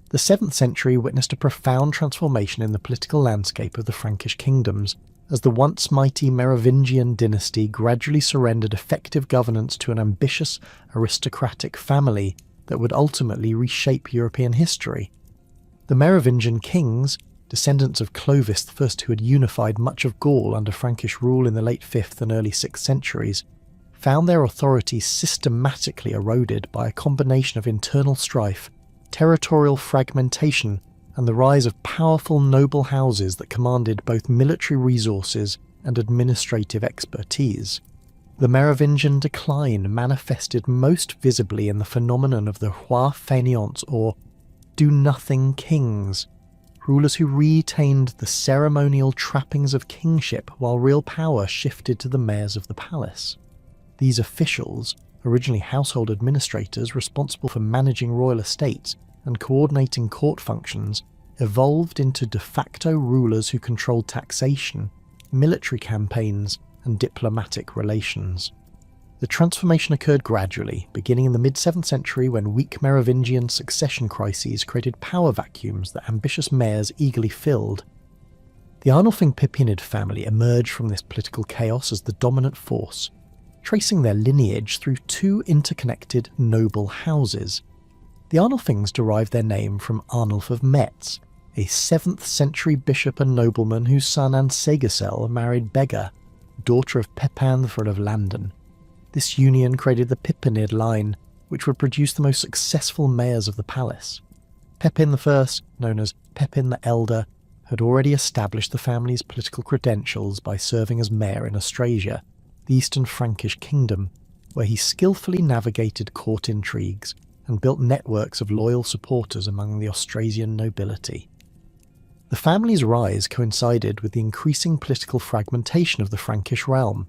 The 7th century witnessed a profound transformation in the political landscape of the Frankish kingdoms, as the once mighty Merovingian dynasty gradually surrendered effective governance to an ambitious aristocratic family that would ultimately reshape European history. The Merovingian kings, descendants of Clovis I, who had unified much of Gaul under Frankish rule in the late 5th and early 6th centuries, found their authority systematically eroded by a combination of internal strife, territorial fragmentation, and the rise of powerful noble houses that commanded both military resources and administrative expertise. The Merovingian decline manifested most visibly in the phenomenon of the rois fainéants, or do-nothing kings, rulers who retained the ceremonial trappings of kingship while real power shifted to the mayors of the palace. These officials, originally household administrators responsible for managing royal estates and coordinating court functions, evolved into de facto rulers who controlled taxation, military campaigns, and diplomatic relations. The transformation occurred gradually, beginning in the mid-7th century when weak Merovingian succession crises created power vacuums that ambitious mayors eagerly filled. The Arnulfing Pipinid family emerged from this political chaos as the dominant force, tracing their lineage through two interconnected noble houses. The Arnulfings derived their name from Arnulf of Metz, a 7th century bishop and nobleman whose son Ansegisel married Bega, daughter of Pepin III of Landen. This union created the Pipinid line, which would produce the most successful mayors of the palace. Pepin I, known as Pepin the Elder, had already established the family's political credentials by serving as mayor in Austrasia, the eastern Frankish kingdom, where he skillfully navigated court intrigues and built networks of loyal supporters among the Austrasian nobility. The family's rise coincided with the increasing political fragmentation of the Frankish realm.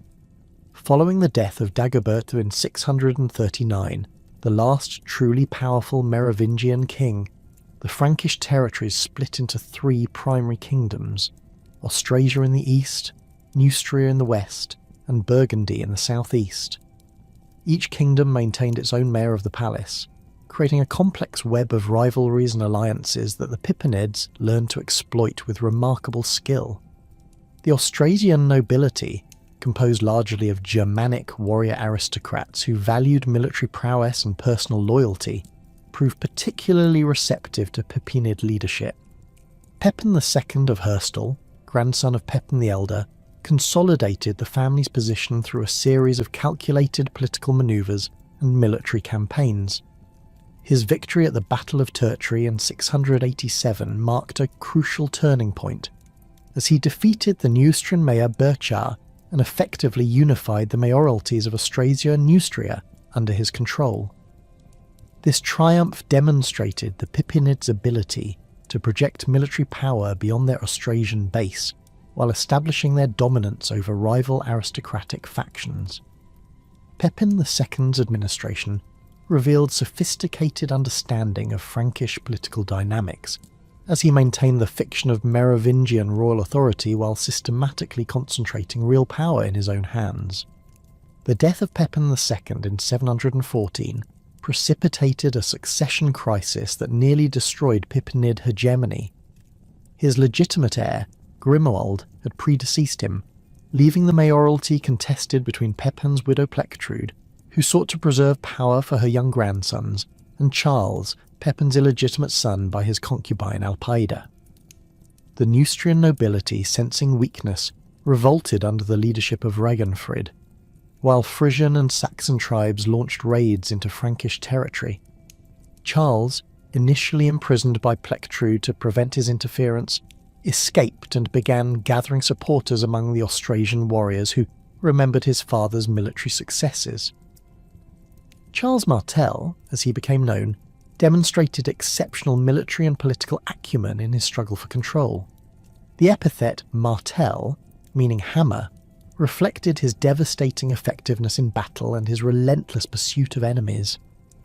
Following the death of Dagobert in 639, the last truly powerful Merovingian king, the Frankish territories split into three primary kingdoms: Austrasia in the east, Neustria in the west, and Burgundy in the southeast. Each kingdom maintained its own mayor of the palace, creating a complex web of rivalries and alliances that the Pipinids learned to exploit with remarkable skill. The Austrasian nobility, composed largely of Germanic warrior aristocrats who valued military prowess and personal loyalty, proved particularly receptive to Pipinid leadership. Pepin II of Herstal, grandson of Pepin the Elder, consolidated the family's position through a series of calculated political maneuvers and military campaigns. His victory at the Battle of Tertry in 687 marked a crucial turning point, as he defeated the Neustrian mayor Berchar and effectively unified the mayoralties of Austrasia and Neustria under his control. This triumph demonstrated the Pipinids' ability to project military power beyond their Austrasian base, while establishing their dominance over rival aristocratic factions. Pepin II's administration revealed sophisticated understanding of Frankish political dynamics, as he maintained the fiction of Merovingian royal authority while systematically concentrating real power in his own hands. The death of Pepin II in 714 precipitated a succession crisis that nearly destroyed Pipinid hegemony. His legitimate heir, Grimoald, had predeceased him, leaving the mayoralty contested between Pepin's widow Plectrude, who sought to preserve power for her young grandsons, and Charles, Pepin's illegitimate son by his concubine Alpaida. The Neustrian nobility, sensing weakness, revolted under the leadership of Ragenfrid, while Frisian and Saxon tribes launched raids into Frankish territory. Charles, initially imprisoned by Plectrude to prevent his interference, escaped and began gathering supporters among the Austrasian warriors who remembered his father's military successes. Charles Martel, as he became known, demonstrated exceptional military and political acumen in his struggle for control. The epithet Martel, meaning hammer, reflected his devastating effectiveness in battle and his relentless pursuit of enemies.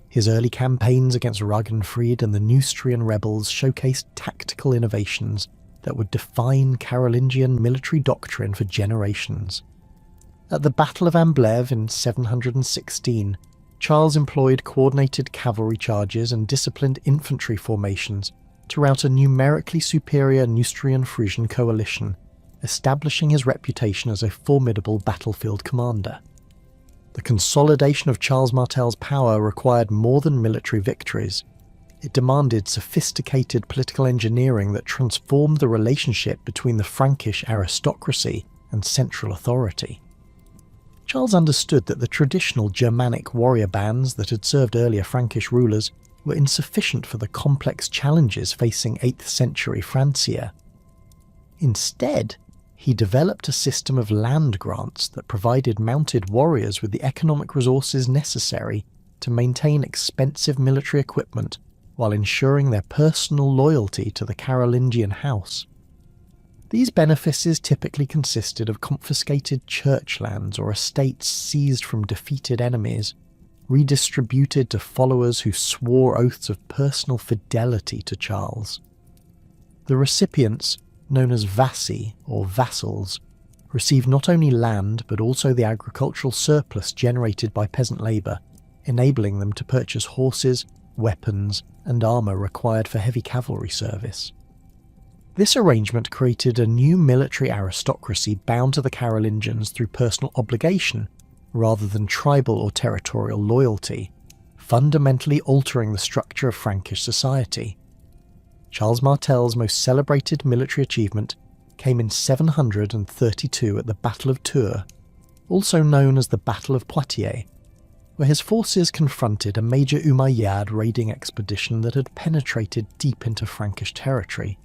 His early campaigns against Ragenfrid and the Neustrian rebels showcased tactical innovations that would define Carolingian military doctrine for generations. At the Battle of Amblève in 716, Charles employed coordinated cavalry charges and disciplined infantry formations to rout a numerically superior Neustrian-Frisian coalition, establishing his reputation as a formidable battlefield commander. The consolidation of Charles Martel's power required more than military victories. It demanded sophisticated political engineering that transformed the relationship between the Frankish aristocracy and central authority. Charles understood that the traditional Germanic warrior bands that had served earlier Frankish rulers were insufficient for the complex challenges facing 8th century Francia. Instead, he developed a system of land grants that provided mounted warriors with the economic resources necessary to maintain expensive military equipment while ensuring their personal loyalty to the Carolingian house. These benefices typically consisted of confiscated church lands or estates seized from defeated enemies, redistributed to followers who swore oaths of personal fidelity to Charles. The recipients, known as vassi or vassals, received not only land but also the agricultural surplus generated by peasant labour, enabling them to purchase horses, weapons, and armour required for heavy cavalry service. This arrangement created a new military aristocracy bound to the Carolingians through personal obligation rather than tribal or territorial loyalty, fundamentally altering the structure of Frankish society. Charles Martel's most celebrated military achievement came in 732 at the Battle of Tours, also known as the Battle of Poitiers, where his forces confronted a major Umayyad raiding expedition that had penetrated deep into Frankish territory.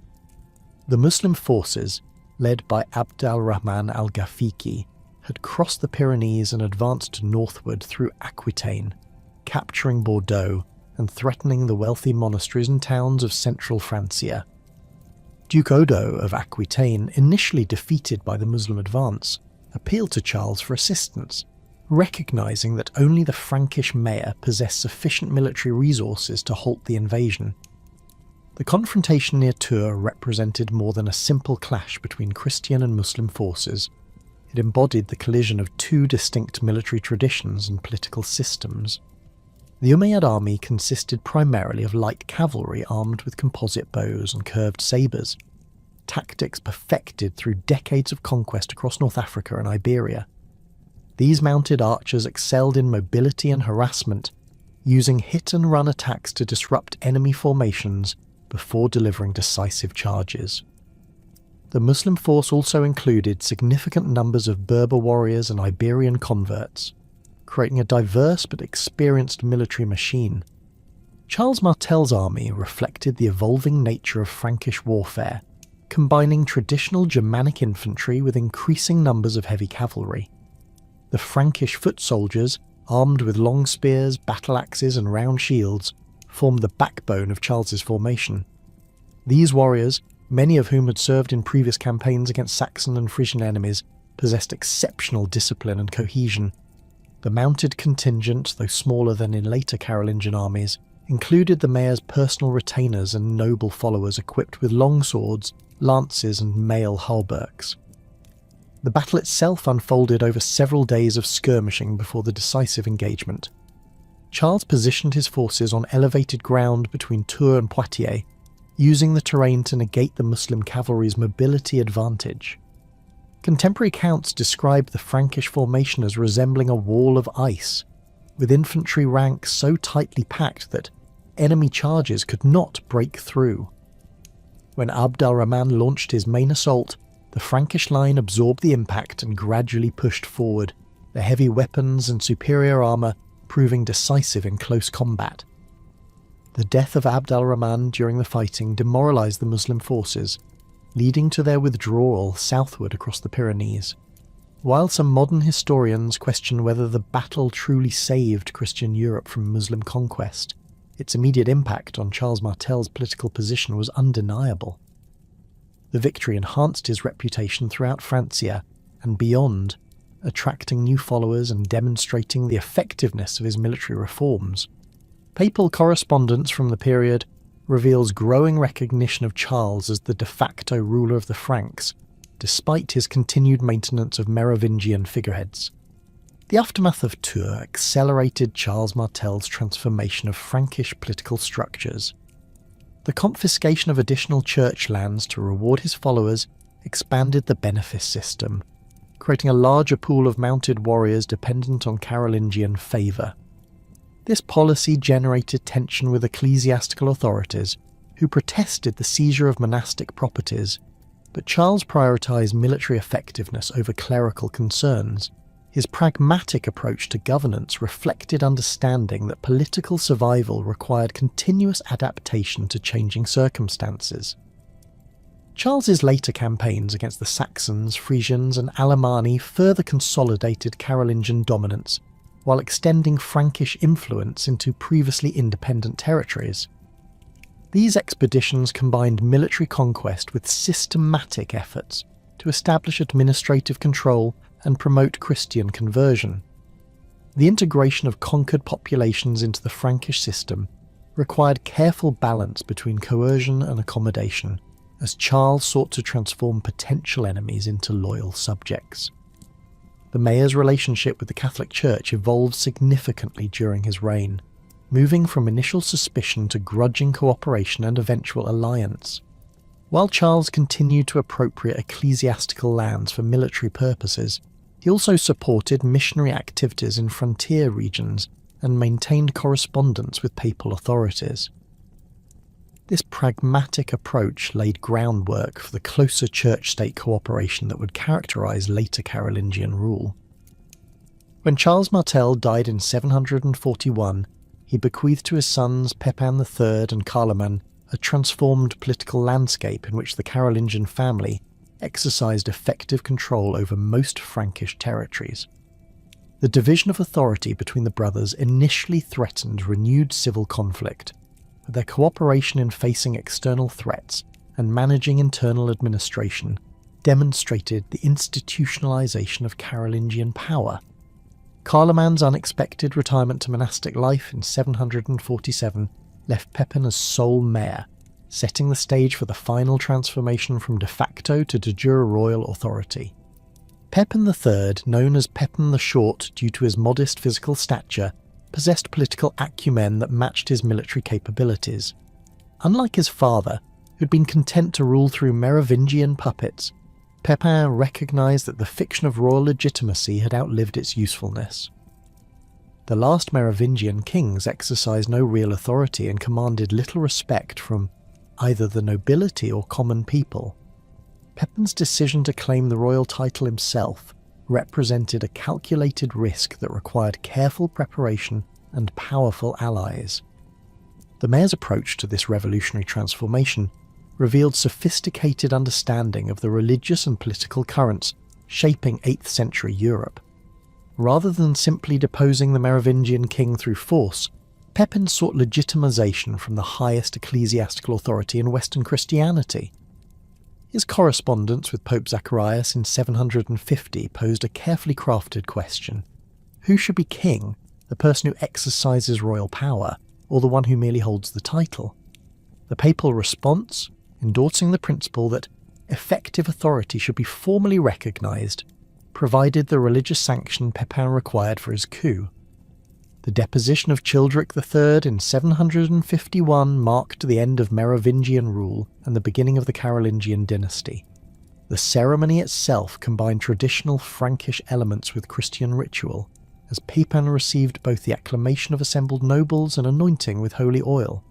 The Muslim forces, led by Abd al-Rahman al-Ghafiqi, had crossed the Pyrenees and advanced northward through Aquitaine, capturing Bordeaux and threatening the wealthy monasteries and towns of central Francia. Duke Odo of Aquitaine, initially defeated by the Muslim advance, appealed to Charles for assistance, recognizing that only the Frankish mayor possessed sufficient military resources to halt the invasion. The confrontation near Tours represented more than a simple clash between Christian and Muslim forces. It embodied the collision of two distinct military traditions and political systems. The Umayyad army consisted primarily of light cavalry armed with composite bows and curved sabres, tactics perfected through decades of conquest across North Africa and Iberia. These mounted archers excelled in mobility and harassment, using hit-and-run attacks to disrupt enemy formations before delivering decisive charges. The Muslim force also included significant numbers of Berber warriors and Iberian converts, creating a diverse but experienced military machine. Charles Martel's army reflected the evolving nature of Frankish warfare, combining traditional Germanic infantry with increasing numbers of heavy cavalry. The Frankish foot soldiers, armed with long spears, battle axes and round shields, formed the backbone of Charles's formation. These warriors, many of whom had served in previous campaigns against Saxon and Frisian enemies, possessed exceptional discipline and cohesion. The mounted contingent, though smaller than in later Carolingian armies, included the mayor's personal retainers and noble followers equipped with long swords, lances and mail hauberks. The battle itself unfolded over several days of skirmishing before the decisive engagement. Charles positioned his forces on elevated ground between Tours and Poitiers, using the terrain to negate the Muslim cavalry's mobility advantage. Contemporary accounts describe the Frankish formation as resembling a wall of ice, with infantry ranks so tightly packed that enemy charges could not break through. When Abd al-Rahman launched his main assault, the Frankish line absorbed the impact and gradually pushed forward, their heavy weapons and superior armour proving decisive in close combat. The death of Abd al-Rahman during the fighting demoralised the Muslim forces, leading to their withdrawal southward across the Pyrenees. While some modern historians question whether the battle truly saved Christian Europe from Muslim conquest, its immediate impact on Charles Martel's political position was undeniable. The victory enhanced his reputation throughout Francia and beyond, attracting new followers and demonstrating the effectiveness of his military reforms. Papal correspondence from the period reveals growing recognition of Charles as the de facto ruler of the Franks, despite his continued maintenance of Merovingian figureheads. The aftermath of Tours accelerated Charles Martel's transformation of Frankish political structures. The confiscation of additional church lands to reward his followers expanded the benefice system, creating a larger pool of mounted warriors dependent on Carolingian favour. This policy generated tension with ecclesiastical authorities, who protested the seizure of monastic properties, but Charles prioritised military effectiveness over clerical concerns. His pragmatic approach to governance reflected understanding that political survival required continuous adaptation to changing circumstances. Charles's later campaigns against the Saxons, Frisians and Alemanni further consolidated Carolingian dominance, while extending Frankish influence into previously independent territories. These expeditions combined military conquest with systematic efforts to establish administrative control and promote Christian conversion. The integration of conquered populations into the Frankish system required careful balance between coercion and accommodation, as Charles sought to transform potential enemies into loyal subjects. The mayor's relationship with the Catholic Church evolved significantly during his reign, moving from initial suspicion to grudging cooperation and eventual alliance. While Charles continued to appropriate ecclesiastical lands for military purposes, he also supported missionary activities in frontier regions and maintained correspondence with papal authorities. This pragmatic approach laid groundwork for the closer church-state cooperation that would characterise later Carolingian rule. When Charles Martel died in 741, he bequeathed to his sons Pepin III and Carloman a transformed political landscape in which the Carolingian family exercised effective control over most Frankish territories. The division of authority between the brothers initially threatened renewed civil conflict, but their cooperation in facing external threats and managing internal administration demonstrated the institutionalization of Carolingian power. Carloman's unexpected retirement to monastic life in 747 left Pepin as sole mayor, setting the stage for the final transformation from de facto to de jure royal authority. Pepin III, known as Pepin the Short due to his modest physical stature, possessed political acumen that matched his military capabilities. Unlike his father, who'd been content to rule through Merovingian puppets, Pepin recognised that the fiction of royal legitimacy had outlived its usefulness. The last Merovingian kings exercised no real authority and commanded little respect from either the nobility or common people. Pepin's decision to claim the royal title himself represented a calculated risk that required careful preparation and powerful allies. The mayor's approach to this revolutionary transformation revealed sophisticated understanding of the religious and political currents shaping 8th century Europe. Rather than simply deposing the Merovingian king through force, Pepin sought legitimization from the highest ecclesiastical authority in Western Christianity. His correspondence with Pope Zacharias in 750 posed a carefully crafted question. Who should be king, the person who exercises royal power, or the one who merely holds the title? The papal response, endorsing the principle that effective authority should be formally recognised, provided the religious sanction Pepin required for his coup. The deposition of Childeric III in 751 marked the end of Merovingian rule and the beginning of the Carolingian dynasty. The ceremony itself combined traditional Frankish elements with Christian ritual, as Pepin received both the acclamation of assembled nobles and anointing with holy oil.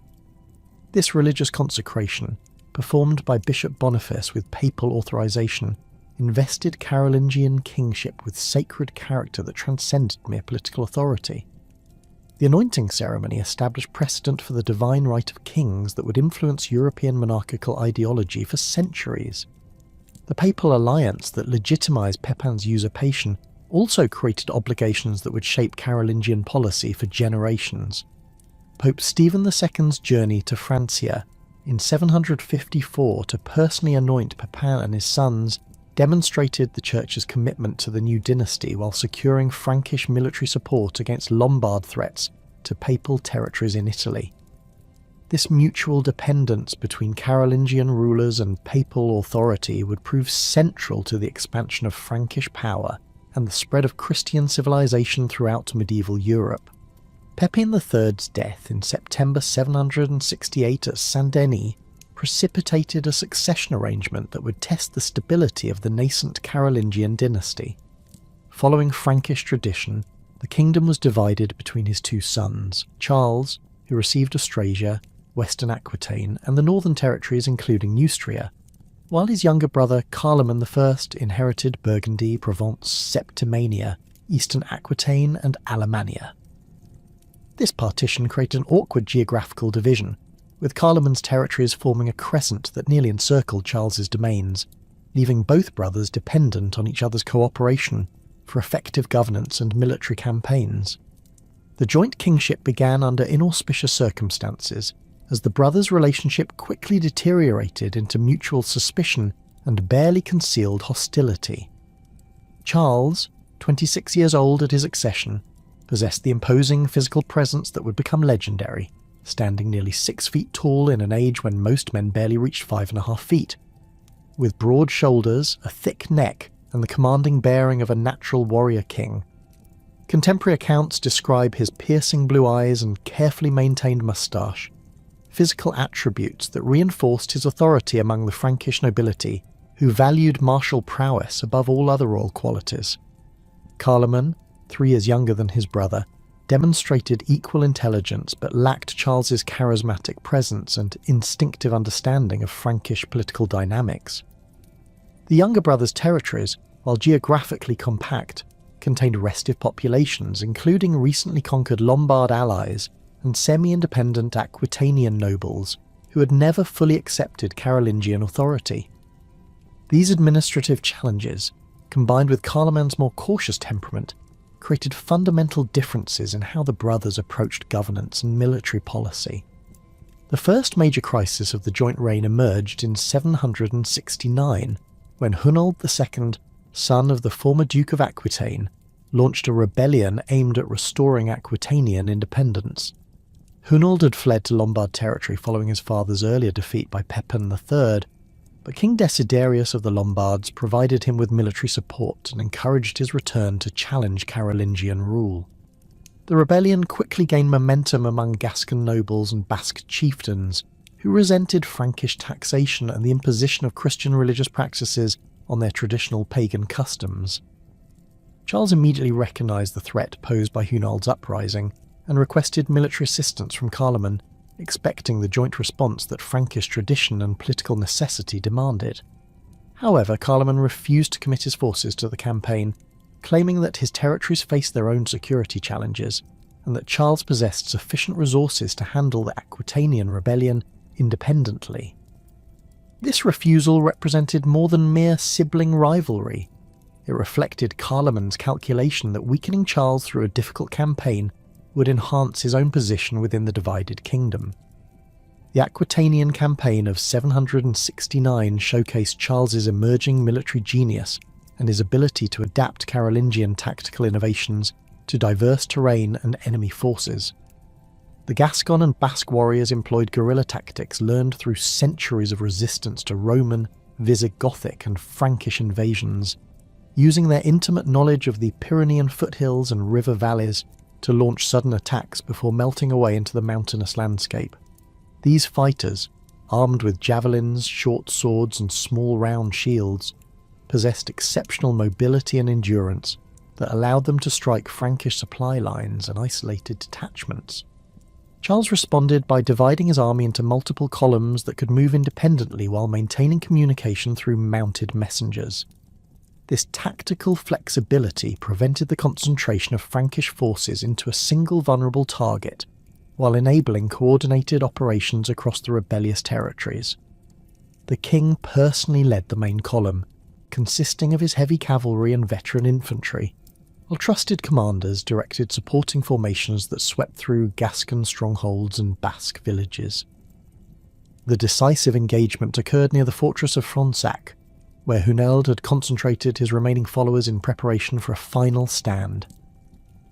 This religious consecration, performed by Bishop Boniface with papal authorization, invested Carolingian kingship with sacred character that transcended mere political authority. The anointing ceremony established precedent for the divine right of kings that would influence European monarchical ideology for centuries. The papal alliance that legitimized Pepin's usurpation also created obligations that would shape Carolingian policy for generations. Pope Stephen II's journey to Francia in 754 to personally anoint Pepin and his sons demonstrated the Church's commitment to the new dynasty while securing Frankish military support against Lombard threats to papal territories in Italy. This mutual dependence between Carolingian rulers and papal authority would prove central to the expansion of Frankish power and the spread of Christian civilization throughout medieval Europe. Pepin III's death in September 768 at Saint-Denis precipitated a succession arrangement that would test the stability of the nascent Carolingian dynasty. Following Frankish tradition, the kingdom was divided between his two sons, Charles, who received Austrasia, Western Aquitaine, and the northern territories including Neustria, while his younger brother Carloman I inherited Burgundy, Provence, Septimania, Eastern Aquitaine, and Alemannia. This partition created an awkward geographical division, with Carloman's territories forming a crescent that nearly encircled Charles's domains, leaving both brothers dependent on each other's cooperation for effective governance and military campaigns. The joint kingship began under inauspicious circumstances, as the brothers' relationship quickly deteriorated into mutual suspicion and barely concealed hostility. Charles, 26 years old at his accession, possessed the imposing physical presence that would become legendary, standing nearly 6 feet tall in an age when most men barely reached 5.5 feet. With broad shoulders, a thick neck, and the commanding bearing of a natural warrior king. Contemporary accounts describe his piercing blue eyes and carefully maintained moustache, physical attributes that reinforced his authority among the Frankish nobility, who valued martial prowess above all other royal qualities. Carloman, 3 years younger than his brother, demonstrated equal intelligence but lacked Charles's charismatic presence and instinctive understanding of Frankish political dynamics. The younger brother's territories, while geographically compact, contained restive populations including recently conquered Lombard allies and semi-independent Aquitanian nobles who had never fully accepted Carolingian authority. These administrative challenges, combined with Carloman's more cautious temperament, created fundamental differences in how the brothers approached governance and military policy. The first major crisis of the joint reign emerged in 769, when Hunold II, son of the former Duke of Aquitaine, launched a rebellion aimed at restoring Aquitanian independence. Hunold had fled to Lombard territory following his father's earlier defeat by Pepin III, but King Desiderius of the Lombards provided him with military support and encouraged his return to challenge Carolingian rule. The rebellion quickly gained momentum among Gascon nobles and Basque chieftains, who resented Frankish taxation and the imposition of Christian religious practices on their traditional pagan customs. Charles immediately recognised the threat posed by Hunold's uprising and requested military assistance from Carloman, expecting the joint response that Frankish tradition and political necessity demanded. However, Carloman refused to commit his forces to the campaign, claiming that his territories faced their own security challenges, and that Charles possessed sufficient resources to handle the Aquitanian rebellion independently. This refusal represented more than mere sibling rivalry. It reflected Carloman's calculation that weakening Charles through a difficult campaign would enhance his own position within the divided kingdom. The Aquitanian campaign of 769 showcased Charles's emerging military genius and his ability to adapt Carolingian tactical innovations to diverse terrain and enemy forces. The Gascon and Basque warriors employed guerrilla tactics learned through centuries of resistance to Roman, Visigothic and Frankish invasions, using their intimate knowledge of the Pyrenean foothills and river valleys to launch sudden attacks before melting away into the mountainous landscape. These fighters, armed with javelins, short swords and small round shields, possessed exceptional mobility and endurance that allowed them to strike Frankish supply lines and isolated detachments. Charles responded by dividing his army into multiple columns that could move independently while maintaining communication through mounted messengers. This tactical flexibility prevented the concentration of Frankish forces into a single vulnerable target, while enabling coordinated operations across the rebellious territories. The king personally led the main column, consisting of his heavy cavalry and veteran infantry, while trusted commanders directed supporting formations that swept through Gascon strongholds and Basque villages. The decisive engagement occurred near the fortress of Fronsac, where Hunold had concentrated his remaining followers in preparation for a final stand.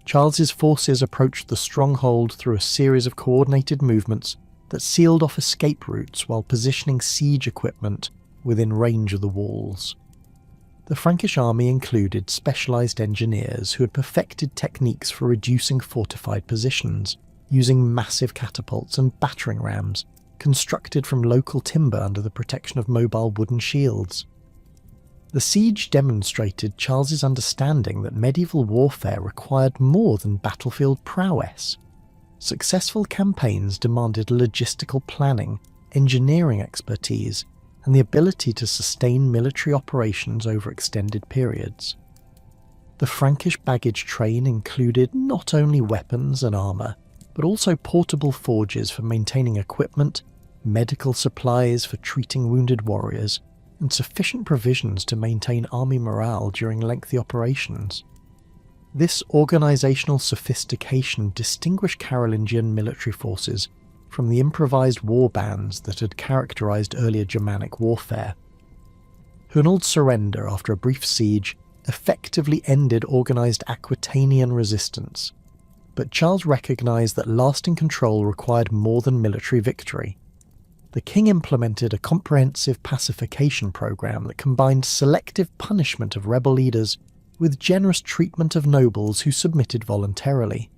Charles's forces approached the stronghold through a series of coordinated movements that sealed off escape routes while positioning siege equipment within range of the walls. The Frankish army included specialised engineers who had perfected techniques for reducing fortified positions, using massive catapults and battering rams, constructed from local timber under the protection of mobile wooden shields. The siege demonstrated Charles's understanding that medieval warfare required more than battlefield prowess. Successful campaigns demanded logistical planning, engineering expertise, and the ability to sustain military operations over extended periods. The Frankish baggage train included not only weapons and armour, but also portable forges for maintaining equipment, medical supplies for treating wounded warriors, and sufficient provisions to maintain army morale during lengthy operations. This organisational sophistication distinguished Carolingian military forces from the improvised war bands that had characterised earlier Germanic warfare. Hunold's surrender after a brief siege effectively ended organised Aquitanian resistance, but Charles recognised that lasting control required more than military victory. The king implemented a comprehensive pacification programme that combined selective punishment of rebel leaders with generous treatment of nobles who submitted voluntarily.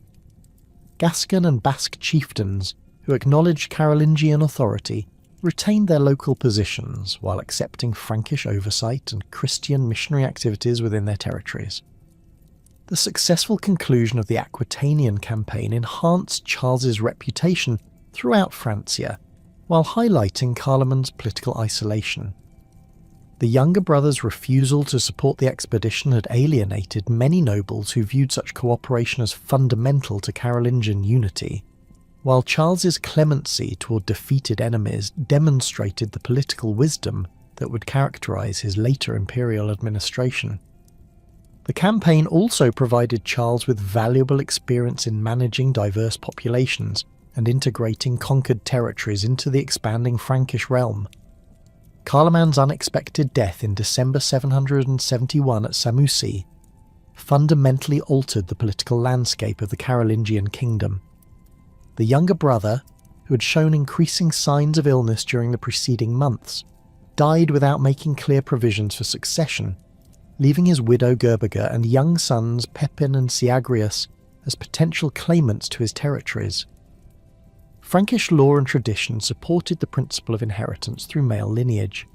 Gascon and Basque chieftains, who acknowledged Carolingian authority, retained their local positions while accepting Frankish oversight and Christian missionary activities within their territories. The successful conclusion of the Aquitanian campaign enhanced Charles's reputation throughout Francia, while highlighting Carloman's political isolation. The younger brother's refusal to support the expedition had alienated many nobles who viewed such cooperation as fundamental to Carolingian unity, while Charles's clemency toward defeated enemies demonstrated the political wisdom that would characterise his later imperial administration. The campaign also provided Charles with valuable experience in managing diverse populations and integrating conquered territories into the expanding Frankish realm. Carloman's unexpected death in December 771 at Samoussy fundamentally altered the political landscape of the Carolingian kingdom. The younger brother, who had shown increasing signs of illness during the preceding months, died without making clear provisions for succession, leaving his widow Gerberga and young sons Pepin and Syagrius as potential claimants to his territories. Frankish law and tradition supported the principle of inheritance through male lineage,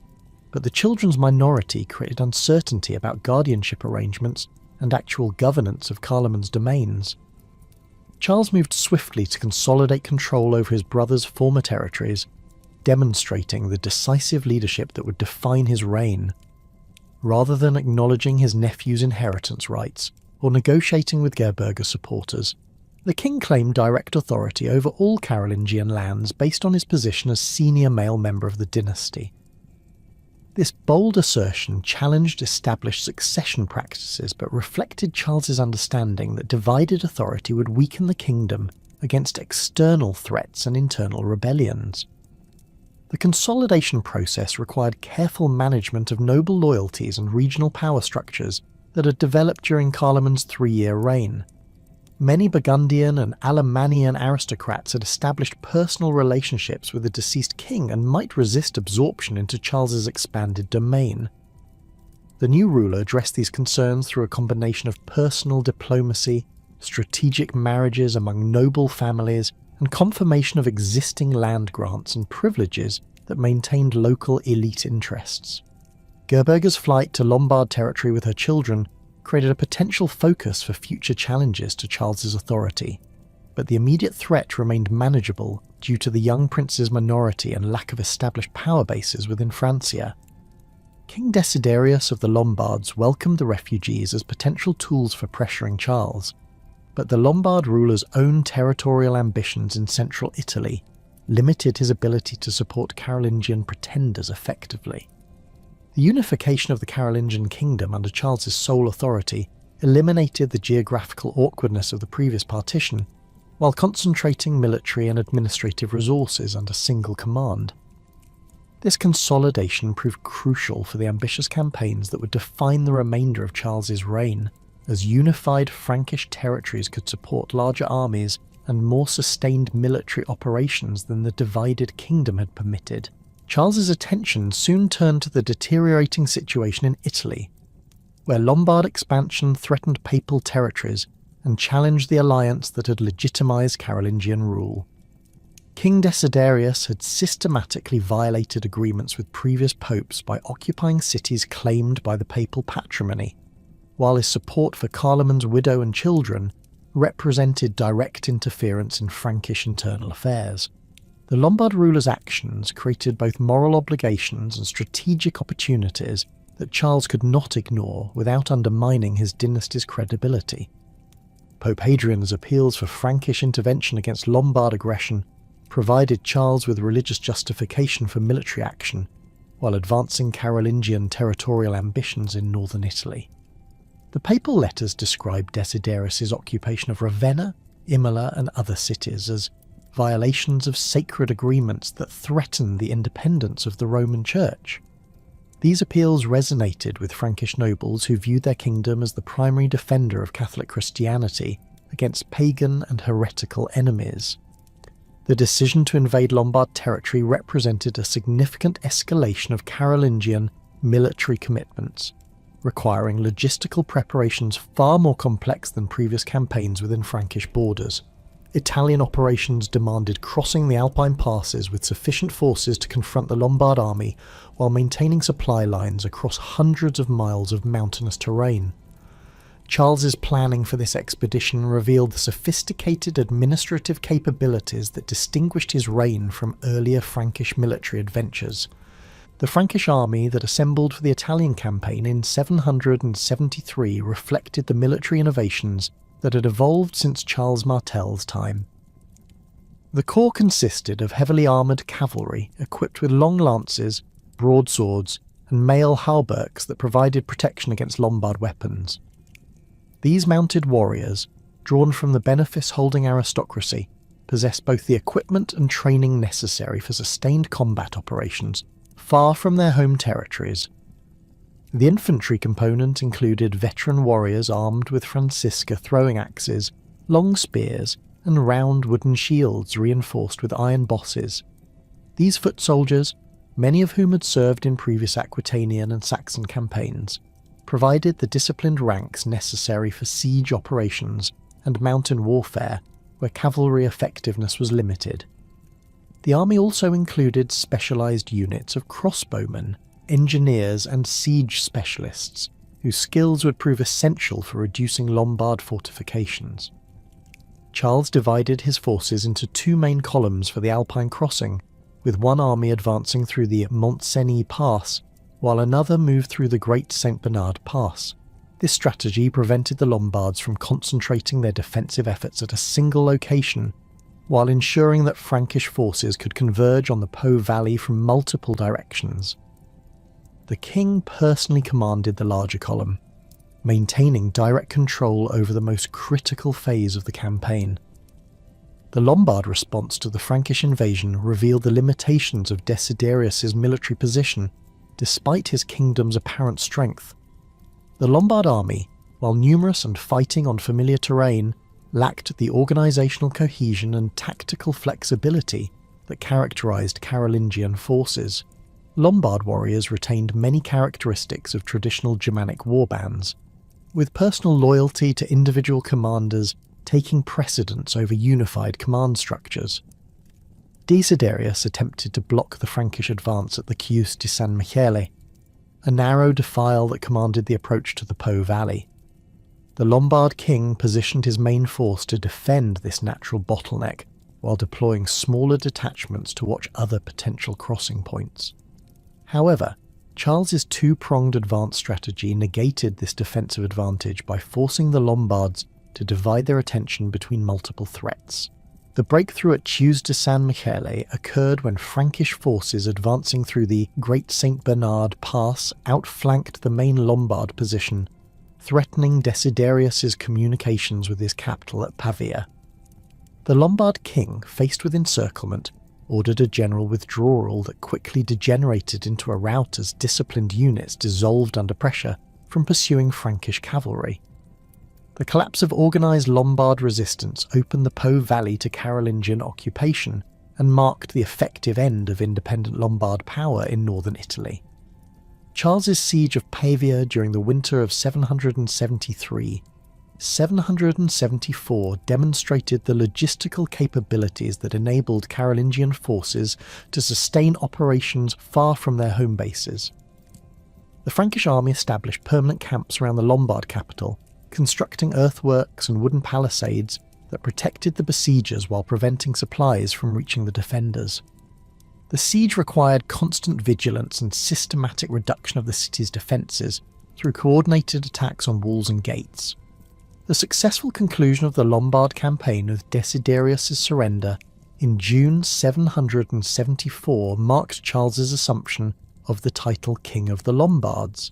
but the children's minority created uncertainty about guardianship arrangements and actual governance of Carloman's domains. Charles moved swiftly to consolidate control over his brother's former territories, demonstrating the decisive leadership that would define his reign. Rather than acknowledging his nephew's inheritance rights or negotiating with Gerberga supporters, the king claimed direct authority over all Carolingian lands based on his position as senior male member of the dynasty. This bold assertion challenged established succession practices but reflected Charles's understanding that divided authority would weaken the kingdom against external threats and internal rebellions. The consolidation process required careful management of noble loyalties and regional power structures that had developed during Carloman's 3-year reign. Many Burgundian and Alemannian aristocrats had established personal relationships with the deceased king and might resist absorption into Charles's expanded domain. The new ruler addressed these concerns through a combination of personal diplomacy, strategic marriages among noble families, and confirmation of existing land grants and privileges that maintained local elite interests. Gerberga's flight to Lombard territory with her children created a potential focus for future challenges to Charles's authority, but the immediate threat remained manageable due to the young prince's minority and lack of established power bases within Francia. King Desiderius of the Lombards welcomed the refugees as potential tools for pressuring Charles, but the Lombard ruler's own territorial ambitions in central Italy limited his ability to support Carolingian pretenders effectively. The unification of the Carolingian kingdom under Charles's sole authority eliminated the geographical awkwardness of the previous partition, while concentrating military and administrative resources under single command. This consolidation proved crucial for the ambitious campaigns that would define the remainder of Charles's reign, as unified Frankish territories could support larger armies and more sustained military operations than the divided kingdom had permitted. Charles's attention soon turned to the deteriorating situation in Italy, where Lombard expansion threatened papal territories and challenged the alliance that had legitimised Carolingian rule. King Desiderius had systematically violated agreements with previous popes by occupying cities claimed by the papal patrimony, while his support for Carloman's widow and children represented direct interference in Frankish internal affairs. The Lombard ruler's actions created both moral obligations and strategic opportunities that Charles could not ignore without undermining his dynasty's credibility. Pope Hadrian's appeals for Frankish intervention against Lombard aggression provided Charles with religious justification for military action, while advancing Carolingian territorial ambitions in northern Italy. The papal letters described Desiderius's occupation of Ravenna, Imola and other cities as violations of sacred agreements that threatened the independence of the Roman Church. These appeals resonated with Frankish nobles who viewed their kingdom as the primary defender of Catholic Christianity against pagan and heretical enemies. The decision to invade Lombard territory represented a significant escalation of Carolingian military commitments, requiring logistical preparations far more complex than previous campaigns within Frankish borders. Italian operations demanded crossing the Alpine passes with sufficient forces to confront the Lombard army while maintaining supply lines across hundreds of miles of mountainous terrain. Charles's planning for this expedition revealed the sophisticated administrative capabilities that distinguished his reign from earlier Frankish military adventures. The Frankish army that assembled for the Italian campaign in 773 reflected the military innovations that had evolved since Charles Martel's time. The corps consisted of heavily armoured cavalry equipped with long lances, broadswords, and mail hauberks that provided protection against Lombard weapons. These mounted warriors, drawn from the benefice-holding aristocracy, possessed both the equipment and training necessary for sustained combat operations far from their home territories. The infantry component included veteran warriors armed with Francisca throwing axes, long spears, and round wooden shields reinforced with iron bosses. These foot soldiers, many of whom had served in previous Aquitanian and Saxon campaigns, provided the disciplined ranks necessary for siege operations and mountain warfare where cavalry effectiveness was limited. The army also included specialised units of crossbowmen, engineers and siege specialists, whose skills would prove essential for reducing Lombard fortifications. Charles divided his forces into two main columns for the Alpine crossing, with one army advancing through the Mont-Cenis Pass, while another moved through the Great St. Bernard Pass. This strategy prevented the Lombards from concentrating their defensive efforts at a single location, while ensuring that Frankish forces could converge on the Po Valley from multiple directions. The king personally commanded the larger column, maintaining direct control over the most critical phase of the campaign. The Lombard response to the Frankish invasion revealed the limitations of Desiderius's military position, despite his kingdom's apparent strength. The Lombard army, while numerous and fighting on familiar terrain, lacked the organisational cohesion and tactical flexibility that characterised Carolingian forces. Lombard warriors retained many characteristics of traditional Germanic warbands, with personal loyalty to individual commanders taking precedence over unified command structures. Desiderius attempted to block the Frankish advance at the Chius di San Michele, a narrow defile that commanded the approach to the Po Valley. The Lombard king positioned his main force to defend this natural bottleneck, while deploying smaller detachments to watch other potential crossing points. However, Charles's two-pronged advance strategy negated this defensive advantage by forcing the Lombards to divide their attention between multiple threats. The breakthrough at Chius di San Michele occurred when Frankish forces advancing through the Great St. Bernard Pass outflanked the main Lombard position, threatening Desiderius's communications with his capital at Pavia. The Lombard king, faced with encirclement, ordered a general withdrawal that quickly degenerated into a rout as disciplined units dissolved under pressure from pursuing Frankish cavalry. The collapse of organised Lombard resistance opened the Po Valley to Carolingian occupation and marked the effective end of independent Lombard power in northern Italy. Charles's siege of Pavia during the winter of 774 demonstrated the logistical capabilities that enabled Carolingian forces to sustain operations far from their home bases. The Frankish army established permanent camps around the Lombard capital, constructing earthworks and wooden palisades that protected the besiegers while preventing supplies from reaching the defenders. The siege required constant vigilance and systematic reduction of the city's defences through coordinated attacks on walls and gates. The successful conclusion of the Lombard campaign with Desiderius' surrender in June 774 marked Charles's assumption of the title King of the Lombards,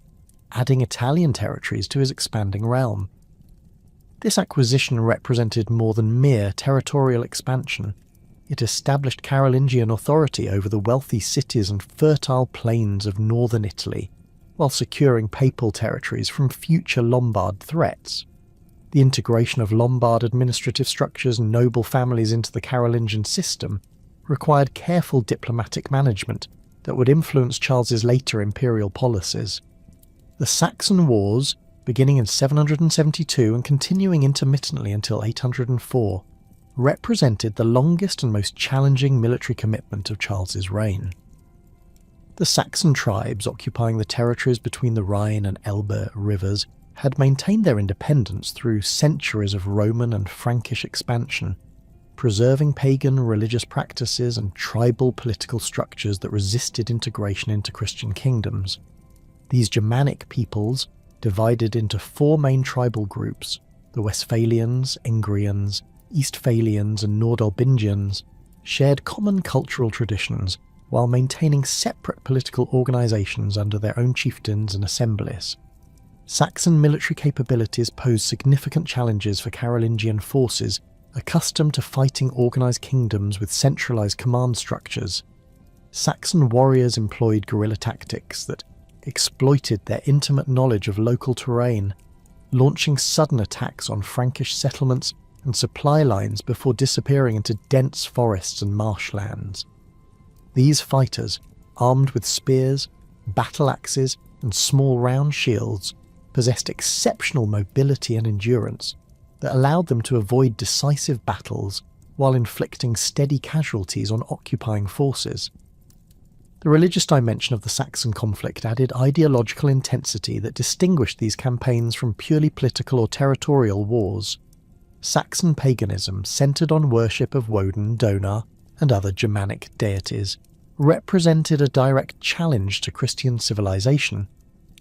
adding Italian territories to his expanding realm. This acquisition represented more than mere territorial expansion. It established Carolingian authority over the wealthy cities and fertile plains of northern Italy, while securing papal territories from future Lombard threats. The integration of Lombard administrative structures and noble families into the Carolingian system required careful diplomatic management that would influence Charles's later imperial policies. The Saxon Wars, beginning in 772 and continuing intermittently until 804, represented the longest and most challenging military commitment of Charles's reign. The Saxon tribes occupying the territories between the Rhine and Elbe rivers had maintained their independence through centuries of Roman and Frankish expansion, preserving pagan religious practices and tribal political structures that resisted integration into Christian kingdoms. These Germanic peoples, divided into four main tribal groups, the Westphalians, Ingrians, Eastphalians and Nordalbingians, shared common cultural traditions while maintaining separate political organisations under their own chieftains and assemblies. Saxon military capabilities posed significant challenges for Carolingian forces accustomed to fighting organised kingdoms with centralised command structures. Saxon warriors employed guerrilla tactics that exploited their intimate knowledge of local terrain, launching sudden attacks on Frankish settlements and supply lines before disappearing into dense forests and marshlands. These fighters, armed with spears, battle axes, and small round shields, possessed exceptional mobility and endurance that allowed them to avoid decisive battles while inflicting steady casualties on occupying forces. The religious dimension of the Saxon conflict added ideological intensity that distinguished these campaigns from purely political or territorial wars. Saxon paganism, centred on worship of Woden, Donar, and other Germanic deities, represented a direct challenge to Christian civilization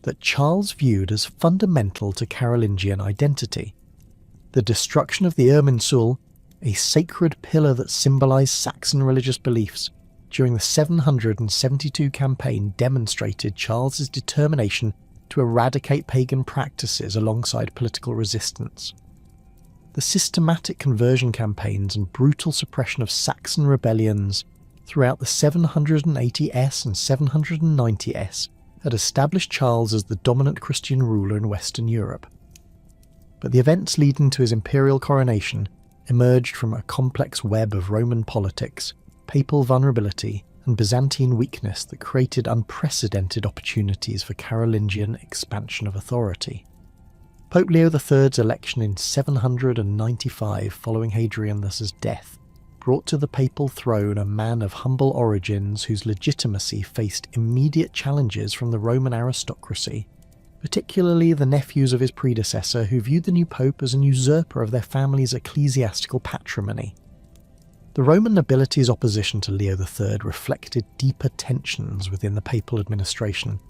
that Charles viewed as fundamental to Carolingian identity. The destruction of the Irminsul, a sacred pillar that symbolised Saxon religious beliefs, during the 772 campaign demonstrated Charles's determination to eradicate pagan practices alongside political resistance. The systematic conversion campaigns and brutal suppression of Saxon rebellions throughout the 780s and 790s had established Charles as the dominant Christian ruler in Western Europe. But the events leading to his imperial coronation emerged from a complex web of Roman politics, papal vulnerability, and Byzantine weakness that created unprecedented opportunities for Carolingian expansion of authority. Pope Leo III's election in 795 following Hadrianus's death brought to the papal throne a man of humble origins whose legitimacy faced immediate challenges from the Roman aristocracy, particularly the nephews of his predecessor who viewed the new pope as an usurper of their family's ecclesiastical patrimony. The Roman nobility's opposition to Leo III reflected deeper tensions within the papal administration,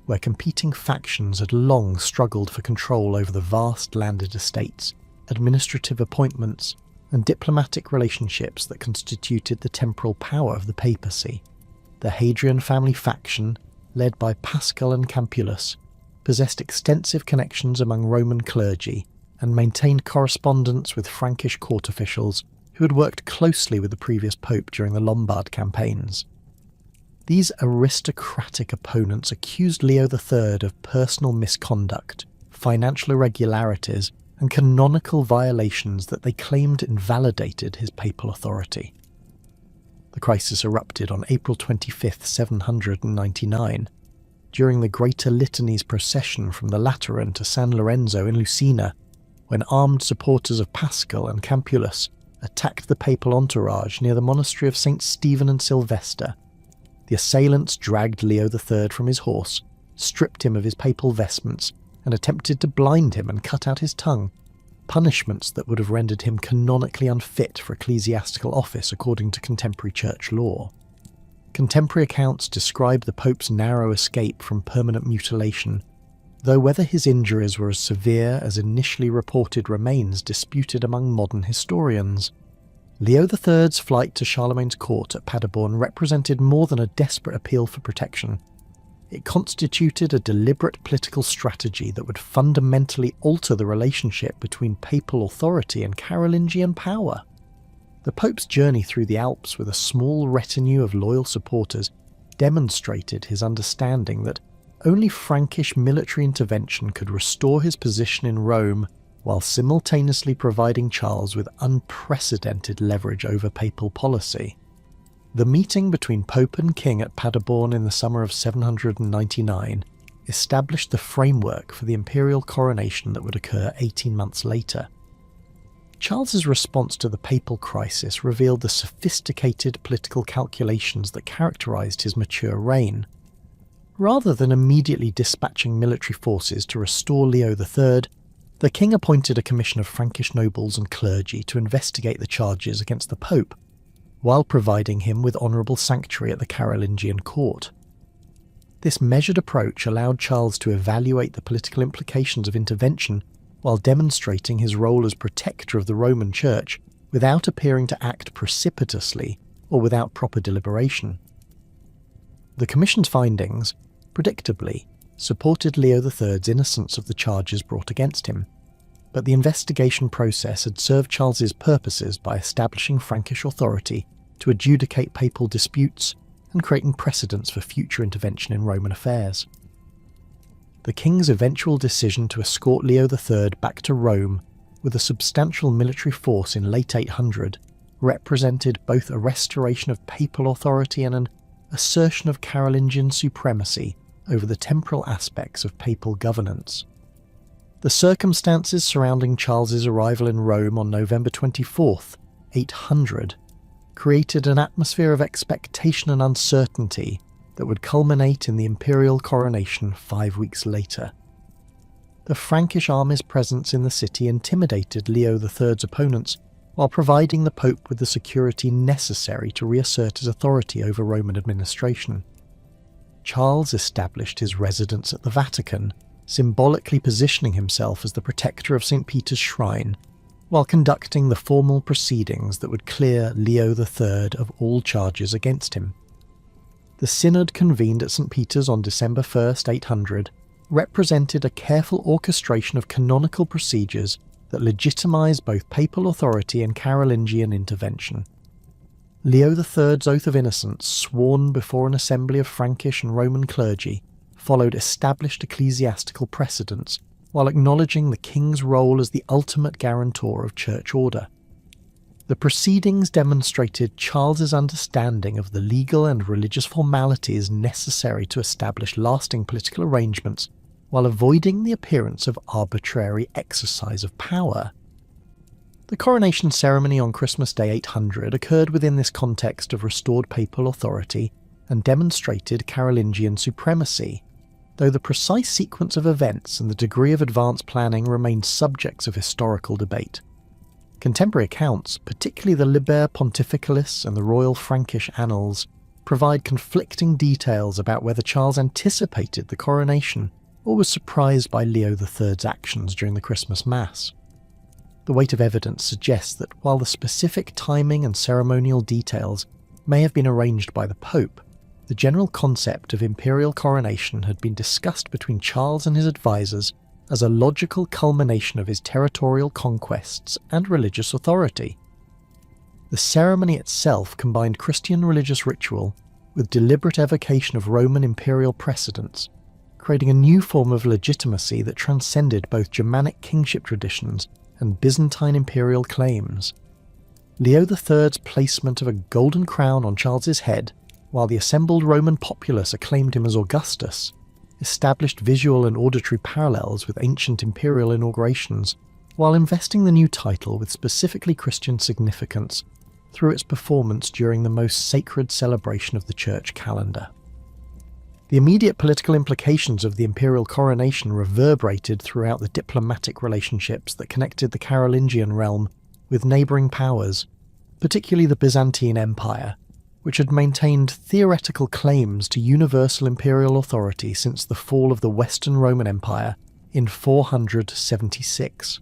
where competing factions had long struggled for control over the vast landed estates, administrative appointments, and diplomatic relationships that constituted the temporal power of the papacy. The Hadrian family faction, led by Paschal and Campulus, possessed extensive connections among Roman clergy and maintained correspondence with Frankish court officials who had worked closely with the previous pope during the Lombard campaigns. These aristocratic opponents accused Leo III of personal misconduct, financial irregularities, and canonical violations that they claimed invalidated his papal authority. The crisis erupted on April 25, 799. during the Greater Litanies procession from the Lateran to San Lorenzo in Lucina, when armed supporters of Paschal and Campulus attacked the papal entourage near the monastery of St. Stephen and Sylvester. The assailants dragged Leo III from his horse, stripped him of his papal vestments, and attempted to blind him and cut out his tongue, punishments that would have rendered him canonically unfit for ecclesiastical office according to contemporary church law. Contemporary accounts describe the Pope's narrow escape from permanent mutilation, though whether his injuries were as severe as initially reported remains disputed among modern historians. Leo III's flight to Charlemagne's court at Paderborn represented more than a desperate appeal for protection. It constituted a deliberate political strategy that would fundamentally alter the relationship between papal authority and Carolingian power. The Pope's journey through the Alps with a small retinue of loyal supporters demonstrated his understanding that only Frankish military intervention could restore his position in Rome while simultaneously providing Charles with unprecedented leverage over papal policy. The meeting between Pope and King at Paderborn in the summer of 799 established the framework for the imperial coronation that would occur 18 months later. Charles's response to the papal crisis revealed the sophisticated political calculations that characterized his mature reign. Rather than immediately dispatching military forces to restore Leo III, the king appointed a commission of Frankish nobles and clergy to investigate the charges against the Pope, while providing him with honourable sanctuary at the Carolingian court. This measured approach allowed Charles to evaluate the political implications of intervention while demonstrating his role as protector of the Roman Church without appearing to act precipitously or without proper deliberation. The Commission's findings, predictably, supported Leo III's innocence of the charges brought against him, but the investigation process had served Charles's purposes by establishing Frankish authority to adjudicate papal disputes and creating precedents for future intervention in Roman affairs. The king's eventual decision to escort Leo III back to Rome with a substantial military force in late 800 represented both a restoration of papal authority and an assertion of Carolingian supremacy over the temporal aspects of papal governance. The circumstances surrounding Charles's arrival in Rome on November 24th, 800, created an atmosphere of expectation and uncertainty that would culminate in the imperial coronation 5 weeks later. The Frankish army's presence in the city intimidated Leo III's opponents while providing the Pope with the security necessary to reassert his authority over Roman administration. Charles established his residence at the Vatican, symbolically positioning himself as the protector of St. Peter's Shrine, while conducting the formal proceedings that would clear Leo III of all charges against him. The synod convened at St. Peter's on December 1st, 800, represented a careful orchestration of canonical procedures that legitimised both papal authority and Carolingian intervention. Leo III's oath of innocence, sworn before an assembly of Frankish and Roman clergy, followed established ecclesiastical precedents while acknowledging the king's role as the ultimate guarantor of church order. The proceedings demonstrated Charles's understanding of the legal and religious formalities necessary to establish lasting political arrangements while avoiding the appearance of arbitrary exercise of power. The coronation ceremony on Christmas Day 800 occurred within this context of restored papal authority and demonstrated Carolingian supremacy, though the precise sequence of events and the degree of advanced planning remained subjects of historical debate. Contemporary accounts, particularly the Liber Pontificalis and the Royal Frankish Annals, provide conflicting details about whether Charles anticipated the coronation or was surprised by Leo III's actions during the Christmas Mass. The weight of evidence suggests that while the specific timing and ceremonial details may have been arranged by the Pope, the general concept of imperial coronation had been discussed between Charles and his advisors as a logical culmination of his territorial conquests and religious authority. The ceremony itself combined Christian religious ritual with deliberate evocation of Roman imperial precedents, creating a new form of legitimacy that transcended both Germanic kingship traditions and Byzantine imperial claims. Leo III's placement of a golden crown on Charles's head, while the assembled Roman populace acclaimed him as Augustus, established visual and auditory parallels with ancient imperial inaugurations, while investing the new title with specifically Christian significance through its performance during the most sacred celebration of the church calendar. The immediate political implications of the imperial coronation reverberated throughout the diplomatic relationships that connected the Carolingian realm with neighbouring powers, particularly the Byzantine Empire, which had maintained theoretical claims to universal imperial authority since the fall of the Western Roman Empire in 476.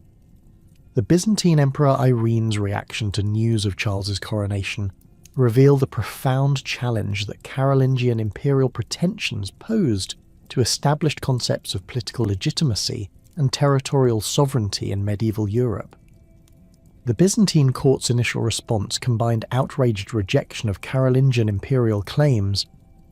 The Byzantine Emperor Irene's reaction to news of Charles's coronation revealed the profound challenge that Carolingian imperial pretensions posed to established concepts of political legitimacy and territorial sovereignty in medieval Europe. The Byzantine court's initial response combined outraged rejection of Carolingian imperial claims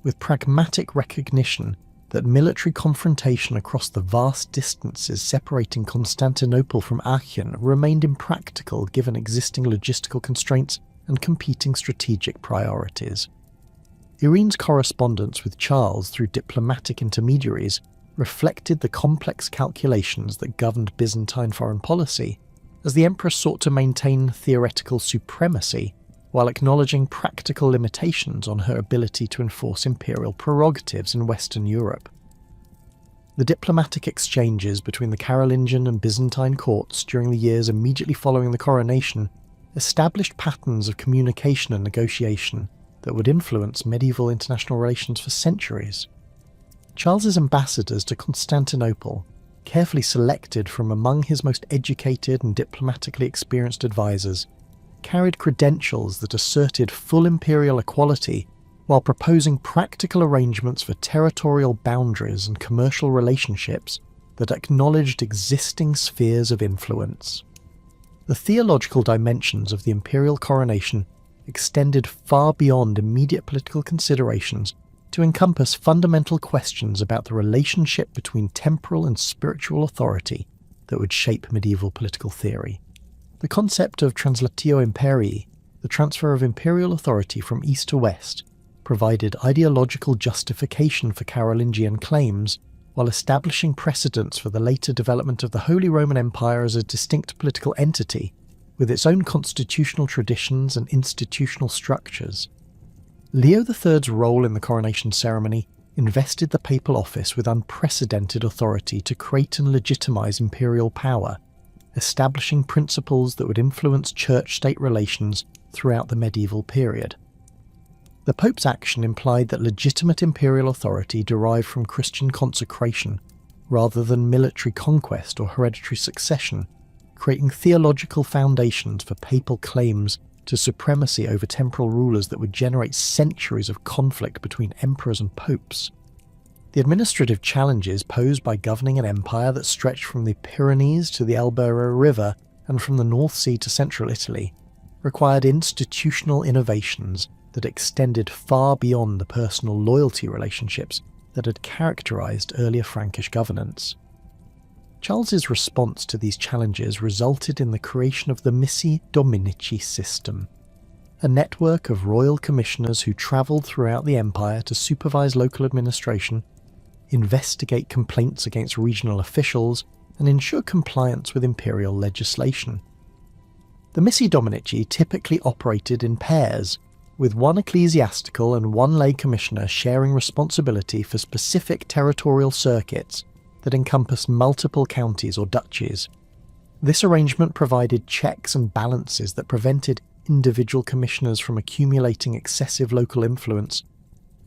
with pragmatic recognition that military confrontation across the vast distances separating Constantinople from Aachen remained impractical given existing logistical constraints and competing strategic priorities. Irene's correspondence with Charles through diplomatic intermediaries reflected the complex calculations that governed Byzantine foreign policy, as the emperor sought to maintain theoretical supremacy while acknowledging practical limitations on her ability to enforce imperial prerogatives in Western Europe. The diplomatic exchanges between the Carolingian and Byzantine courts during the years immediately following the coronation established patterns of communication and negotiation that would influence medieval international relations for centuries. Charles's ambassadors to Constantinople, carefully selected from among his most educated and diplomatically experienced advisors, carried credentials that asserted full imperial equality while proposing practical arrangements for territorial boundaries and commercial relationships that acknowledged existing spheres of influence. The theological dimensions of the imperial coronation extended far beyond immediate political considerations to encompass fundamental questions about the relationship between temporal and spiritual authority that would shape medieval political theory. The concept of translatio imperii, the transfer of imperial authority from east to west, provided ideological justification for Carolingian claims while establishing precedents for the later development of the Holy Roman Empire as a distinct political entity, with its own constitutional traditions and institutional structures. Leo III's role in the coronation ceremony invested the papal office with unprecedented authority to create and legitimize imperial power, establishing principles that would influence church-state relations throughout the medieval period. The Pope's action implied that legitimate imperial authority derived from Christian consecration rather than military conquest or hereditary succession, creating theological foundations for papal claims to supremacy over temporal rulers that would generate centuries of conflict between emperors and popes. The administrative challenges posed by governing an empire that stretched from the Pyrenees to the Albera River and from the North Sea to central Italy required institutional innovations that extended far beyond the personal loyalty relationships that had characterized earlier Frankish governance. Charles's response to these challenges resulted in the creation of the Missi Dominici system, a network of royal commissioners who travelled throughout the empire to supervise local administration, investigate complaints against regional officials, and ensure compliance with imperial legislation. The Missi Dominici typically operated in pairs, with one ecclesiastical and one lay commissioner sharing responsibility for specific territorial circuits that encompassed multiple counties or duchies. This arrangement provided checks and balances that prevented individual commissioners from accumulating excessive local influence,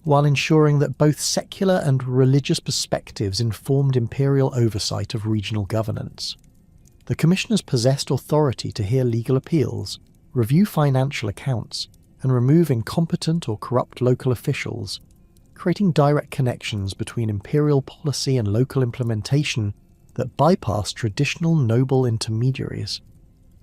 while ensuring that both secular and religious perspectives informed imperial oversight of regional governance. The commissioners possessed authority to hear legal appeals, review financial accounts, and remove incompetent or corrupt local officials, creating direct connections between imperial policy and local implementation that bypassed traditional noble intermediaries.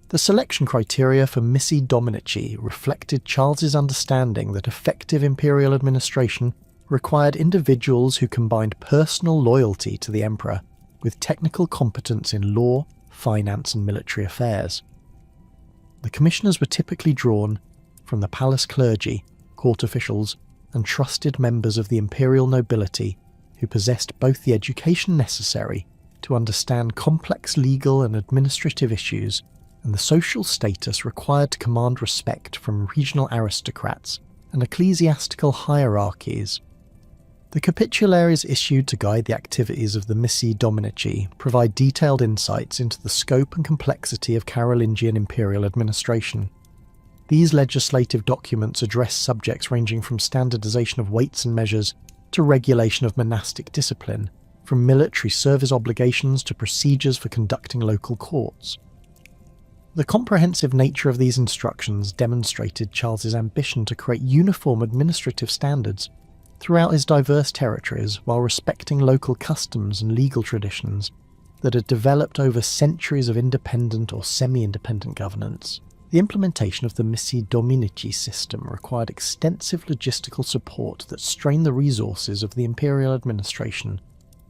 The selection criteria for Missi Dominici reflected Charles's understanding that effective imperial administration required individuals who combined personal loyalty to the emperor with technical competence in law, finance, and military affairs. The commissioners were typically drawn from the palace clergy, court officials, and trusted members of the imperial nobility who possessed both the education necessary to understand complex legal and administrative issues and the social status required to command respect from regional aristocrats and ecclesiastical hierarchies. The capitularies issued to guide the activities of the missi dominici provide detailed insights into the scope and complexity of Carolingian imperial administration. These legislative documents address subjects ranging from standardization of weights and measures to regulation of monastic discipline, from military service obligations to procedures for conducting local courts. The comprehensive nature of these instructions demonstrated Charles's ambition to create uniform administrative standards throughout his diverse territories while respecting local customs and legal traditions that had developed over centuries of independent or semi-independent governance. The implementation of the missi dominici system required extensive logistical support that strained the resources of the imperial administration,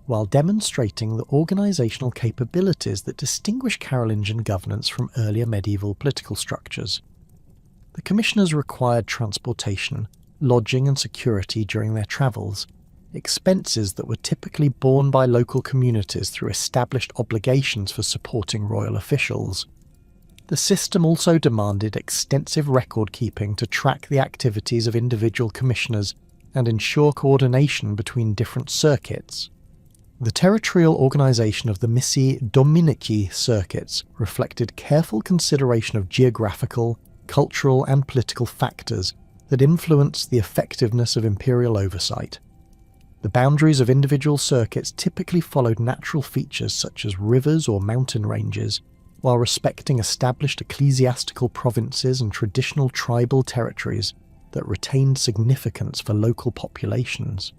while demonstrating the organisational capabilities that distinguish Carolingian governance from earlier medieval political structures. The commissioners required transportation, lodging and security during their travels, expenses that were typically borne by local communities through established obligations for supporting royal officials. The system also demanded extensive record-keeping to track the activities of individual commissioners and ensure coordination between different circuits. The territorial organisation of the missi dominici circuits reflected careful consideration of geographical, cultural and political factors that influenced the effectiveness of imperial oversight. The boundaries of individual circuits typically followed natural features such as rivers or mountain ranges, while respecting established ecclesiastical provinces and traditional tribal territories that retained significance for local populations.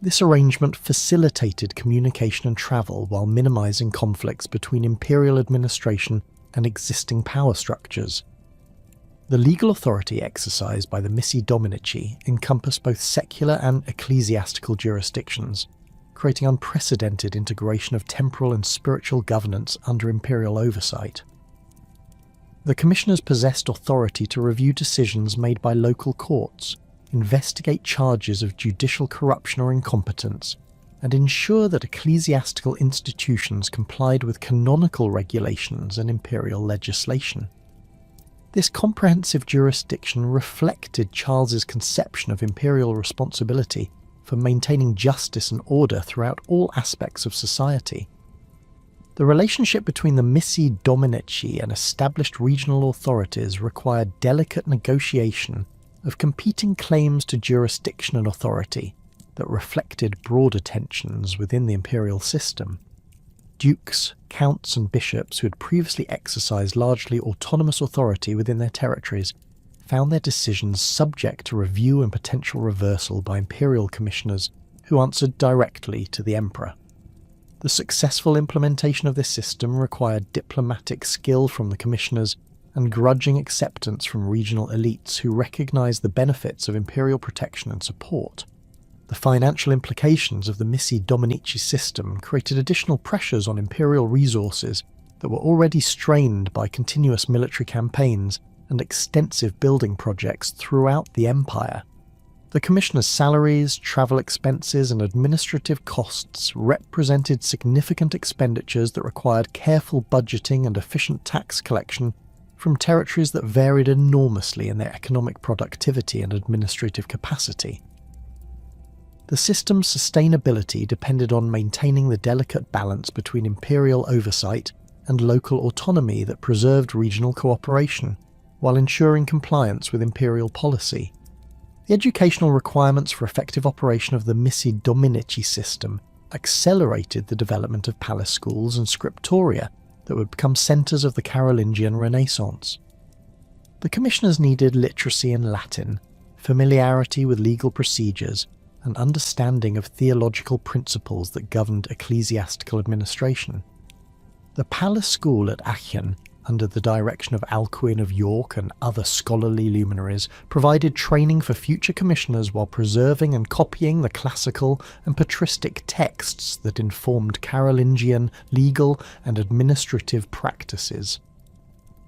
This arrangement facilitated communication and travel while minimising conflicts between imperial administration and existing power structures. The legal authority exercised by the missi dominici encompassed both secular and ecclesiastical jurisdictions, creating unprecedented integration of temporal and spiritual governance under imperial oversight. The commissioners possessed authority to review decisions made by local courts, investigate charges of judicial corruption or incompetence, and ensure that ecclesiastical institutions complied with canonical regulations and imperial legislation. This comprehensive jurisdiction reflected Charles's conception of imperial responsibility for maintaining justice and order throughout all aspects of society. The relationship between the missi dominici and established regional authorities required delicate negotiation of competing claims to jurisdiction and authority that reflected broader tensions within the imperial system. Dukes, counts and bishops who had previously exercised largely autonomous authority within their territories found their decisions subject to review and potential reversal by imperial commissioners who answered directly to the emperor. The successful implementation of this system required diplomatic skill from the commissioners and grudging acceptance from regional elites who recognised the benefits of imperial protection and support. The financial implications of the missi dominici system created additional pressures on imperial resources that were already strained by continuous military campaigns and extensive building projects throughout the empire. The commissioners' salaries, travel expenses and administrative costs represented significant expenditures that required careful budgeting and efficient tax collection from territories that varied enormously in their economic productivity and administrative capacity. The system's sustainability depended on maintaining the delicate balance between imperial oversight and local autonomy that preserved regional cooperation, while ensuring compliance with imperial policy. The educational requirements for effective operation of the missi dominici system accelerated the development of palace schools and scriptoria that would become centres of the Carolingian Renaissance. The commissioners needed literacy in Latin, familiarity with legal procedures, and understanding of theological principles that governed ecclesiastical administration. The palace school at Aachen, under the direction of Alcuin of York and other scholarly luminaries, provided training for future commissioners while preserving and copying the classical and patristic texts that informed Carolingian legal and administrative practices.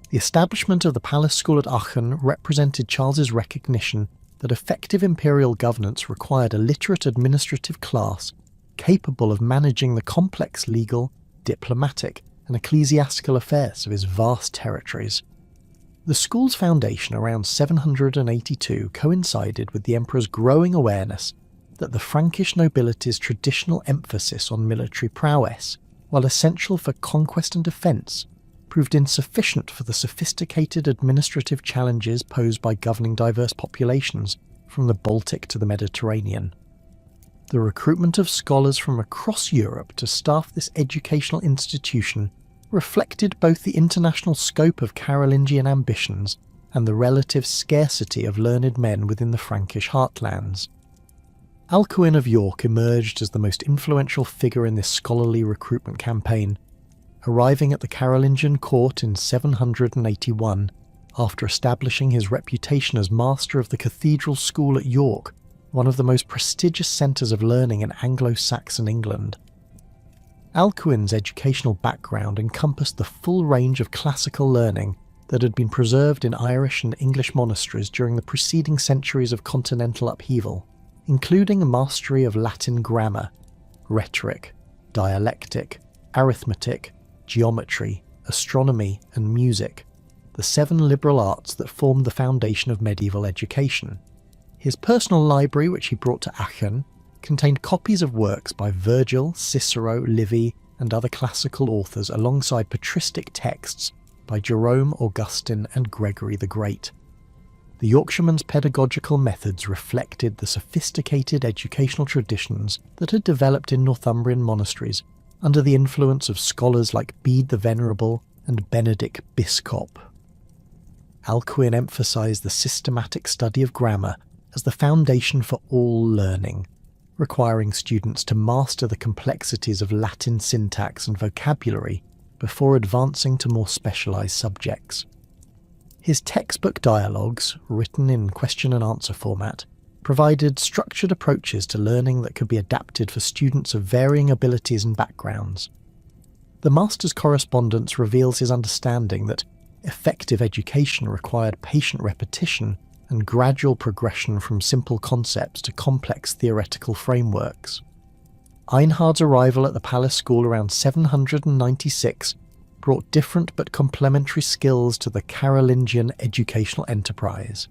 The establishment of the palace school at Aachen represented Charles's recognition that effective imperial governance required a literate administrative class capable of managing the complex legal, diplomatic, and ecclesiastical affairs of his vast territories. The school's foundation around 782 coincided with the emperor's growing awareness that the Frankish nobility's traditional emphasis on military prowess, while essential for conquest and defence, proved insufficient for the sophisticated administrative challenges posed by governing diverse populations from the Baltic to the Mediterranean. The recruitment of scholars from across Europe to staff this educational institution reflected both the international scope of Carolingian ambitions and the relative scarcity of learned men within the Frankish heartlands. Alcuin of York emerged as the most influential figure in this scholarly recruitment campaign, arriving at the Carolingian court in 781 after establishing his reputation as master of the cathedral school at York, one of the most prestigious centres of learning in Anglo-Saxon England. Alcuin's educational background encompassed the full range of classical learning that had been preserved in Irish and English monasteries during the preceding centuries of continental upheaval, including a mastery of Latin grammar, rhetoric, dialectic, arithmetic, geometry, astronomy, and music, the 7 liberal arts that formed the foundation of medieval education. His personal library, which he brought to Aachen, contained copies of works by Virgil, Cicero, Livy, and other classical authors alongside patristic texts by Jerome, Augustine, and Gregory the Great. The Yorkshireman's pedagogical methods reflected the sophisticated educational traditions that had developed in Northumbrian monasteries under the influence of scholars like Bede the Venerable and Benedict Biscop. Alcuin emphasised the systematic study of grammar as the foundation for all learning, requiring students to master the complexities of Latin syntax and vocabulary before advancing to more specialised subjects. His textbook dialogues, written in question and answer format, provided structured approaches to learning that could be adapted for students of varying abilities and backgrounds. The master's correspondence reveals his understanding that effective education required patient repetition and gradual progression from simple concepts to complex theoretical frameworks. Einhard's arrival at the palace school around 796 brought different but complementary skills to the Carolingian educational enterprise.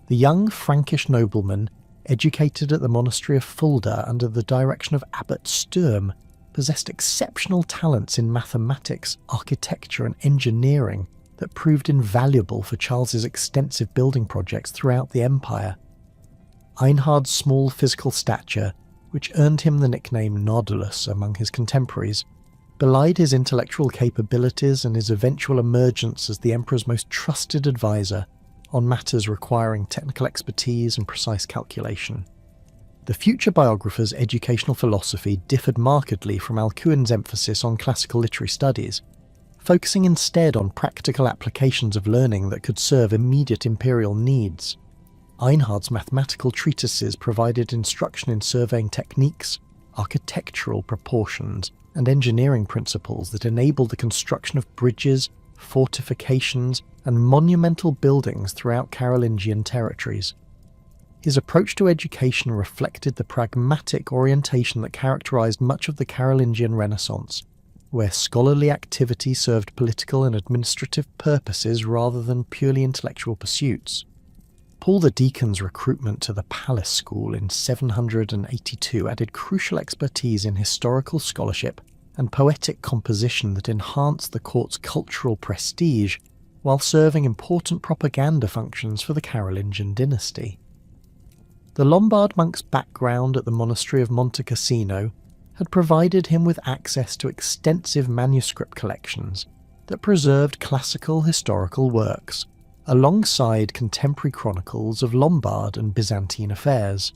The young Frankish nobleman, educated at the monastery of Fulda under the direction of Abbot Sturm, possessed exceptional talents in mathematics, architecture, and engineering that proved invaluable for Charles's extensive building projects throughout the empire. Einhard's small physical stature, which earned him the nickname Nodulus among his contemporaries, belied his intellectual capabilities and his eventual emergence as the emperor's most trusted advisor on matters requiring technical expertise and precise calculation. The future biographer's educational philosophy differed markedly from Alcuin's emphasis on classical literary studies, focusing instead on practical applications of learning that could serve immediate imperial needs. Einhard's mathematical treatises provided instruction in surveying techniques, architectural proportions, and engineering principles that enabled the construction of bridges, fortifications, and monumental buildings throughout Carolingian territories. His approach to education reflected the pragmatic orientation that characterized much of the Carolingian Renaissance, where scholarly activity served political and administrative purposes rather than purely intellectual pursuits. Paul the Deacon's recruitment to the palace school in 782 added crucial expertise in historical scholarship and poetic composition that enhanced the court's cultural prestige while serving important propaganda functions for the Carolingian dynasty. The Lombard monk's background at the monastery of Monte Cassino had provided him with access to extensive manuscript collections that preserved classical historical works, alongside contemporary chronicles of Lombard and Byzantine affairs.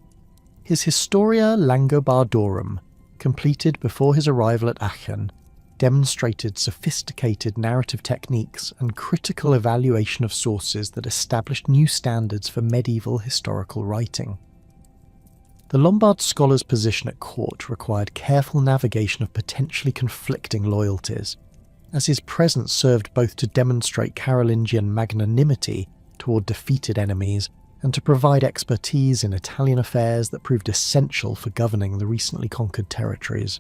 His Historia Langobardorum, completed before his arrival at Aachen, demonstrated sophisticated narrative techniques and critical evaluation of sources that established new standards for medieval historical writing. The Lombard scholar's position at court required careful navigation of potentially conflicting loyalties, as his presence served both to demonstrate Carolingian magnanimity toward defeated enemies and to provide expertise in Italian affairs that proved essential for governing the recently conquered territories.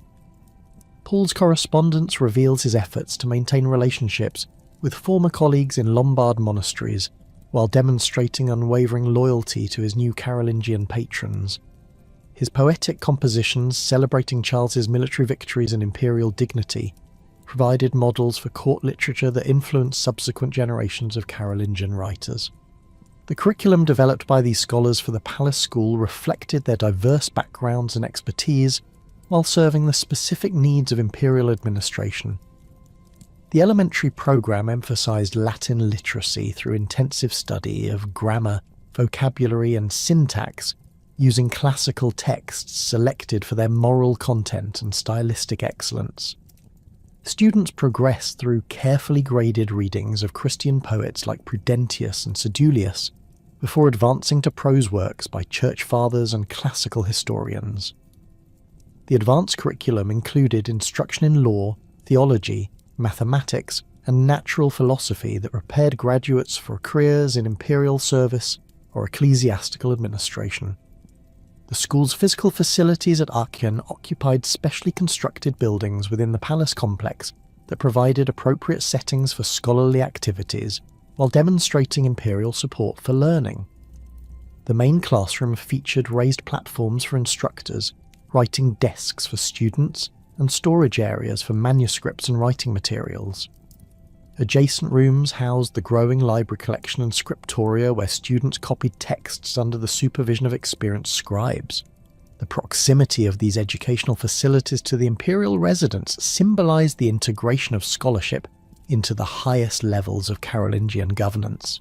Paul's correspondence reveals his efforts to maintain relationships with former colleagues in Lombard monasteries, while demonstrating unwavering loyalty to his new Carolingian patrons. His poetic compositions celebrating Charles's military victories and imperial dignity provided models for court literature that influenced subsequent generations of Carolingian writers. The curriculum developed by these scholars for the palace school reflected their diverse backgrounds and expertise, while serving the specific needs of imperial administration. The elementary program emphasized Latin literacy through intensive study of grammar, vocabulary, and syntax, using classical texts selected for their moral content and stylistic excellence. Students progressed through carefully graded readings of Christian poets like Prudentius and Sedulius, before advancing to prose works by church fathers and classical historians. The advanced curriculum included instruction in law, theology, mathematics, and natural philosophy that prepared graduates for careers in imperial service or ecclesiastical administration. The school's physical facilities at Aachen occupied specially constructed buildings within the palace complex that provided appropriate settings for scholarly activities while demonstrating imperial support for learning. The main classroom featured raised platforms for instructors, writing desks for students, and storage areas for manuscripts and writing materials. Adjacent rooms housed the growing library collection and scriptoria where students copied texts under the supervision of experienced scribes. The proximity of these educational facilities to the imperial residence symbolized the integration of scholarship into the highest levels of Carolingian governance.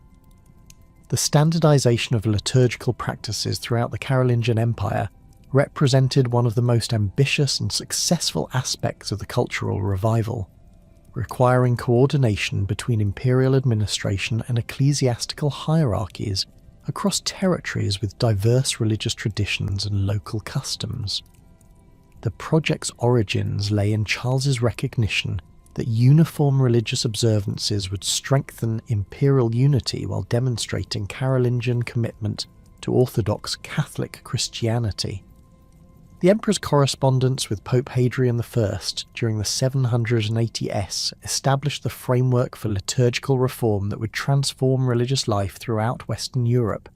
The standardization of liturgical practices throughout the Carolingian Empire represented one of the most ambitious and successful aspects of the cultural revival, requiring coordination between imperial administration and ecclesiastical hierarchies across territories with diverse religious traditions and local customs. The project's origins lay in Charles's recognition that uniform religious observances would strengthen imperial unity while demonstrating Carolingian commitment to Orthodox Catholic Christianity. The emperor's correspondence with Pope Hadrian I during the 780s established the framework for liturgical reform that would transform religious life throughout Western Europe.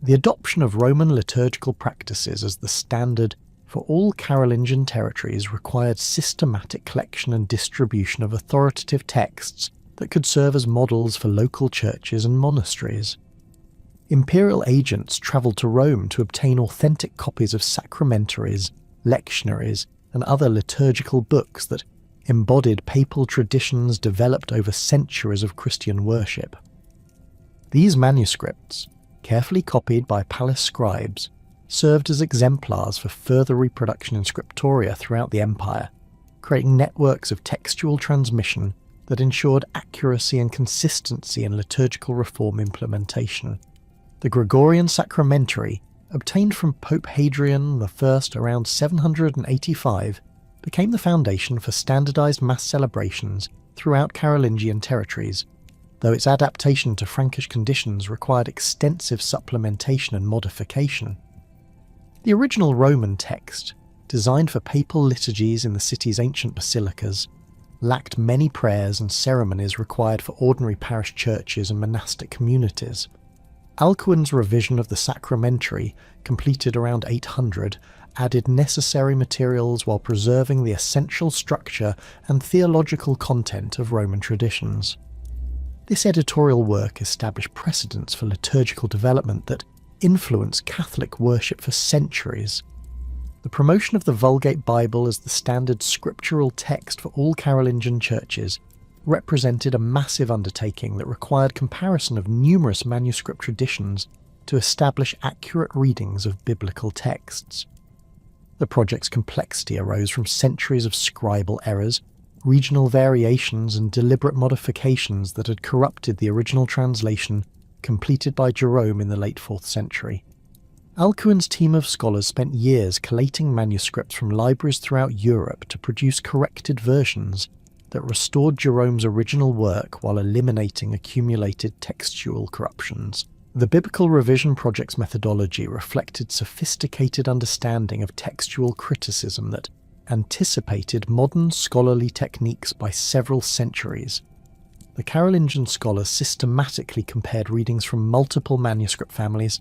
The adoption of Roman liturgical practices as the standard for all Carolingian territories required systematic collection and distribution of authoritative texts that could serve as models for local churches and monasteries. Imperial agents travelled to Rome to obtain authentic copies of sacramentaries, lectionaries, and other liturgical books that embodied papal traditions developed over centuries of Christian worship. These manuscripts, carefully copied by palace scribes, served as exemplars for further reproduction in scriptoria throughout the empire, creating networks of textual transmission that ensured accuracy and consistency in liturgical reform implementation. The Gregorian Sacramentary, obtained from Pope Hadrian I around 785, became the foundation for standardized mass celebrations throughout Carolingian territories, though its adaptation to Frankish conditions required extensive supplementation and modification. The original Roman text, designed for papal liturgies in the city's ancient basilicas, lacked many prayers and ceremonies required for ordinary parish churches and monastic communities. Alcuin's revision of the Sacramentary, completed around 800, added necessary materials while preserving the essential structure and theological content of Roman traditions. This editorial work established precedents for liturgical development that influenced Catholic worship for centuries. The promotion of the Vulgate Bible as the standard scriptural text for all Carolingian churches represented a massive undertaking that required comparison of numerous manuscript traditions to establish accurate readings of biblical texts. The project's complexity arose from centuries of scribal errors, regional variations, and deliberate modifications that had corrupted the original translation completed by Jerome in the late 4th century. Alcuin's team of scholars spent years collating manuscripts from libraries throughout Europe to produce corrected versions that restored Jerome's original work while eliminating accumulated textual corruptions. The Biblical Revision Project's methodology reflected sophisticated understanding of textual criticism that anticipated modern scholarly techniques by several centuries. The Carolingian scholars systematically compared readings from multiple manuscript families,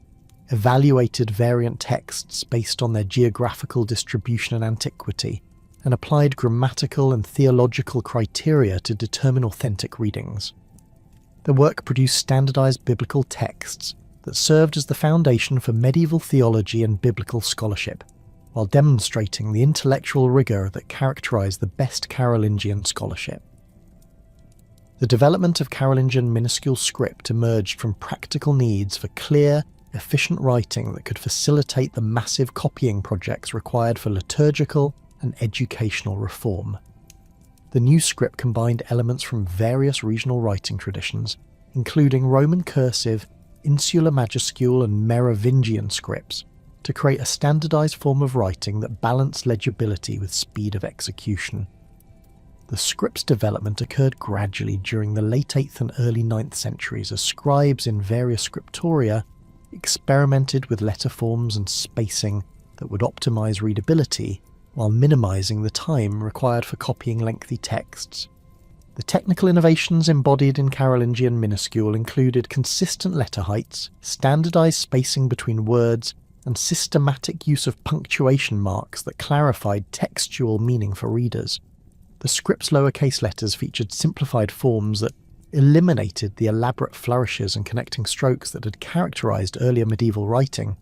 evaluated variant texts based on their geographical distribution and antiquity, and applied grammatical and theological criteria to determine authentic readings. Their work produced standardized biblical texts that served as the foundation for medieval theology and biblical scholarship, while demonstrating the intellectual rigor that characterized the best Carolingian scholarship. The development of Carolingian minuscule script emerged from practical needs for clear, efficient writing that could facilitate the massive copying projects required for liturgical and educational reform. The new script combined elements from various regional writing traditions, including Roman cursive, insular majuscule and Merovingian scripts, to create a standardized form of writing that balanced legibility with speed of execution. The script's development occurred gradually during the late 8th and early 9th centuries as scribes in various scriptoria experimented with letter forms and spacing that would optimize readability while minimizing the time required for copying lengthy texts. The technical innovations embodied in Carolingian minuscule included consistent letter heights, standardized spacing between words, and systematic use of punctuation marks that clarified textual meaning for readers. The script's lowercase letters featured simplified forms that eliminated the elaborate flourishes and connecting strokes that had characterized earlier medieval writing,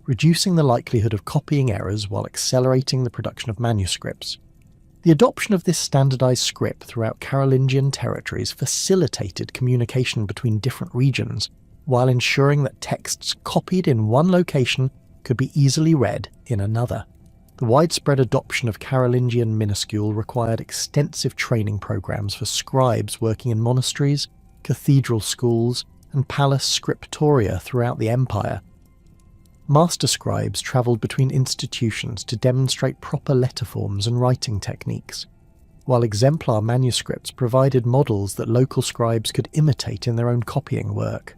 reducing the likelihood of copying errors while accelerating the production of manuscripts. The adoption of this standardized script throughout Carolingian territories facilitated communication between different regions, while ensuring that texts copied in one location could be easily read in another. The widespread adoption of Carolingian minuscule required extensive training programs for scribes working in monasteries, cathedral schools, and palace scriptoria throughout the empire. Master scribes travelled between institutions to demonstrate proper letter forms and writing techniques, while exemplar manuscripts provided models that local scribes could imitate in their own copying work.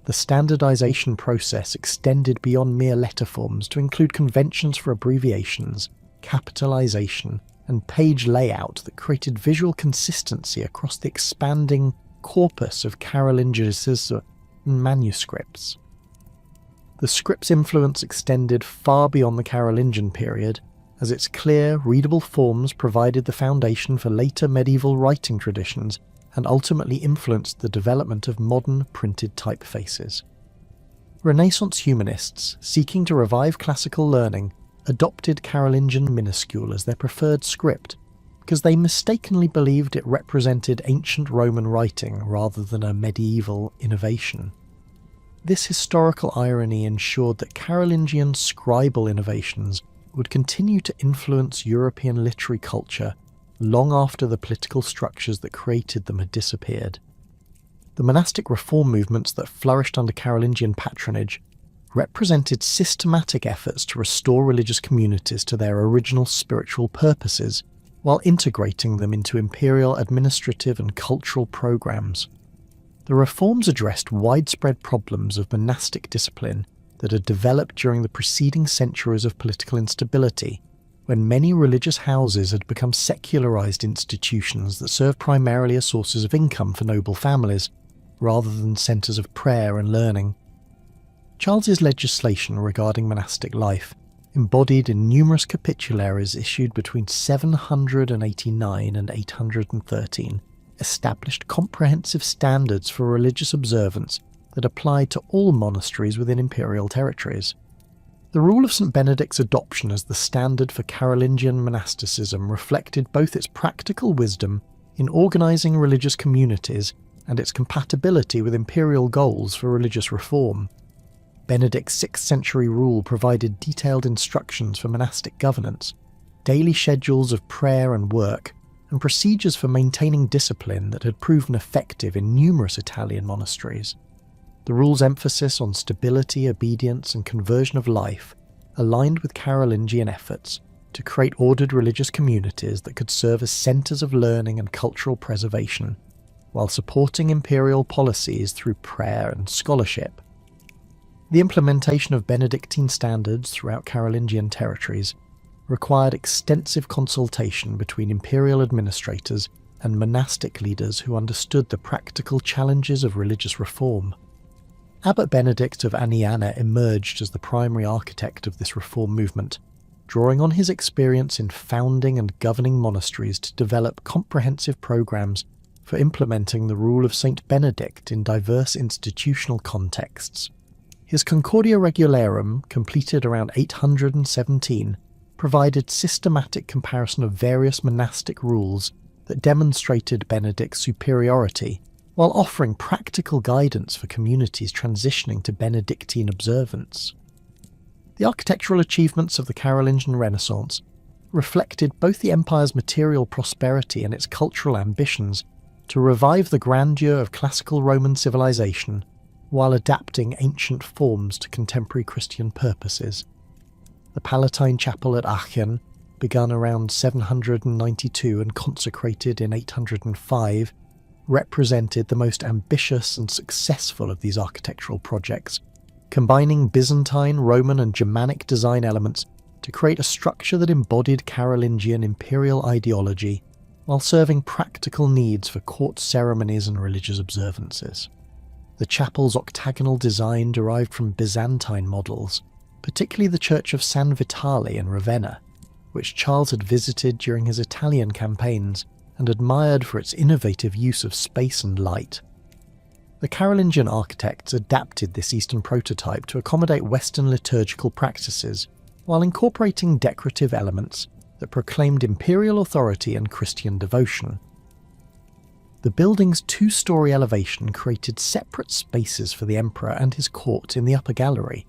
The standardization process extended beyond mere letter forms to include conventions for abbreviations, capitalization, and page layout that created visual consistency across the expanding corpus of Carolingian manuscripts. The script's influence extended far beyond the Carolingian period, as its clear, readable forms provided the foundation for later medieval writing traditions and ultimately influenced the development of modern printed typefaces. Renaissance humanists, seeking to revive classical learning, adopted Carolingian minuscule as their preferred script because they mistakenly believed it represented ancient Roman writing rather than a medieval innovation. This historical irony ensured that Carolingian scribal innovations would continue to influence European literary culture long after the political structures that created them had disappeared. The monastic reform movements that flourished under Carolingian patronage represented systematic efforts to restore religious communities to their original spiritual purposes, while integrating them into imperial administrative and cultural programs. The reforms addressed widespread problems of monastic discipline that had developed during the preceding centuries of political instability, when many religious houses had become secularized institutions that served primarily as sources of income for noble families, rather than centers of prayer and learning. Charles's legislation regarding monastic life, embodied in numerous capitularies issued between 789 and 813, established comprehensive standards for religious observance that applied to all monasteries within imperial territories. The rule of St. Benedict's adoption as the standard for Carolingian monasticism reflected both its practical wisdom in organising religious communities and its compatibility with imperial goals for religious reform. Benedict's 6th century rule provided detailed instructions for monastic governance, daily schedules of prayer and work, and procedures for maintaining discipline that had proven effective in numerous Italian monasteries. The rule's emphasis on stability, obedience, and conversion of life aligned with Carolingian efforts to create ordered religious communities that could serve as centres of learning and cultural preservation. while supporting imperial policies through prayer and scholarship. The implementation of Benedictine standards throughout Carolingian territories required extensive consultation between imperial administrators and monastic leaders who understood the practical challenges of religious reform. Abbot Benedict of Aniana emerged as the primary architect of this reform movement, drawing on his experience in founding and governing monasteries to develop comprehensive programs for implementing the rule of Saint Benedict in diverse institutional contexts. His Concordia Regularum, completed around 817, provided systematic comparison of various monastic rules that demonstrated Benedict's superiority, while offering practical guidance for communities transitioning to Benedictine observance. The architectural achievements of the Carolingian Renaissance reflected both the empire's material prosperity and its cultural ambitions to revive the grandeur of classical Roman civilization while adapting ancient forms to contemporary Christian purposes. The Palatine Chapel at Aachen, begun around 792 and consecrated in 805, represented the most ambitious and successful of these architectural projects, combining Byzantine, Roman and Germanic design elements to create a structure that embodied Carolingian imperial ideology while serving practical needs for court ceremonies and religious observances. The chapel's octagonal design derived from Byzantine models, particularly the Church of San Vitale in Ravenna, which Charles had visited during his Italian campaigns and admired for its innovative use of space and light. The Carolingian architects adapted this Eastern prototype to accommodate Western liturgical practices, while incorporating decorative elements that proclaimed imperial authority and Christian devotion. The building's two-storey elevation created separate spaces for the emperor and his court in the upper gallery,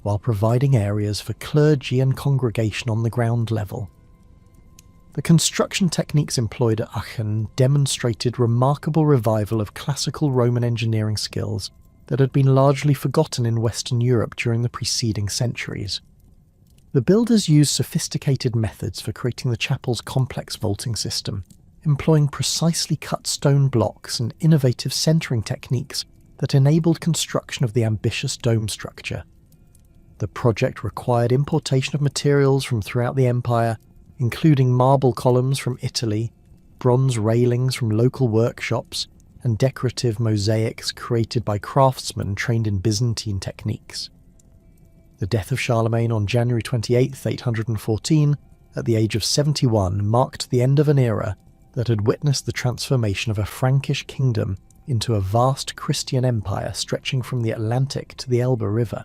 while providing areas for clergy and congregation on the ground level. The construction techniques employed at Aachen demonstrated remarkable revival of classical Roman engineering skills that had been largely forgotten in Western Europe during the preceding centuries. The builders used sophisticated methods for creating the chapel's complex vaulting system, employing precisely cut stone blocks and innovative centering techniques that enabled construction of the ambitious dome structure. The project required importation of materials from throughout the empire, including marble columns from Italy, bronze railings from local workshops, and decorative mosaics created by craftsmen trained in Byzantine techniques. The death of Charlemagne on January 28, 814, at the age of 71, marked the end of an era that had witnessed the transformation of a Frankish kingdom into a vast Christian empire stretching from the Atlantic to the Elbe River.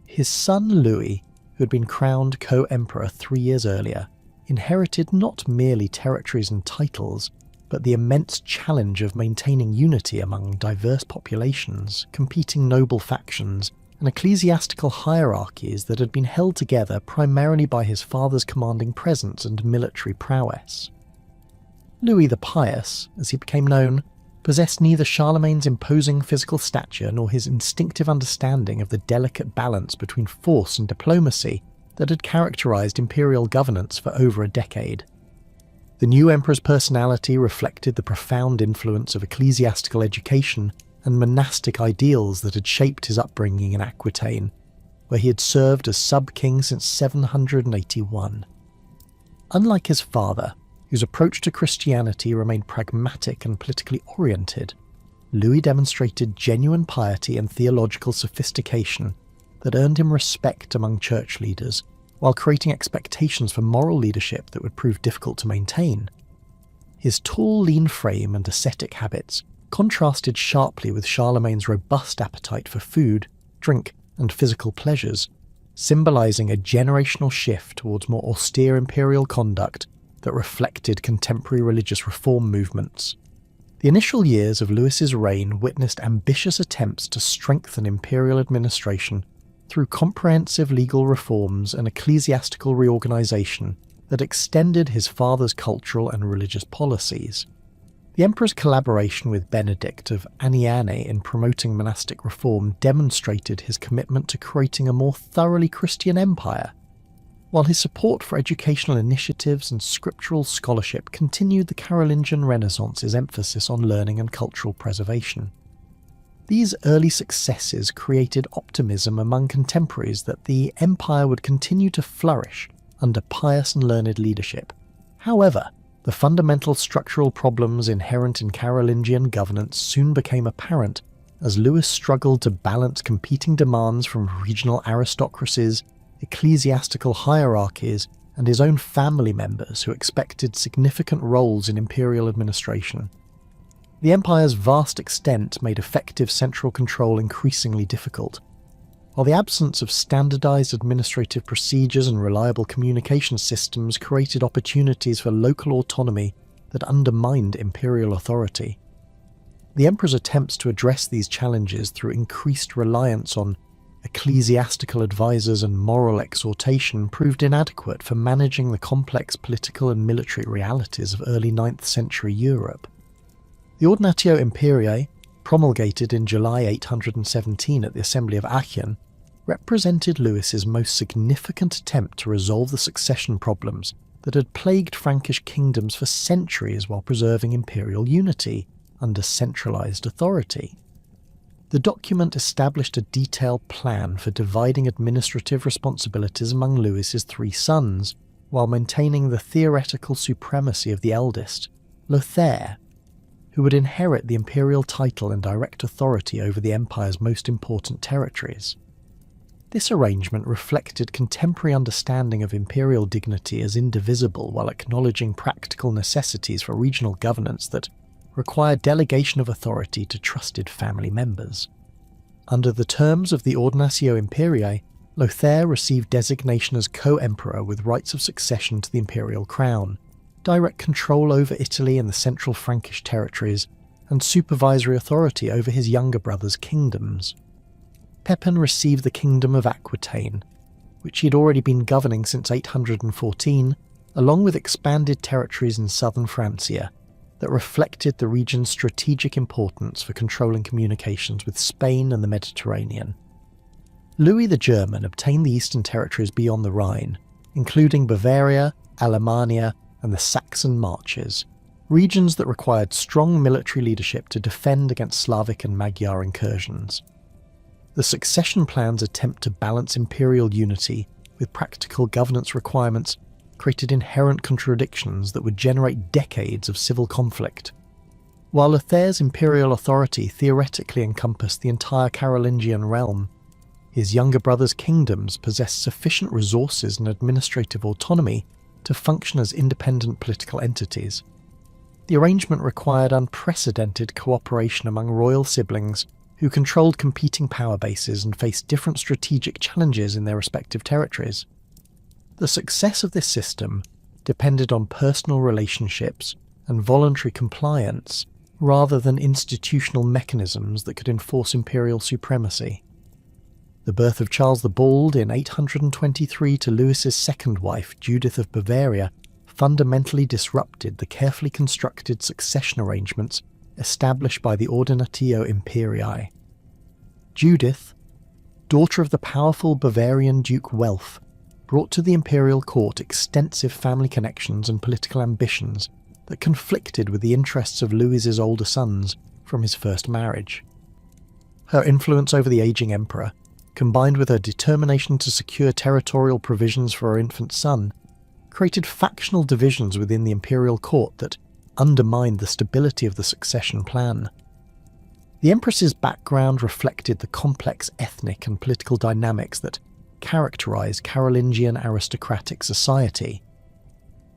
His son Louis, who had been crowned co-emperor 3 years earlier, inherited not merely territories and titles, but the immense challenge of maintaining unity among diverse populations, competing noble factions, and ecclesiastical hierarchies that had been held together primarily by his father's commanding presence and military prowess. Louis the Pious, as he became known, possessed neither Charlemagne's imposing physical stature nor his instinctive understanding of the delicate balance between force and diplomacy that had characterized imperial governance for over a decade. The new emperor's personality reflected the profound influence of ecclesiastical education and monastic ideals that had shaped his upbringing in Aquitaine, where he had served as sub-king since 781. Unlike his father, whose approach to Christianity remained pragmatic and politically oriented, Louis demonstrated genuine piety and theological sophistication that earned him respect among church leaders, while creating expectations for moral leadership that would prove difficult to maintain. His tall, lean frame and ascetic habits contrasted sharply with Charlemagne's robust appetite for food, drink, and physical pleasures, symbolizing a generational shift towards more austere imperial conduct that reflected contemporary religious reform movements. The initial years of Louis's reign witnessed ambitious attempts to strengthen imperial administration through comprehensive legal reforms and ecclesiastical reorganization that extended his father's cultural and religious policies. The emperor's collaboration with Benedict of Aniane in promoting monastic reform demonstrated his commitment to creating a more thoroughly Christian empire. while his support for educational initiatives and scriptural scholarship continued the Carolingian Renaissance's emphasis on learning and cultural preservation. These early successes created optimism among contemporaries that the empire would continue to flourish under pious and learned leadership. However, the fundamental structural problems inherent in Carolingian governance soon became apparent as Louis struggled to balance competing demands from regional aristocracies, ecclesiastical hierarchies, and his own family members who expected significant roles in imperial administration. The empire's vast extent made effective central control increasingly difficult, while the absence of standardized administrative procedures and reliable communication systems created opportunities for local autonomy that undermined imperial authority. The emperor's attempts to address these challenges through increased reliance on ecclesiastical advisors and moral exhortation proved inadequate for managing the complex political and military realities of early 9th century Europe. The Ordinatio Imperii, promulgated in July 817 at the Assembly of Aachen, represented Louis's most significant attempt to resolve the succession problems that had plagued Frankish kingdoms for centuries while preserving imperial unity under centralized authority. The document established a detailed plan for dividing administrative responsibilities among Louis's three sons, while maintaining the theoretical supremacy of the eldest, Lothair, who would inherit the imperial title and direct authority over the empire's most important territories. This arrangement reflected contemporary understanding of imperial dignity as indivisible while acknowledging practical necessities for regional governance that required delegation of authority to trusted family members. Under the terms of the Ordinatio Imperii, Lothair received designation as co-emperor with rights of succession to the imperial crown, direct control over Italy and the central Frankish territories, and supervisory authority over his younger brother's kingdoms. Pepin received the kingdom of Aquitaine, which he had already been governing since 814, along with expanded territories in southern Francia that reflected the region's strategic importance for controlling communications with Spain and the Mediterranean. Louis the German obtained the eastern territories beyond the Rhine, including Bavaria, Alemannia, and the Saxon Marches, regions that required strong military leadership to defend against Slavic and Magyar incursions. The succession plan's attempt to balance imperial unity with practical governance requirements created inherent contradictions that would generate decades of civil conflict. While Lothair's imperial authority theoretically encompassed the entire Carolingian realm, his younger brother's kingdoms possessed sufficient resources and administrative autonomy to function as independent political entities. The arrangement required unprecedented cooperation among royal siblings who controlled competing power bases and faced different strategic challenges in their respective territories. The success of this system depended on personal relationships and voluntary compliance rather than institutional mechanisms that could enforce imperial supremacy. The birth of Charles the Bald in 823 to Louis's second wife, Judith of Bavaria, fundamentally disrupted the carefully constructed succession arrangements established by the Ordinatio Imperii. Judith, daughter of the powerful Bavarian Duke Welf, brought to the imperial court extensive family connections and political ambitions that conflicted with the interests of Louis's older sons from his first marriage. Her influence over the aging emperor, combined with her determination to secure territorial provisions for her infant son, created factional divisions within the imperial court that undermined the stability of the succession plan. The empress's background reflected the complex ethnic and political dynamics that characterized Carolingian aristocratic society.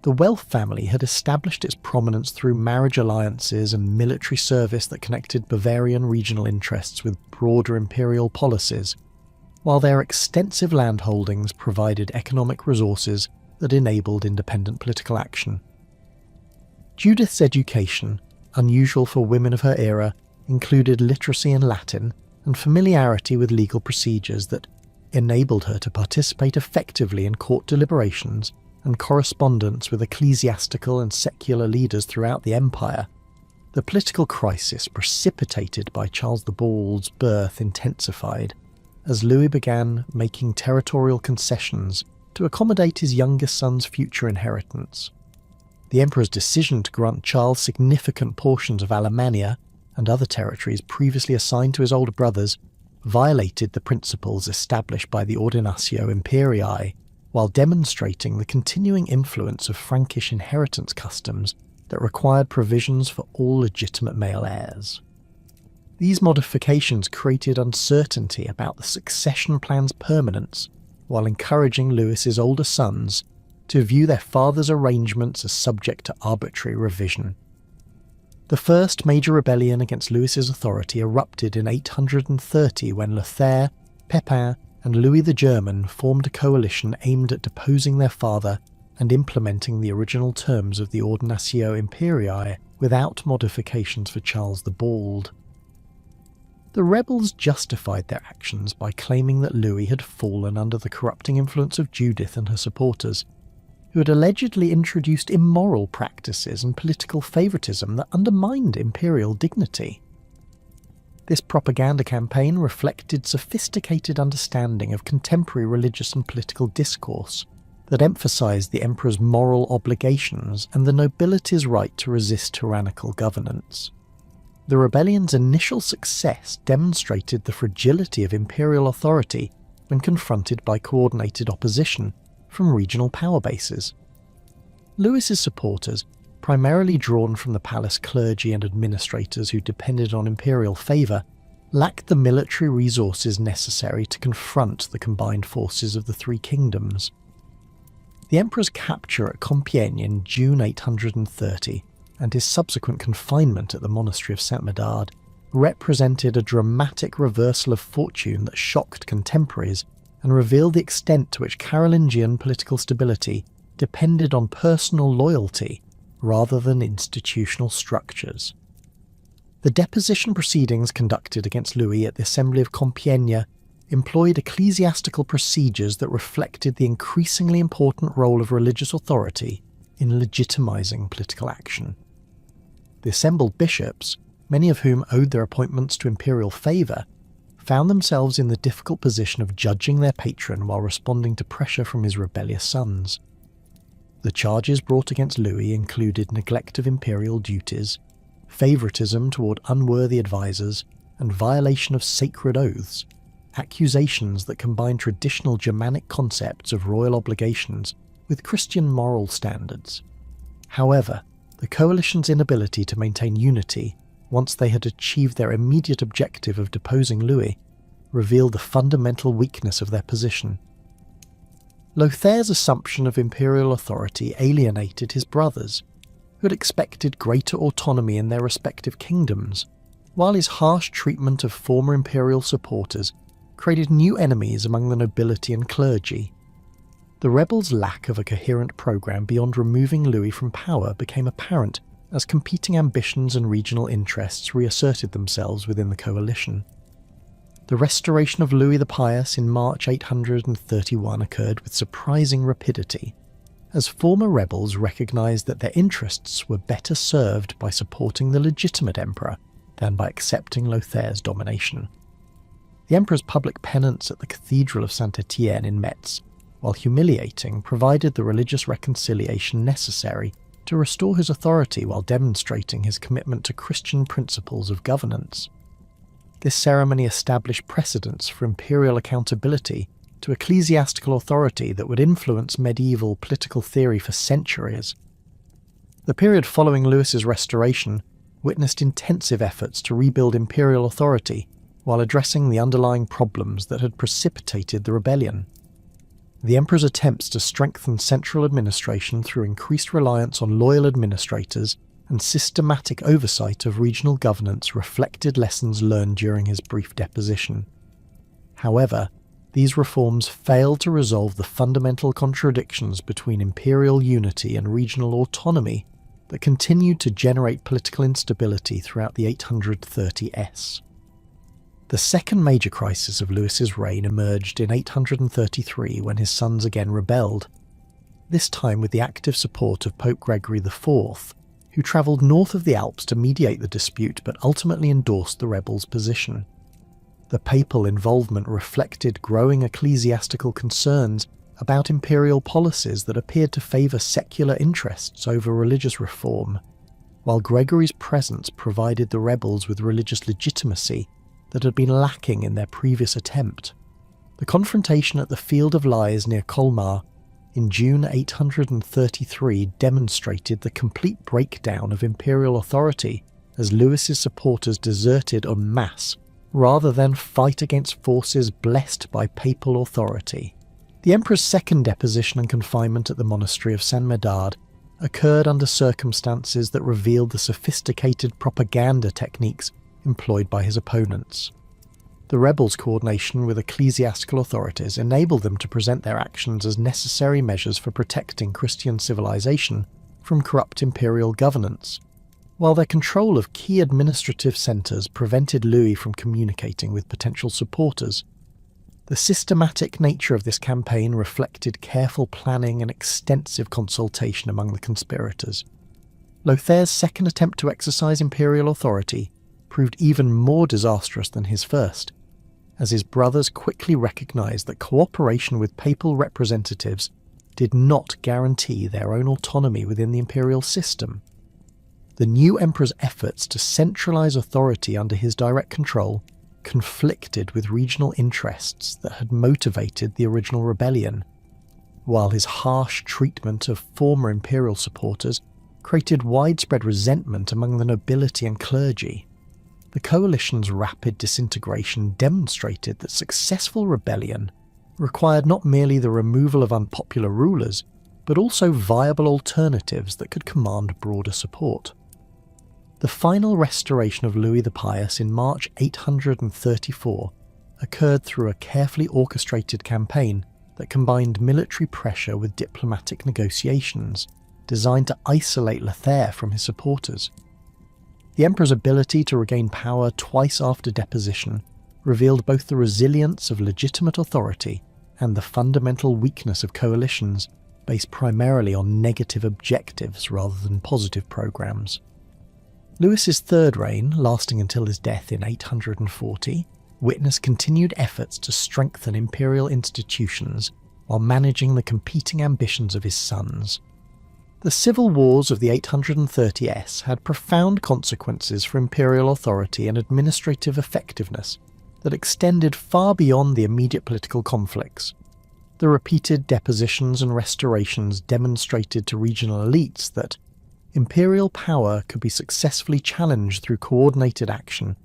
The Welf family had established its prominence through marriage alliances and military service that connected Bavarian regional interests with broader imperial policies, while their extensive landholdings provided economic resources that enabled independent political action. Judith's education, unusual for women of her era, included literacy in Latin and familiarity with legal procedures that enabled her to participate effectively in court deliberations and correspondence with ecclesiastical and secular leaders throughout the empire. The political crisis precipitated by Charles the Bald's birth intensified as Louis began making territorial concessions to accommodate his youngest son's future inheritance. The emperor's decision to grant Charles significant portions of Alemannia and other territories previously assigned to his older brothers violated the principles established by the Ordinatio Imperii, while demonstrating the continuing influence of Frankish inheritance customs that required provisions for all legitimate male heirs. These modifications created uncertainty about the succession plan's permanence, while encouraging Louis's older sons to view their father's arrangements as subject to arbitrary revision. The first major rebellion against Louis's authority erupted in 830 when Lothair, Pepin, and Louis the German formed a coalition aimed at deposing their father and implementing the original terms of the Ordinatio Imperii without modifications for Charles the Bald. The rebels justified their actions by claiming that Louis had fallen under the corrupting influence of Judith and her supporters, who had allegedly introduced immoral practices and political favouritism that undermined imperial dignity. This propaganda campaign reflected sophisticated understanding of contemporary religious and political discourse that emphasised the emperor's moral obligations and the nobility's right to resist tyrannical governance. The rebellion's initial success demonstrated the fragility of imperial authority when confronted by coordinated opposition from regional power bases. Louis's supporters, primarily drawn from the palace clergy and administrators who depended on imperial favour, lacked the military resources necessary to confront the combined forces of the three kingdoms. The emperor's capture at Compiègne in June 830 and his subsequent confinement at the monastery of Saint-Médard represented a dramatic reversal of fortune that shocked contemporaries and revealed the extent to which Carolingian political stability depended on personal loyalty rather than institutional structures. The deposition proceedings conducted against Louis at the Assembly of Compiègne employed ecclesiastical procedures that reflected the increasingly important role of religious authority in legitimizing political action. The assembled bishops, many of whom owed their appointments to imperial favour, found themselves in the difficult position of judging their patron while responding to pressure from his rebellious sons. The charges brought against Louis included neglect of imperial duties, favouritism toward unworthy advisers, and violation of sacred oaths, accusations that combined traditional Germanic concepts of royal obligations with Christian moral standards. However, the coalition's inability to maintain unity once they had achieved their immediate objective of deposing Louis revealed the fundamental weakness of their position. Lothair's assumption of imperial authority alienated his brothers, who had expected greater autonomy in their respective kingdoms, while his harsh treatment of former imperial supporters created new enemies among the nobility and clergy. The rebels' lack of a coherent programme beyond removing Louis from power became apparent as competing ambitions and regional interests reasserted themselves within the coalition. The restoration of Louis the Pious in March 831 occurred with surprising rapidity, as former rebels recognised that their interests were better served by supporting the legitimate emperor than by accepting Lothair's domination. The emperor's public penance at the Cathedral of Saint-Étienne in Metz, while humiliating, provided the religious reconciliation necessary to restore his authority while demonstrating his commitment to Christian principles of governance. This ceremony established precedents for imperial accountability to ecclesiastical authority that would influence medieval political theory for centuries. The period following Louis's restoration witnessed intensive efforts to rebuild imperial authority while addressing the underlying problems that had precipitated the rebellion. The emperor's attempts to strengthen central administration through increased reliance on loyal administrators and systematic oversight of regional governance reflected lessons learned during his brief deposition. However, these reforms failed to resolve the fundamental contradictions between imperial unity and regional autonomy that continued to generate political instability throughout the 830s. The second major crisis of Louis's reign emerged in 833 when his sons again rebelled, this time with the active support of Pope Gregory IV, who travelled north of the Alps to mediate the dispute but ultimately endorsed the rebels' position. The papal involvement reflected growing ecclesiastical concerns about imperial policies that appeared to favour secular interests over religious reform, while Gregory's presence provided the rebels with religious legitimacy that had been lacking in their previous attempt. The confrontation at the Field of Lies near Colmar in June 833 demonstrated the complete breakdown of imperial authority as Louis's supporters deserted en masse rather than fight against forces blessed by papal authority. The emperor's second deposition and confinement at the monastery of Saint Médard occurred under circumstances that revealed the sophisticated propaganda techniques employed by his opponents. The rebels' coordination with ecclesiastical authorities enabled them to present their actions as necessary measures for protecting Christian civilization from corrupt imperial governance, while their control of key administrative centres prevented Louis from communicating with potential supporters. The systematic nature of this campaign reflected careful planning and extensive consultation among the conspirators. Lothaire's second attempt to exercise imperial authority proved even more disastrous than his first, as his brothers quickly recognised that cooperation with papal representatives did not guarantee their own autonomy within the imperial system. The new emperor's efforts to centralise authority under his direct control conflicted with regional interests that had motivated the original rebellion, while his harsh treatment of former imperial supporters created widespread resentment among the nobility and clergy. The coalition's rapid disintegration demonstrated that successful rebellion required not merely the removal of unpopular rulers, but also viable alternatives that could command broader support. The final restoration of Louis the Pious in March 834 occurred through a carefully orchestrated campaign that combined military pressure with diplomatic negotiations, designed to isolate Lothair from his supporters. The emperor's ability to regain power twice after deposition revealed both the resilience of legitimate authority and the fundamental weakness of coalitions based primarily on negative objectives rather than positive programs. Louis's third reign, lasting until his death in 840, witnessed continued efforts to strengthen imperial institutions while managing the competing ambitions of his sons. The civil wars of the 830s had profound consequences for imperial authority and administrative effectiveness that extended far beyond the immediate political conflicts. The repeated depositions and restorations demonstrated to regional elites that imperial power could be successfully challenged through coordinated action,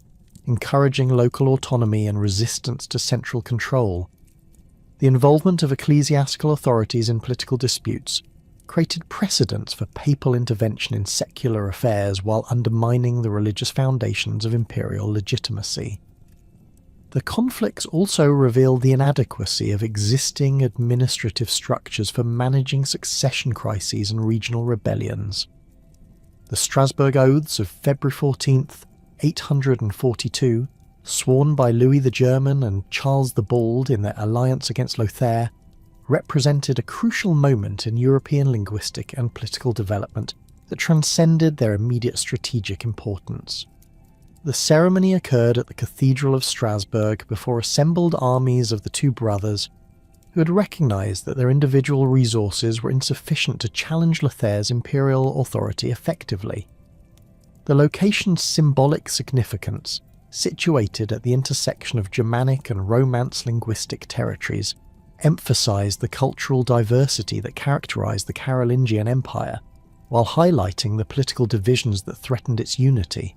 encouraging local autonomy and resistance to central control. The involvement of ecclesiastical authorities in political disputes created precedents for papal intervention in secular affairs while undermining the religious foundations of imperial legitimacy. The conflicts also revealed the inadequacy of existing administrative structures for managing succession crises and regional rebellions. The Strasbourg Oaths of February 14th, 842, sworn by Louis the German and Charles the Bald in their alliance against Lothair, represented a crucial moment in European linguistic and political development that transcended their immediate strategic importance. The ceremony occurred at the Cathedral of Strasbourg before assembled armies of the two brothers, who had recognised that their individual resources were insufficient to challenge Lothair's imperial authority effectively. The location's symbolic significance, situated at the intersection of Germanic and Romance linguistic territories, emphasised the cultural diversity that characterised the Carolingian Empire, while highlighting the political divisions that threatened its unity.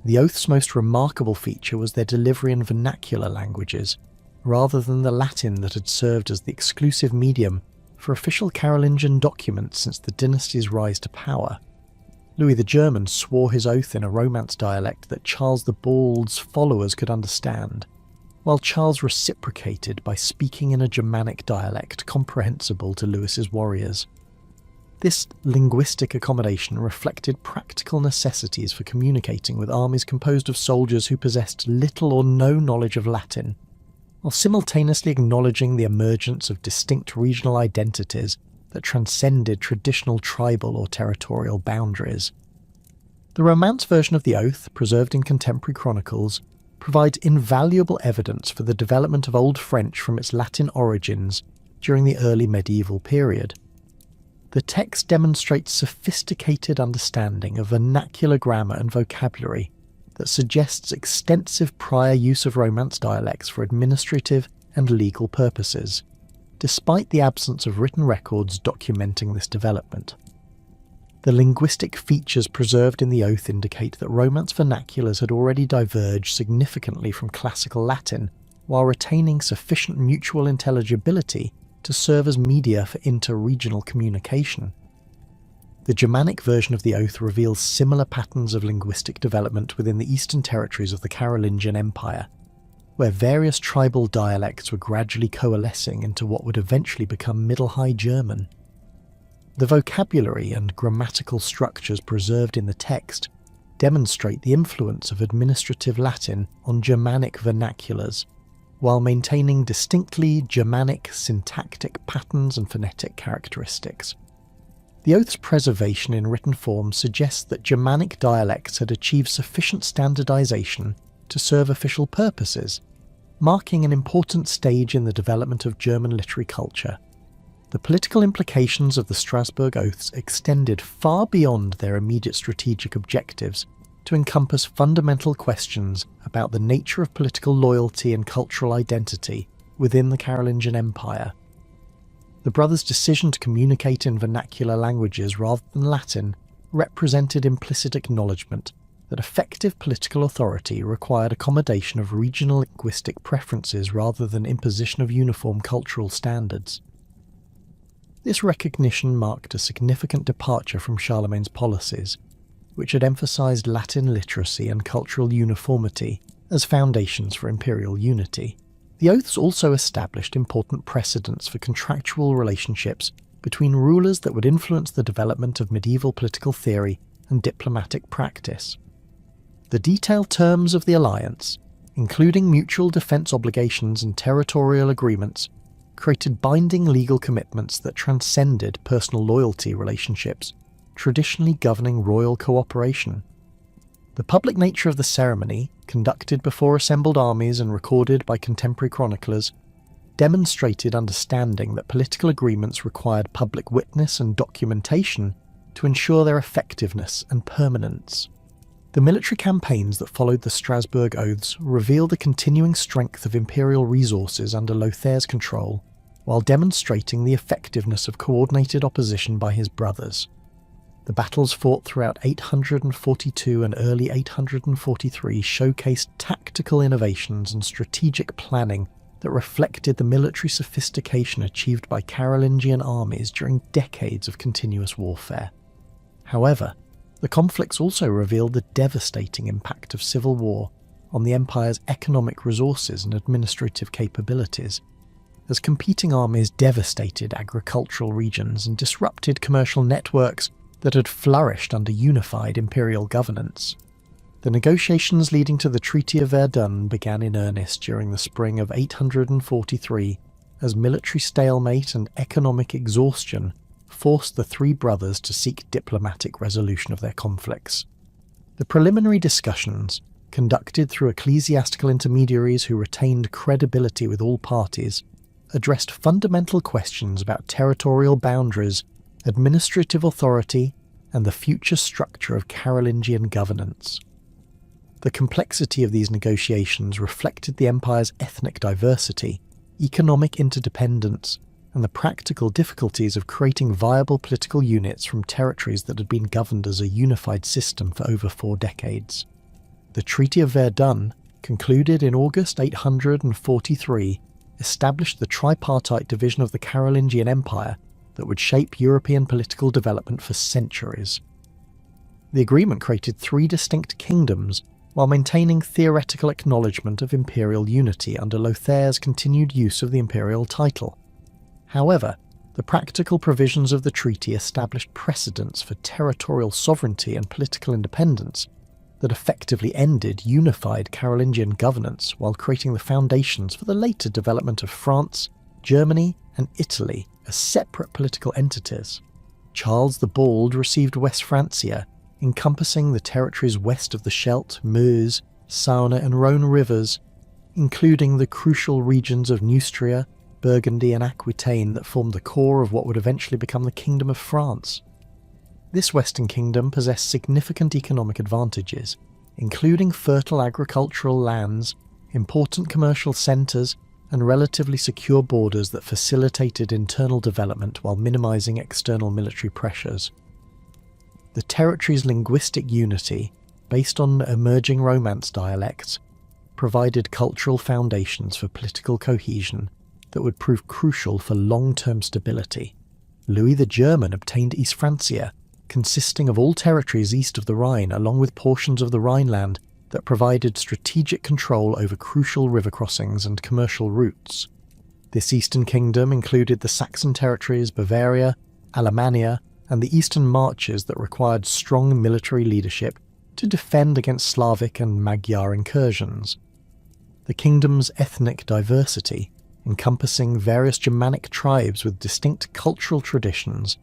The oath's most remarkable feature was their delivery in vernacular languages, rather than the Latin that had served as the exclusive medium for official Carolingian documents since the dynasty's rise to power. Louis the German swore his oath in a Romance dialect that Charles the Bald's followers could understand, while Charles reciprocated by speaking in a Germanic dialect comprehensible to Louis's warriors. This linguistic accommodation reflected practical necessities for communicating with armies composed of soldiers who possessed little or no knowledge of Latin, while simultaneously acknowledging the emergence of distinct regional identities that transcended traditional tribal or territorial boundaries. The Romance version of the oath, preserved in contemporary chronicles, provides invaluable evidence for the development of Old French from its Latin origins during the early medieval period. The text demonstrates sophisticated understanding of vernacular grammar and vocabulary that suggests extensive prior use of Romance dialects for administrative and legal purposes, despite the absence of written records documenting this development. The linguistic features preserved in the oath indicate that Romance vernaculars had already diverged significantly from Classical Latin, while retaining sufficient mutual intelligibility to serve as media for inter-regional communication. The Germanic version of the oath reveals similar patterns of linguistic development within the eastern territories of the Carolingian Empire, where various tribal dialects were gradually coalescing into what would eventually become Middle High German. The vocabulary and grammatical structures preserved in the text demonstrate the influence of administrative Latin on Germanic vernaculars, while maintaining distinctly Germanic syntactic patterns and phonetic characteristics. The oath's preservation in written form suggests that Germanic dialects had achieved sufficient standardization to serve official purposes, marking an important stage in the development of German literary culture. The political implications of the Strasbourg Oaths extended far beyond their immediate strategic objectives to encompass fundamental questions about the nature of political loyalty and cultural identity within the Carolingian Empire. The brothers' decision to communicate in vernacular languages rather than Latin represented implicit acknowledgement that effective political authority required accommodation of regional linguistic preferences rather than imposition of uniform cultural standards. This recognition marked a significant departure from Charlemagne's policies, which had emphasised Latin literacy and cultural uniformity as foundations for imperial unity. The oaths also established important precedents for contractual relationships between rulers that would influence the development of medieval political theory and diplomatic practice. The detailed terms of the alliance, including mutual defence obligations and territorial agreements, created binding legal commitments that transcended personal loyalty relationships, traditionally governing royal cooperation. The public nature of the ceremony, conducted before assembled armies and recorded by contemporary chroniclers, demonstrated understanding that political agreements required public witness and documentation to ensure their effectiveness and permanence. The military campaigns that followed the Strasbourg Oaths reveal the continuing strength of imperial resources under Lothaire's control, while demonstrating the effectiveness of coordinated opposition by his brothers. The battles fought throughout 842 and early 843 showcased tactical innovations and strategic planning that reflected the military sophistication achieved by Carolingian armies during decades of continuous warfare. However, the conflicts also revealed the devastating impact of civil war on the empire's economic resources and administrative capabilities, as competing armies devastated agricultural regions and disrupted commercial networks that had flourished under unified imperial governance. The negotiations leading to the Treaty of Verdun began in earnest during the spring of 843, as military stalemate and economic exhaustion forced the three brothers to seek diplomatic resolution of their conflicts. The preliminary discussions, conducted through ecclesiastical intermediaries who retained credibility with all parties, addressed fundamental questions about territorial boundaries, administrative authority, and the future structure of Carolingian governance. The complexity of these negotiations reflected the empire's ethnic diversity, economic interdependence, and the practical difficulties of creating viable political units from territories that had been governed as a unified system for over 4 decades. The Treaty of Verdun, concluded in August 843, established the tripartite division of the Carolingian Empire that would shape European political development for centuries. The agreement created 3 distinct kingdoms while maintaining theoretical acknowledgement of imperial unity under Lothaire's continued use of the imperial title. However, the practical provisions of the treaty established precedents for territorial sovereignty and political independence that effectively ended unified Carolingian governance while creating the foundations for the later development of France, Germany, and Italy as separate political entities. Charles the Bald received West Francia, encompassing the territories west of the Scheldt, Meuse, Saône and Rhône rivers, including the crucial regions of Neustria, Burgundy and Aquitaine that formed the core of what would eventually become the Kingdom of France. This Western Kingdom possessed significant economic advantages, including fertile agricultural lands, important commercial centres, and relatively secure borders that facilitated internal development while minimising external military pressures. The territory's linguistic unity, based on emerging Romance dialects, provided cultural foundations for political cohesion that would prove crucial for long-term stability. Louis the German obtained East Francia, consisting of all territories east of the Rhine along with portions of the Rhineland that provided strategic control over crucial river crossings and commercial routes. This eastern kingdom included the Saxon territories, Bavaria, Alemannia, and the eastern marches that required strong military leadership to defend against Slavic and Magyar incursions. The kingdom's ethnic diversity, encompassing various Germanic tribes with distinct cultural traditions,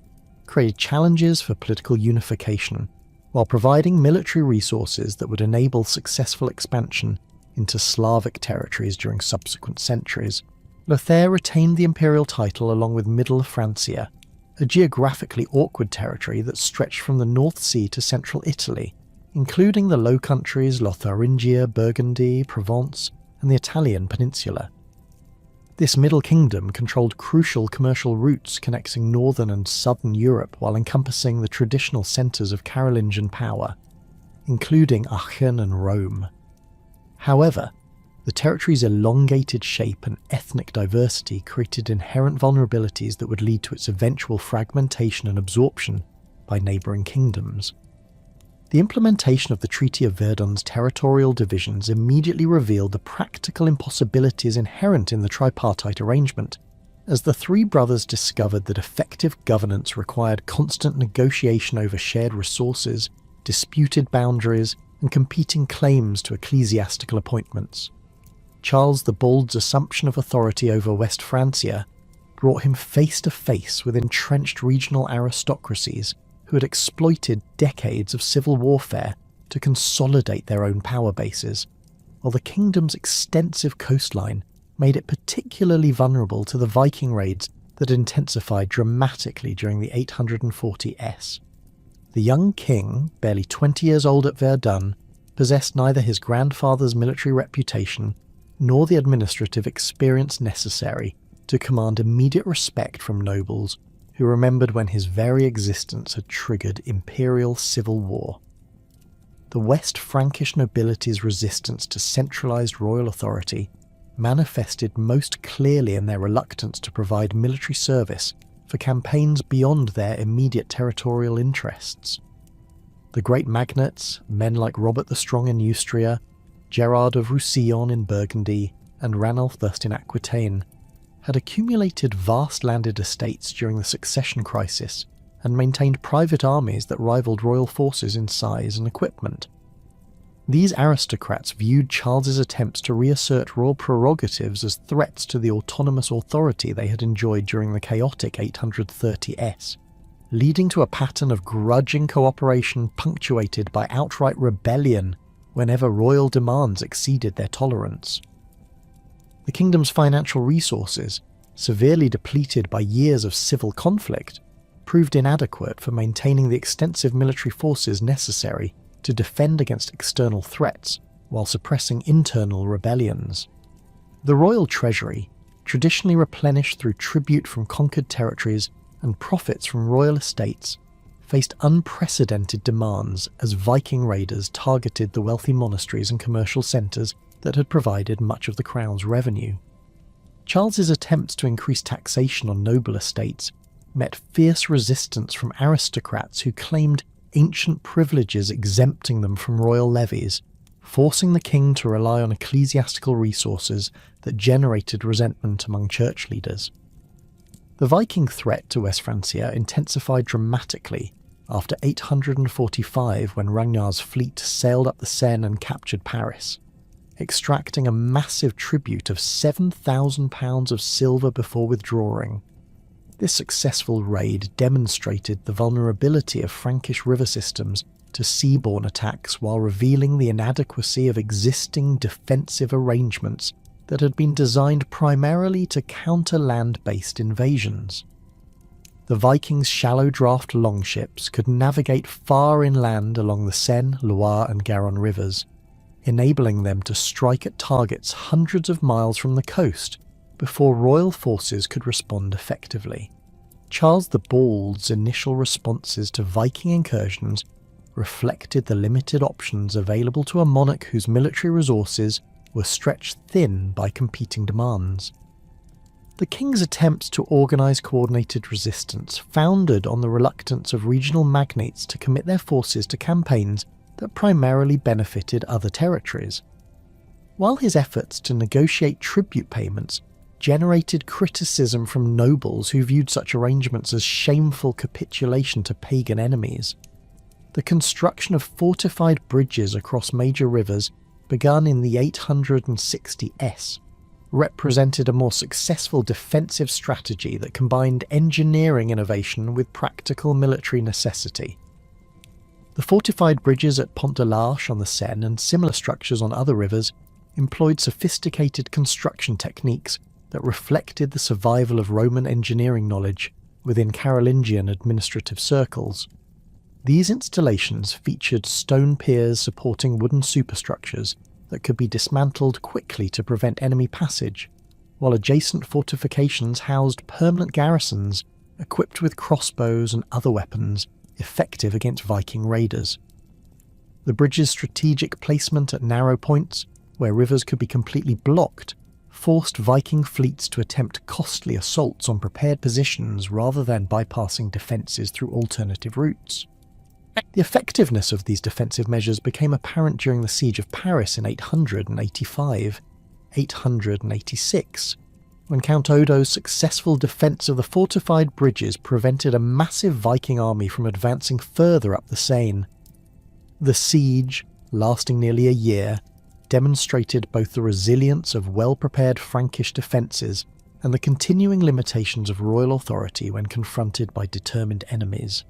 created challenges for political unification, while providing military resources that would enable successful expansion into Slavic territories during subsequent centuries. Lothair retained the imperial title along with Middle Francia, a geographically awkward territory that stretched from the North Sea to central Italy, including the Low Countries, Lotharingia, Burgundy, Provence, and the Italian peninsula. This Middle Kingdom controlled crucial commercial routes connecting northern and southern Europe while encompassing the traditional centres of Carolingian power, including Aachen and Rome. However, the territory's elongated shape and ethnic diversity created inherent vulnerabilities that would lead to its eventual fragmentation and absorption by neighbouring kingdoms. The implementation of the Treaty of Verdun's territorial divisions immediately revealed the practical impossibilities inherent in the tripartite arrangement, as the three brothers discovered that effective governance required constant negotiation over shared resources, disputed boundaries, and competing claims to ecclesiastical appointments. Charles the Bald's assumption of authority over West Francia brought him face to face with entrenched regional aristocracies who had exploited decades of civil warfare to consolidate their own power bases, while the kingdom's extensive coastline made it particularly vulnerable to the Viking raids that intensified dramatically during the 840s. The young king, barely 20 years old at Verdun, possessed neither his grandfather's military reputation nor the administrative experience necessary to command immediate respect from nobles who remembered when his very existence had triggered imperial civil war. The West Frankish nobility's resistance to centralised royal authority manifested most clearly in their reluctance to provide military service for campaigns beyond their immediate territorial interests. The great magnates, men like Robert the Strong in Neustria, Gerard of Roussillon in Burgundy, and Ranulf thus in Aquitaine, had accumulated vast landed estates during the succession crisis and maintained private armies that rivaled royal forces in size and equipment. These aristocrats viewed Charles's attempts to reassert royal prerogatives as threats to the autonomous authority they had enjoyed during the chaotic 830s, leading to a pattern of grudging cooperation punctuated by outright rebellion whenever royal demands exceeded their tolerance. The kingdom's financial resources, severely depleted by years of civil conflict, proved inadequate for maintaining the extensive military forces necessary to defend against external threats while suppressing internal rebellions. The royal treasury, traditionally replenished through tribute from conquered territories and profits from royal estates, faced unprecedented demands as Viking raiders targeted the wealthy monasteries and commercial centres that had provided much of the crown's revenue. Charles's attempts to increase taxation on noble estates met fierce resistance from aristocrats who claimed ancient privileges exempting them from royal levies, forcing the king to rely on ecclesiastical resources that generated resentment among church leaders. The Viking threat to West Francia intensified dramatically after 845 when Ragnar's fleet sailed up the Seine and captured Paris, extracting a massive tribute of 7,000 pounds of silver before withdrawing. This successful raid demonstrated the vulnerability of Frankish river systems to seaborne attacks while revealing the inadequacy of existing defensive arrangements that had been designed primarily to counter land-based invasions. The Vikings' shallow draft longships could navigate far inland along the Seine, Loire and Garonne rivers, enabling them to strike at targets hundreds of miles from the coast before royal forces could respond effectively. Charles the Bald's initial responses to Viking incursions reflected the limited options available to a monarch whose military resources were stretched thin by competing demands. The king's attempts to organise coordinated resistance founded on the reluctance of regional magnates to commit their forces to campaigns that primarily benefited other territories. While his efforts to negotiate tribute payments generated criticism from nobles who viewed such arrangements as shameful capitulation to pagan enemies, the construction of fortified bridges across major rivers begun in the 860s, represented a more successful defensive strategy that combined engineering innovation with practical military necessity. The fortified bridges at Pont de l'Arche on the Seine and similar structures on other rivers employed sophisticated construction techniques that reflected the survival of Roman engineering knowledge within Carolingian administrative circles. These installations featured stone piers supporting wooden superstructures that could be dismantled quickly to prevent enemy passage, while adjacent fortifications housed permanent garrisons equipped with crossbows and other weapons effective against Viking raiders. The bridge's strategic placement at narrow points, where rivers could be completely blocked, forced Viking fleets to attempt costly assaults on prepared positions rather than bypassing defences through alternative routes. The effectiveness of these defensive measures became apparent during the Siege of Paris in 885-886, when Count Odo's successful defence of the fortified bridges prevented a massive Viking army from advancing further up the Seine. The siege, lasting nearly a year, demonstrated both the resilience of well-prepared Frankish defences and the continuing limitations of royal authority when confronted by determined enemies.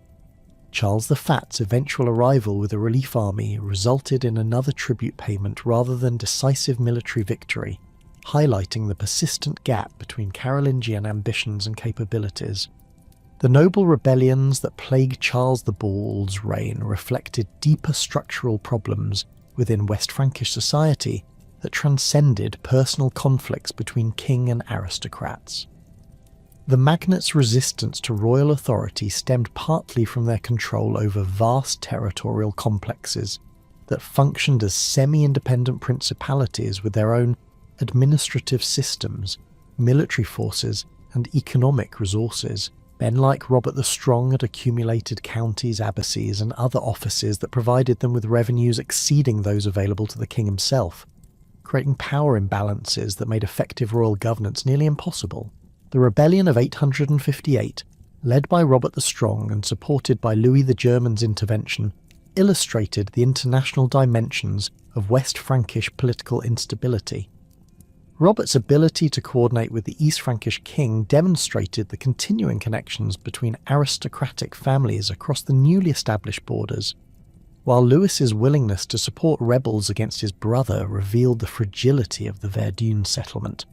Charles the Fat's eventual arrival with a relief army resulted in another tribute payment rather than decisive military victory, highlighting the persistent gap between Carolingian ambitions and capabilities. The noble rebellions that plagued Charles the Bald's reign reflected deeper structural problems within West Frankish society that transcended personal conflicts between king and aristocrats. The magnates' resistance to royal authority stemmed partly from their control over vast territorial complexes that functioned as semi-independent principalities with their own administrative systems, military forces, and economic resources. Men like Robert the Strong had accumulated counties, abbacies, and other offices that provided them with revenues exceeding those available to the king himself, creating power imbalances that made effective royal governance nearly impossible. The rebellion of 858, led by Robert the Strong and supported by Louis the German's intervention, illustrated the international dimensions of West Frankish political instability. Robert's ability to coordinate with the East Frankish king demonstrated the continuing connections between aristocratic families across the newly established borders, while Louis's willingness to support rebels against his brother revealed the fragility of the Verdun settlement.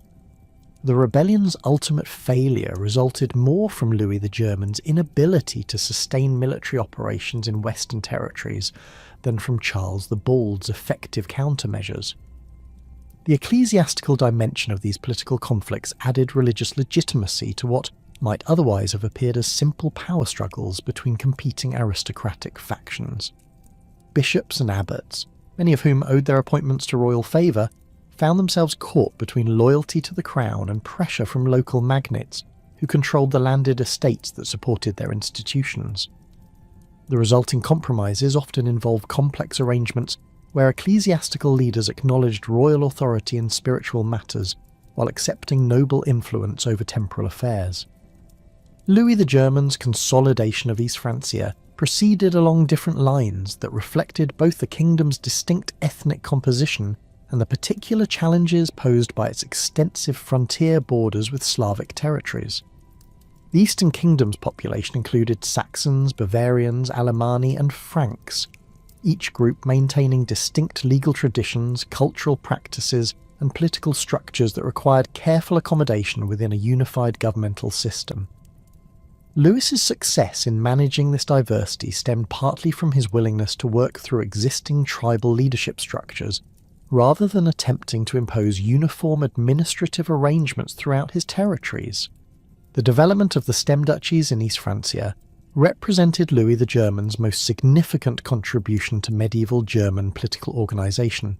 The rebellion's ultimate failure resulted more from Louis the German's inability to sustain military operations in Western territories than from Charles the Bald's effective countermeasures. The ecclesiastical dimension of these political conflicts added religious legitimacy to what might otherwise have appeared as simple power struggles between competing aristocratic factions. Bishops and abbots, many of whom owed their appointments to royal favour, found themselves caught between loyalty to the crown and pressure from local magnates who controlled the landed estates that supported their institutions. The resulting compromises often involved complex arrangements where ecclesiastical leaders acknowledged royal authority in spiritual matters while accepting noble influence over temporal affairs. Louis the German's consolidation of East Francia proceeded along different lines that reflected both the kingdom's distinct ethnic composition and the particular challenges posed by its extensive frontier borders with Slavic territories. The Eastern Kingdom's population included Saxons, Bavarians, Alemanni, and Franks, each group maintaining distinct legal traditions, cultural practices, and political structures that required careful accommodation within a unified governmental system. Louis's success in managing this diversity stemmed partly from his willingness to work through existing tribal leadership structures, rather than attempting to impose uniform administrative arrangements throughout his territories. The development of the stem duchies in East Francia represented Louis the German's most significant contribution to medieval German political organisation.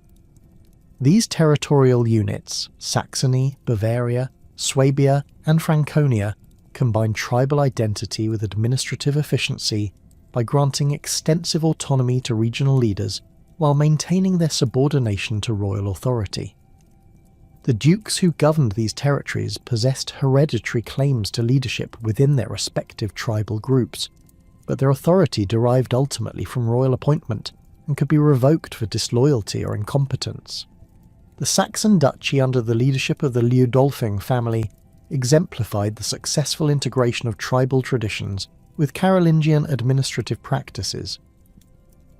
These territorial units, Saxony, Bavaria, Swabia, and Franconia, combined tribal identity with administrative efficiency by granting extensive autonomy to regional leaders while maintaining their subordination to royal authority. The dukes who governed these territories possessed hereditary claims to leadership within their respective tribal groups, but their authority derived ultimately from royal appointment and could be revoked for disloyalty or incompetence. The Saxon duchy under the leadership of the Liudolfing family exemplified the successful integration of tribal traditions with Carolingian administrative practices.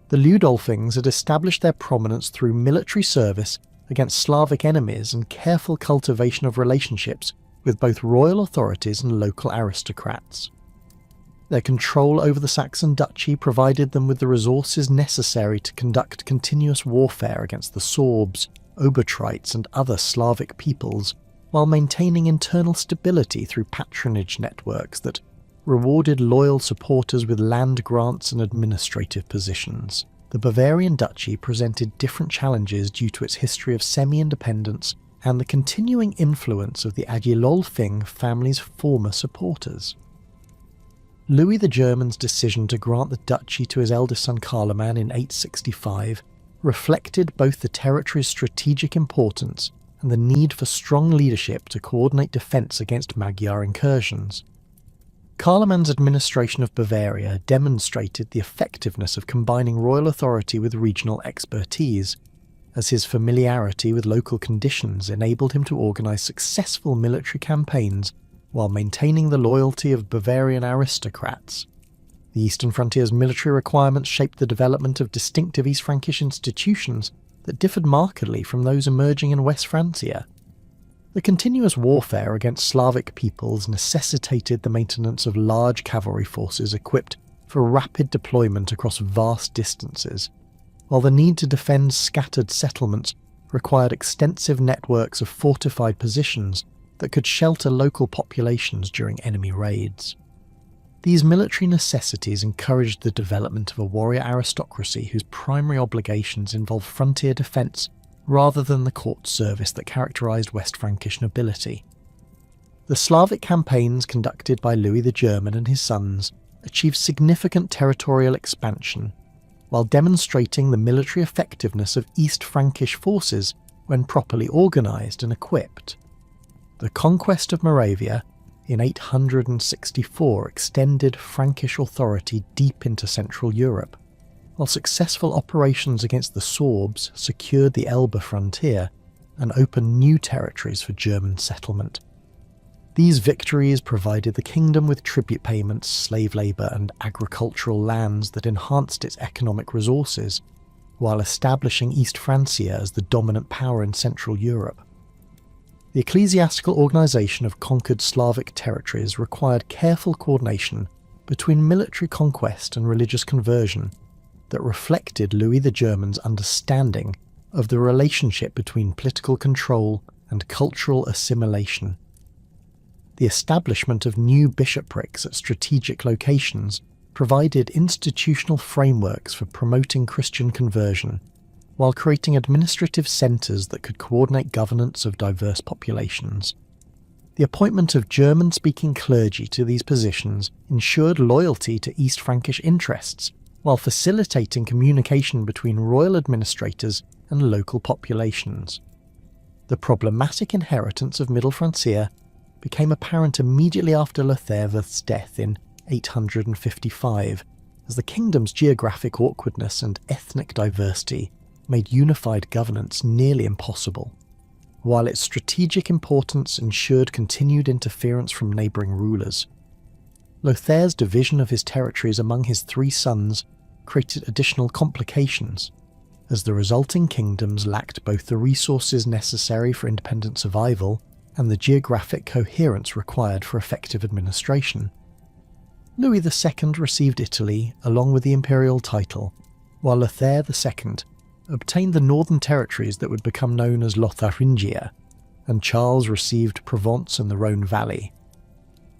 The Liudolfings had established their prominence through military service against Slavic enemies and careful cultivation of relationships with both royal authorities and local aristocrats. Their control over the Saxon duchy provided them with the resources necessary to conduct continuous warfare against the Sorbs, Obotrites, and other Slavic peoples, while maintaining internal stability through patronage networks that rewarded loyal supporters with land grants and administrative positions. The Bavarian duchy presented different challenges due to its history of semi-independence and the continuing influence of the Agilolfing family's former supporters. Louis the German's decision to grant the duchy to his eldest son Carloman in 865 reflected both the territory's strategic importance and the need for strong leadership to coordinate defence against Magyar incursions. Carloman's administration of Bavaria demonstrated the effectiveness of combining royal authority with regional expertise, as his familiarity with local conditions enabled him to organise successful military campaigns while maintaining the loyalty of Bavarian aristocrats. The Eastern Frontier's military requirements shaped the development of distinctive East Frankish institutions that differed markedly from those emerging in West Francia. The continuous warfare against Slavic peoples necessitated the maintenance of large cavalry forces equipped for rapid deployment across vast distances, while the need to defend scattered settlements required extensive networks of fortified positions that could shelter local populations during enemy raids. These military necessities encouraged the development of a warrior aristocracy whose primary obligations involved frontier defence rather than the court service that characterised West Frankish nobility. The Slavic campaigns conducted by Louis the German and his sons achieved significant territorial expansion, while demonstrating the military effectiveness of East Frankish forces when properly organised and equipped. The conquest of Moravia in 864 extended Frankish authority deep into Central Europe, while successful operations against the Sorbs secured the Elbe frontier and opened new territories for German settlement. These victories provided the kingdom with tribute payments, slave labour and agricultural lands that enhanced its economic resources, while establishing East Francia as the dominant power in Central Europe. The ecclesiastical organisation of conquered Slavic territories required careful coordination between military conquest and religious conversion that reflected Louis the German's understanding of the relationship between political control and cultural assimilation. The establishment of new bishoprics at strategic locations provided institutional frameworks for promoting Christian conversion, while creating administrative centres that could coordinate governance of diverse populations. The appointment of German-speaking clergy to these positions ensured loyalty to East Frankish interests, while facilitating communication between royal administrators and local populations. The problematic inheritance of Middle Francia became apparent immediately after Lothair's death in 855, as the kingdom's geographic awkwardness and ethnic diversity made unified governance nearly impossible, while its strategic importance ensured continued interference from neighbouring rulers. Lothair's division of his territories among his three sons created additional complications. as the resulting kingdoms lacked both the resources necessary for independent survival and the geographic coherence required for effective administration. Louis II received Italy along with the imperial title, while Lothair II obtained the northern territories that would become known as Lotharingia, and Charles received Provence and the Rhone Valley.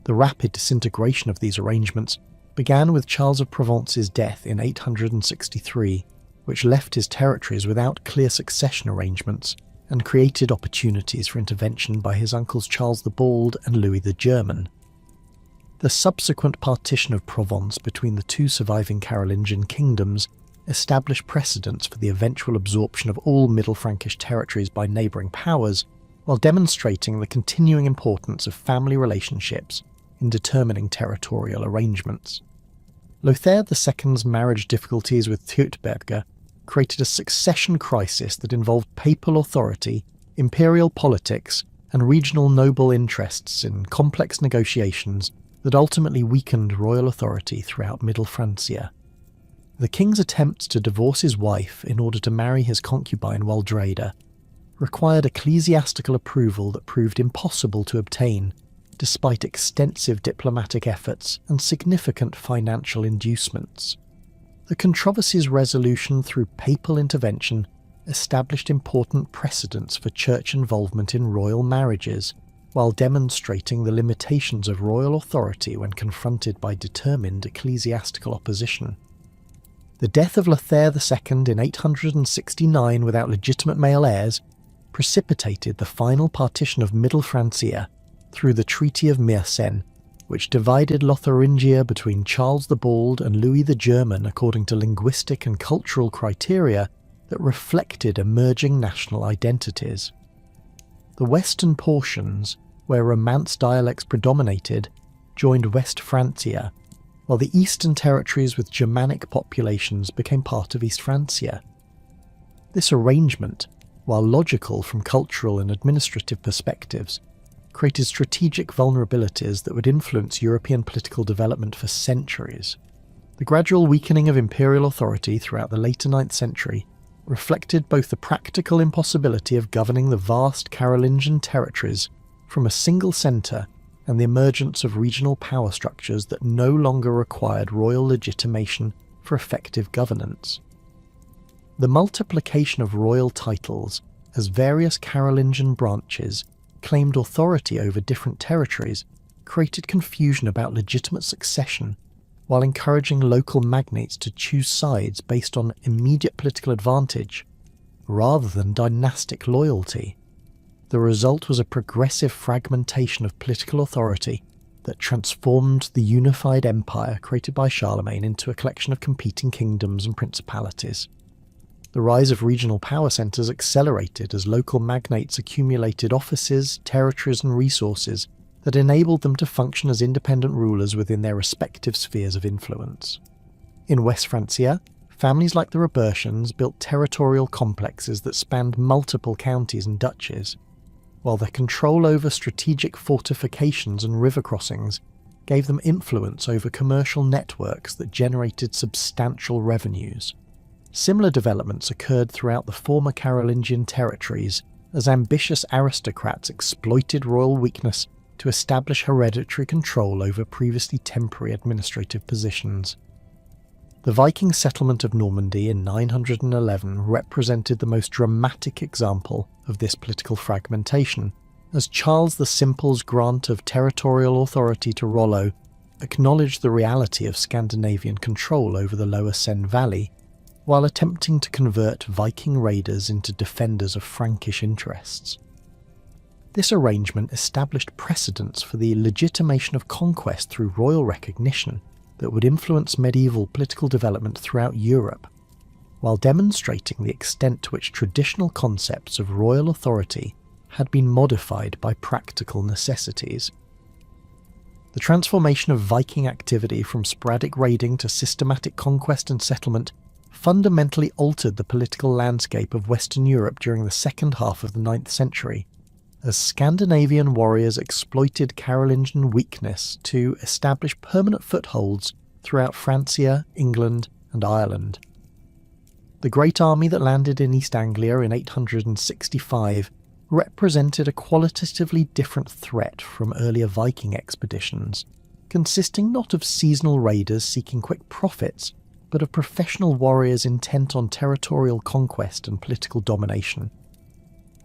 The rapid disintegration of these arrangements began with Charles of Provence's death in 863, which left his territories without clear succession arrangements and created opportunities for intervention by his uncles Charles the Bald and Louis the German. The subsequent partition of Provence between the two surviving Carolingian kingdoms established precedents for the eventual absorption of all Middle Frankish territories by neighbouring powers, while demonstrating the continuing importance of family relationships in determining territorial arrangements. Lothair II's marriage difficulties with Teutberga created a succession crisis that involved papal authority, imperial politics, and regional noble interests in complex negotiations that ultimately weakened royal authority throughout Middle Francia. The king's attempts to divorce his wife in order to marry his concubine Waldreda required ecclesiastical approval that proved impossible to obtain, despite extensive diplomatic efforts and significant financial inducements. The controversy's resolution through papal intervention established important precedents for church involvement in royal marriages, while demonstrating the limitations of royal authority when confronted by determined ecclesiastical opposition. The death of Lothair II in 869 without legitimate male heirs precipitated the final partition of Middle Francia through the Treaty of Meersen, which divided Lotharingia between Charles the Bald and Louis the German according to linguistic and cultural criteria that reflected emerging national identities. The western portions, where Romance dialects predominated, joined West Francia, while the eastern territories with Germanic populations became part of East Francia. This arrangement, while logical from cultural and administrative perspectives, created strategic vulnerabilities that would influence European political development for centuries. The gradual weakening of imperial authority throughout the later 9th century reflected both the practical impossibility of governing the vast Carolingian territories from a single centre and the emergence of regional power structures that no longer required royal legitimation for effective governance. The multiplication of royal titles as various Carolingian branches claimed authority over different territories created confusion about legitimate succession, while encouraging local magnates to choose sides based on immediate political advantage rather than dynastic loyalty. The result was a progressive fragmentation of political authority that transformed the unified empire created by Charlemagne into a collection of competing kingdoms and principalities. The rise of regional power centres accelerated as local magnates accumulated offices, territories and resources that enabled them to function as independent rulers within their respective spheres of influence. In West Francia, families like the Robertians built territorial complexes that spanned multiple counties and duchies, while their control over strategic fortifications and river crossings gave them influence over commercial networks that generated substantial revenues. Similar developments occurred throughout the former Carolingian territories as ambitious aristocrats exploited royal weakness to establish hereditary control over previously temporary administrative positions. The Viking settlement of Normandy in 911 represented the most dramatic example of this political fragmentation, as Charles the Simple's grant of territorial authority to Rollo acknowledged the reality of Scandinavian control over the lower Seine Valley, while attempting to convert Viking raiders into defenders of Frankish interests. This arrangement established precedents for the legitimation of conquest through royal recognition that would influence medieval political development throughout Europe, while demonstrating the extent to which traditional concepts of royal authority had been modified by practical necessities. The transformation of Viking activity from sporadic raiding to systematic conquest and settlement fundamentally altered the political landscape of Western Europe during the second half of the 9th century, as Scandinavian warriors exploited Carolingian weakness to establish permanent footholds throughout Francia, England, and Ireland. The great army that landed in East Anglia in 865 represented a qualitatively different threat from earlier Viking expeditions, consisting not of seasonal raiders seeking quick profits, but of professional warriors intent on territorial conquest and political domination.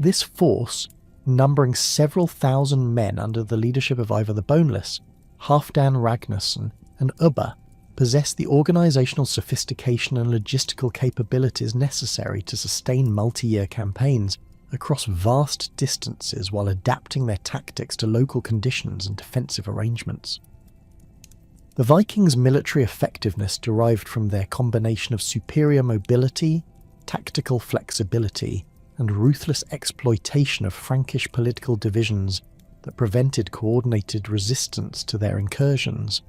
This force, numbering several thousand men under the leadership of Ivar the Boneless, Halfdan Ragnarsson, and Ubba, possessed the organisational sophistication and logistical capabilities necessary to sustain multi-year campaigns across vast distances while adapting their tactics to local conditions and defensive arrangements. The Vikings' military effectiveness derived from their combination of superior mobility, tactical flexibility, and ruthless exploitation of Frankish political divisions that prevented coordinated resistance to their incursions.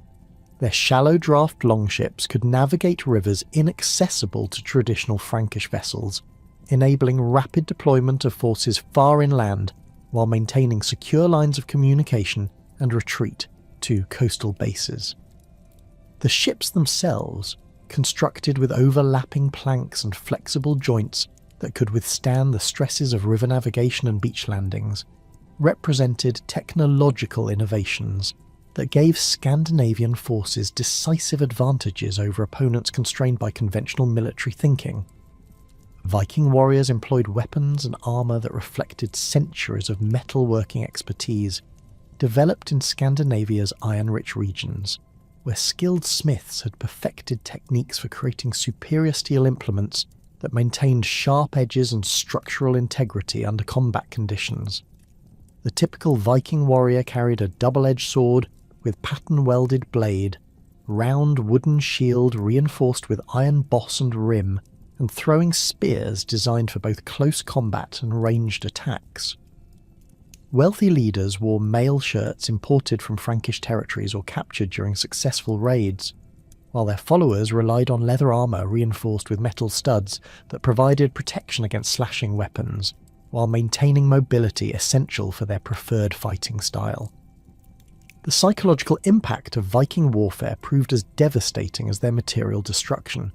Their shallow draft longships could navigate rivers inaccessible to traditional Frankish vessels, enabling rapid deployment of forces far inland while maintaining secure lines of communication and retreat to coastal bases. The ships themselves, constructed with overlapping planks and flexible joints that could withstand the stresses of river navigation and beach landings, represented technological innovations that gave Scandinavian forces decisive advantages over opponents constrained by conventional military thinking. Viking warriors employed weapons and armour that reflected centuries of metalworking expertise, developed in Scandinavia's iron-rich regions, where skilled smiths had perfected techniques for creating superior steel implements that maintained sharp edges and structural integrity under combat conditions. The typical Viking warrior carried a double-edged sword with pattern-welded blade, round wooden shield reinforced with iron boss and rim, and throwing spears designed for both close combat and ranged attacks. Wealthy leaders wore mail shirts imported from Frankish territories or captured during successful raids, while their followers relied on leather armour reinforced with metal studs that provided protection against slashing weapons, while maintaining mobility essential for their preferred fighting style. The psychological impact of Viking warfare proved as devastating as their material destruction,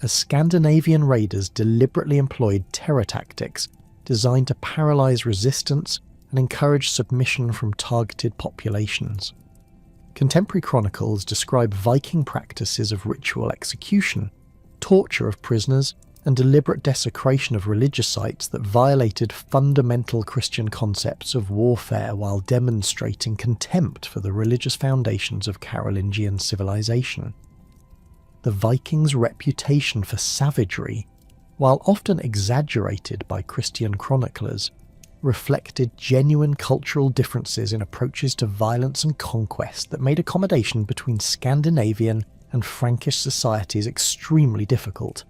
as Scandinavian raiders deliberately employed terror tactics designed to paralyse resistance and encourage submission from targeted populations. Contemporary chronicles describe Viking practices of ritual execution, torture of prisoners, and deliberate desecration of religious sites that violated fundamental Christian concepts of warfare while demonstrating contempt for the religious foundations of Carolingian civilization. The Vikings' reputation for savagery, while often exaggerated by Christian chroniclers, reflected genuine cultural differences in approaches to violence and conquest that made accommodation between Scandinavian and Frankish societies extremely difficult.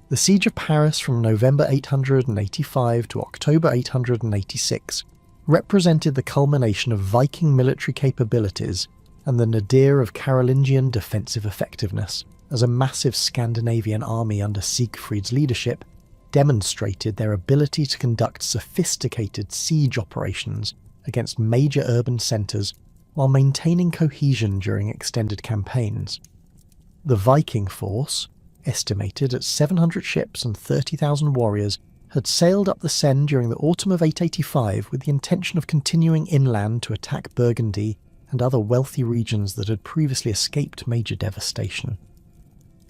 The Siege of Paris from November 885 to October 886 represented the culmination of Viking military capabilities and the nadir of Carolingian defensive effectiveness, as a massive Scandinavian army under Siegfried's leadership demonstrated their ability to conduct sophisticated siege operations against major urban centres while maintaining cohesion during extended campaigns. The Viking force, estimated at 700 ships and 30,000 warriors, had sailed up the Seine during the autumn of 885 with the intention of continuing inland to attack Burgundy and other wealthy regions that had previously escaped major devastation.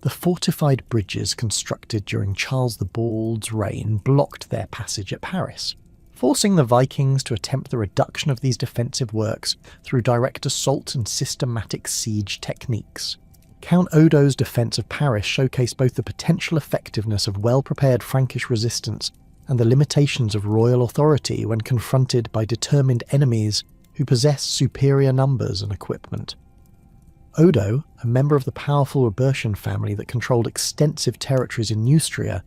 The fortified bridges constructed during Charles the Bald's reign blocked their passage at Paris, forcing the Vikings to attempt the reduction of these defensive works through direct assault and systematic siege techniques. Count Odo's defence of Paris showcased both the potential effectiveness of well-prepared Frankish resistance and the limitations of royal authority when confronted by determined enemies who possessed superior numbers and equipment. Odo, a member of the powerful Robertian family that controlled extensive territories in Neustria,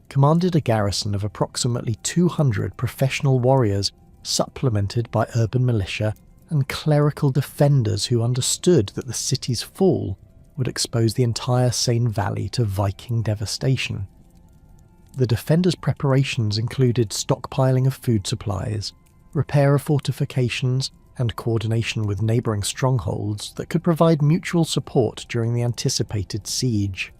commanded a garrison of approximately 200 professional warriors supplemented by urban militia and clerical defenders who understood that the city's fall would expose the entire Seine Valley to Viking devastation. The defenders' preparations included stockpiling of food supplies, repair of fortifications, and coordination with neighbouring strongholds that could provide mutual support during the anticipated siege.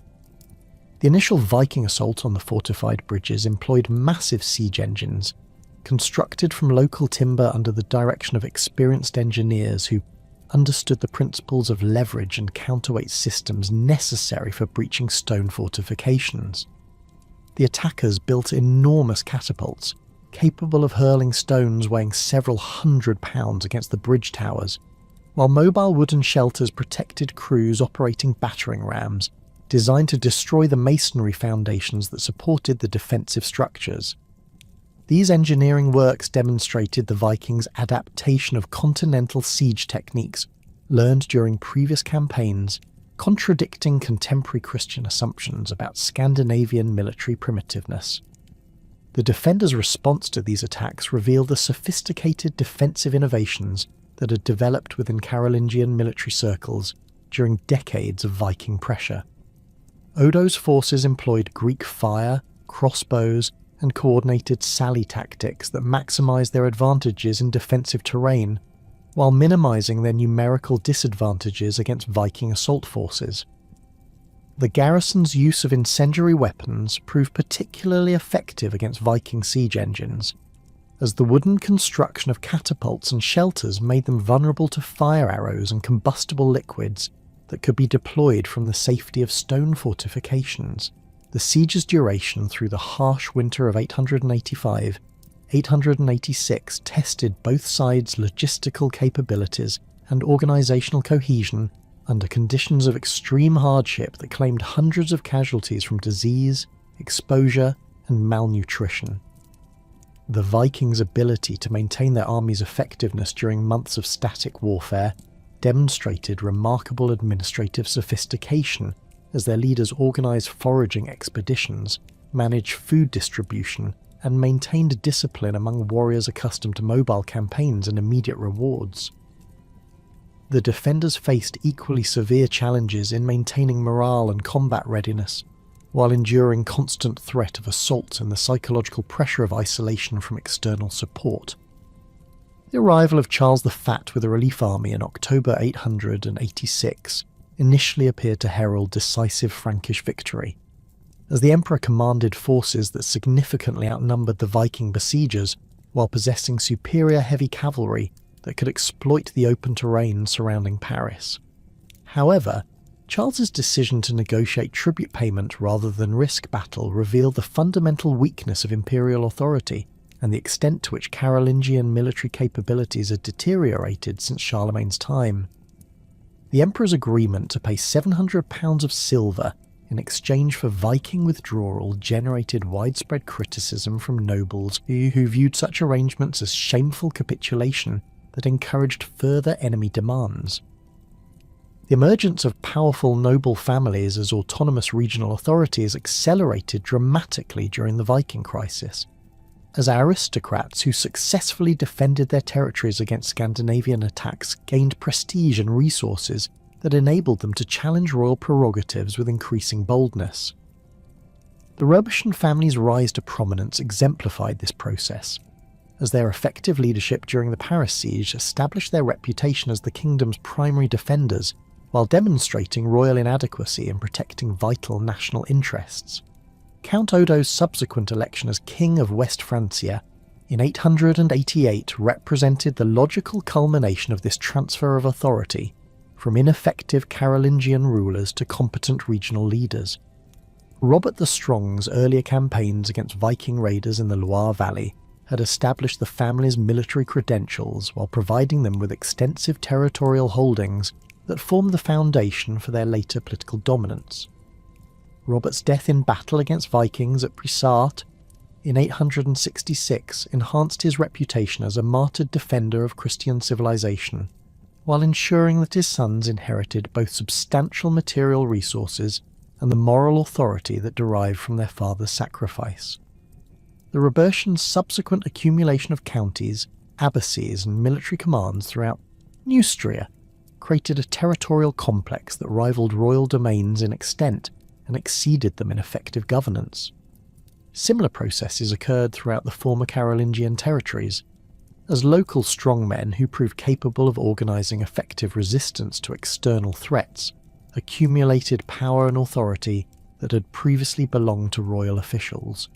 The initial Viking assault on the fortified bridges employed massive siege engines, constructed from local timber under the direction of experienced engineers who understood the principles of leverage and counterweight systems necessary for breaching stone fortifications. The attackers built enormous catapults, capable of hurling stones weighing several hundred pounds against the bridge towers, while mobile wooden shelters protected crews operating battering rams, designed to destroy the masonry foundations that supported the defensive structures. These engineering works demonstrated the Vikings' adaptation of continental siege techniques learned during previous campaigns, contradicting contemporary Christian assumptions about Scandinavian military primitiveness. The defenders' response to these attacks revealed the sophisticated defensive innovations that had developed within Carolingian military circles during decades of Viking pressure. Odo's forces employed Greek fire, crossbows, and coordinated sally tactics that maximised their advantages in defensive terrain, while minimising their numerical disadvantages against Viking assault forces. The garrison's use of incendiary weapons proved particularly effective against Viking siege engines, as the wooden construction of catapults and shelters made them vulnerable to fire arrows and combustible liquids that could be deployed from the safety of stone fortifications. The siege's duration through the harsh winter of 885-886 tested both sides' logistical capabilities and organisational cohesion under conditions of extreme hardship that claimed hundreds of casualties from disease, exposure, and malnutrition. The Vikings' ability to maintain their army's effectiveness during months of static warfare demonstrated remarkable administrative sophistication as their leaders organised foraging expeditions, managed food distribution, and maintained discipline among warriors accustomed to mobile campaigns and immediate rewards. The defenders faced equally severe challenges in maintaining morale and combat readiness, while enduring constant threat of assault and the psychological pressure of isolation from external support. The arrival of Charles the Fat with a relief army in October 886 initially appeared to herald decisive Frankish victory, as the emperor commanded forces that significantly outnumbered the Viking besiegers while possessing superior heavy cavalry that could exploit the open terrain surrounding Paris. However, Charles's decision to negotiate tribute payment rather than risk battle revealed the fundamental weakness of imperial authority and the extent to which Carolingian military capabilities had deteriorated since Charlemagne's time. The emperor's agreement to pay £700 of silver in exchange for Viking withdrawal generated widespread criticism from nobles who viewed such arrangements as shameful capitulation that encouraged further enemy demands. The emergence of powerful noble families as autonomous regional authorities accelerated dramatically during the Viking crisis, as aristocrats who successfully defended their territories against Scandinavian attacks gained prestige and resources that enabled them to challenge royal prerogatives with increasing boldness. The Robertian family's rise to prominence exemplified this process, as their effective leadership during the Paris siege established their reputation as the kingdom's primary defenders, while demonstrating royal inadequacy in protecting vital national interests. Count Odo's subsequent election as King of West Francia in 888 represented the logical culmination of this transfer of authority from ineffective Carolingian rulers to competent regional leaders. Robert the Strong's earlier campaigns against Viking raiders in the Loire Valley had established the family's military credentials while providing them with extensive territorial holdings that formed the foundation for their later political dominance. Robert's death in battle against Vikings at Prissart in 866 enhanced his reputation as a martyred defender of Christian civilization, while ensuring that his sons inherited both substantial material resources and the moral authority that derived from their father's sacrifice. The Robertians' subsequent accumulation of counties, abbacies, and military commands throughout Neustria created a territorial complex that rivaled royal domains in extent and exceeded them in effective governance. Similar processes occurred throughout the former Carolingian territories, as local strongmen who proved capable of organising effective resistance to external threats accumulated power and authority that had previously belonged to royal officials.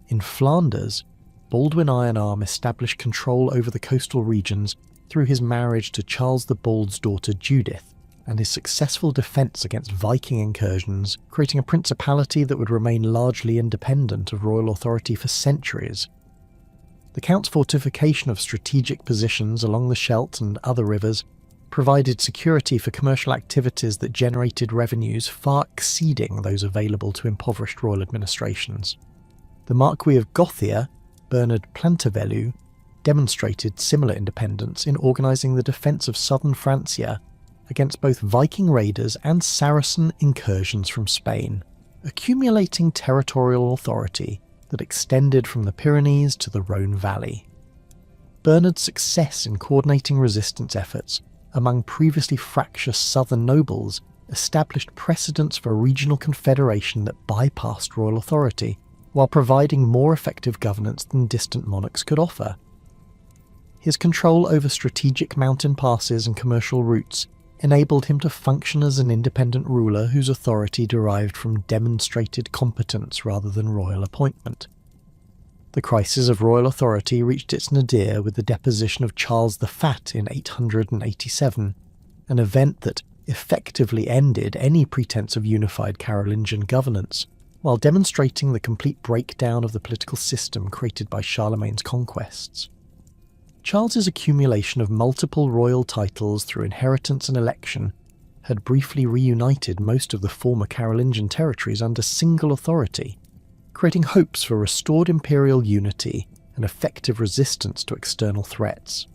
In Flanders, Baldwin Ironarm established control over the coastal regions through his marriage to Charles the Bald's daughter Judith, and his successful defence against Viking incursions, creating a principality that would remain largely independent of royal authority for centuries. The Count's fortification of strategic positions along the Scheldt and other rivers provided security for commercial activities that generated revenues far exceeding those available to impoverished royal administrations. The Marquis of Gothia, Bernard Plantaveleu, demonstrated similar independence in organising the defence of southern Francia against both Viking raiders and Saracen incursions from Spain, accumulating territorial authority that extended from the Pyrenees to the Rhone Valley. Bernard's success in coordinating resistance efforts among previously fractious southern nobles established precedents for regional confederation that bypassed royal authority, while providing more effective governance than distant monarchs could offer. His control over strategic mountain passes and commercial routes enabled him to function as an independent ruler whose authority derived from demonstrated competence rather than royal appointment. The crisis of royal authority reached its nadir with the deposition of Charles the Fat in 887, an event that effectively ended any pretense of unified Carolingian governance, while demonstrating the complete breakdown of the political system created by Charlemagne's conquests. Charles's accumulation of multiple royal titles through inheritance and election had briefly reunited most of the former Carolingian territories under single authority, creating hopes for restored imperial unity and effective resistance to external threats.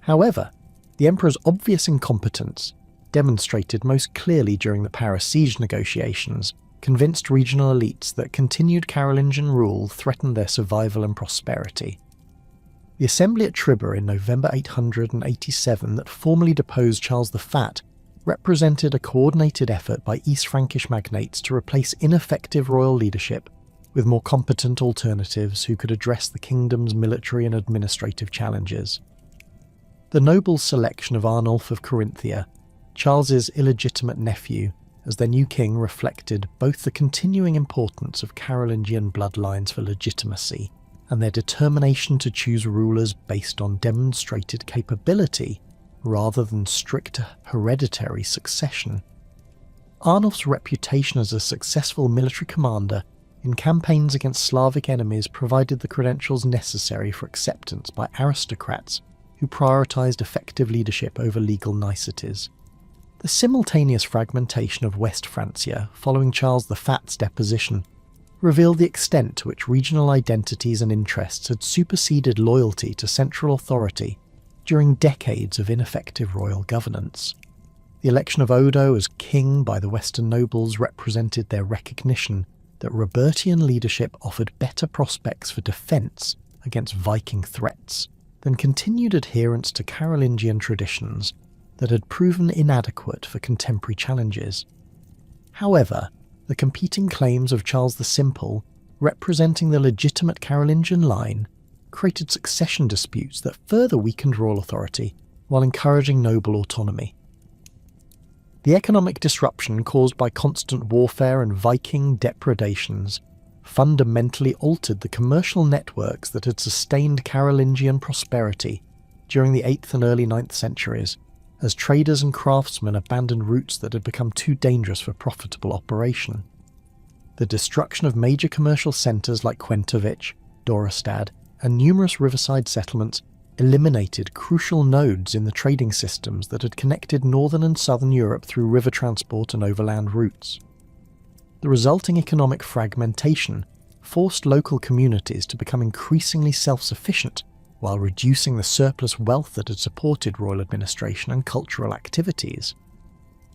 However, the emperor's obvious incompetence, demonstrated most clearly during the Paris siege negotiations, convinced regional elites that continued Carolingian rule threatened their survival and prosperity. The assembly at Triber in November 887 that formally deposed Charles the Fat represented a coordinated effort by East Frankish magnates to replace ineffective royal leadership with more competent alternatives who could address the kingdom's military and administrative challenges. The nobles' selection of Arnulf of Carinthia, Charles's illegitimate nephew, as their new king reflected both the continuing importance of Carolingian bloodlines for legitimacy and their determination to choose rulers based on demonstrated capability rather than strict hereditary succession. Arnulf's reputation as a successful military commander in campaigns against Slavic enemies provided the credentials necessary for acceptance by aristocrats who prioritised effective leadership over legal niceties. The simultaneous fragmentation of West Francia following Charles the Fat's deposition revealed the extent to which regional identities and interests had superseded loyalty to central authority during decades of ineffective royal governance. The election of Odo as king by the Western nobles represented their recognition that Robertian leadership offered better prospects for defence against Viking threats than continued adherence to Carolingian traditions that had proven inadequate for contemporary challenges. However, the competing claims of Charles the Simple, representing the legitimate Carolingian line, created succession disputes that further weakened royal authority while encouraging noble autonomy. The economic disruption caused by constant warfare and Viking depredations fundamentally altered the commercial networks that had sustained Carolingian prosperity during the 8th and early 9th centuries, as traders and craftsmen abandoned routes that had become too dangerous for profitable operation. The destruction of major commercial centres like Quentovich, Dorestad, and numerous riverside settlements eliminated crucial nodes in the trading systems that had connected northern and southern Europe through river transport and overland routes. The resulting economic fragmentation forced local communities to become increasingly self-sufficient while reducing the surplus wealth that had supported royal administration and cultural activities.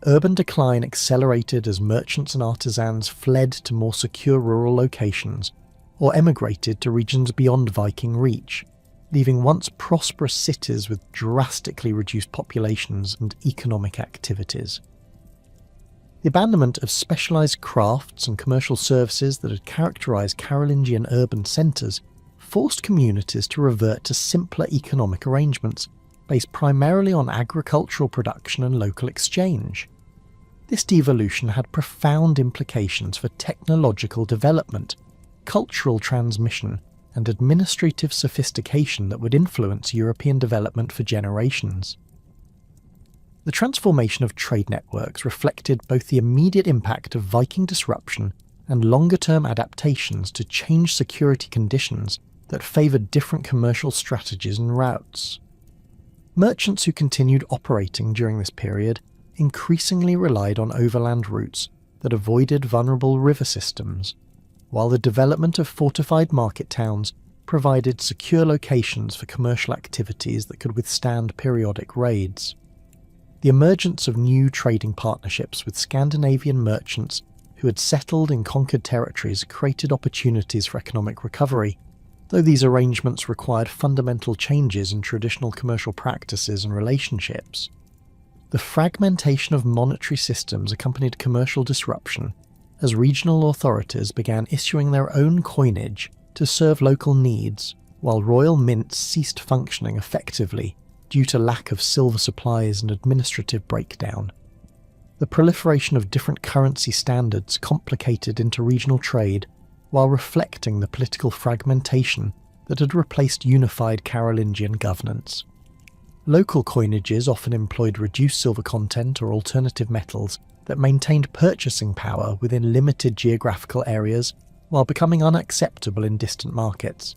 Urban decline accelerated as merchants and artisans fled to more secure rural locations or emigrated to regions beyond Viking reach, leaving once prosperous cities with drastically reduced populations and economic activities. The abandonment of specialised crafts and commercial services that had characterised Carolingian urban centres forced communities to revert to simpler economic arrangements based primarily on agricultural production and local exchange. This devolution had profound implications for technological development, cultural transmission, and administrative sophistication that would influence European development for generations. The transformation of trade networks reflected both the immediate impact of Viking disruption and longer-term adaptations to changed security conditions that favoured different commercial strategies and routes. Merchants who continued operating during this period increasingly relied on overland routes that avoided vulnerable river systems, while the development of fortified market towns provided secure locations for commercial activities that could withstand periodic raids. The emergence of new trading partnerships with Scandinavian merchants who had settled in conquered territories created opportunities for economic recovery, though these arrangements required fundamental changes in traditional commercial practices and relationships. The fragmentation of monetary systems accompanied commercial disruption as regional authorities began issuing their own coinage to serve local needs, while royal mints ceased functioning effectively due to lack of silver supplies and administrative breakdown. The proliferation of different currency standards complicated interregional trade while reflecting the political fragmentation that had replaced unified Carolingian governance. Local coinages often employed reduced silver content or alternative metals that maintained purchasing power within limited geographical areas while becoming unacceptable in distant markets.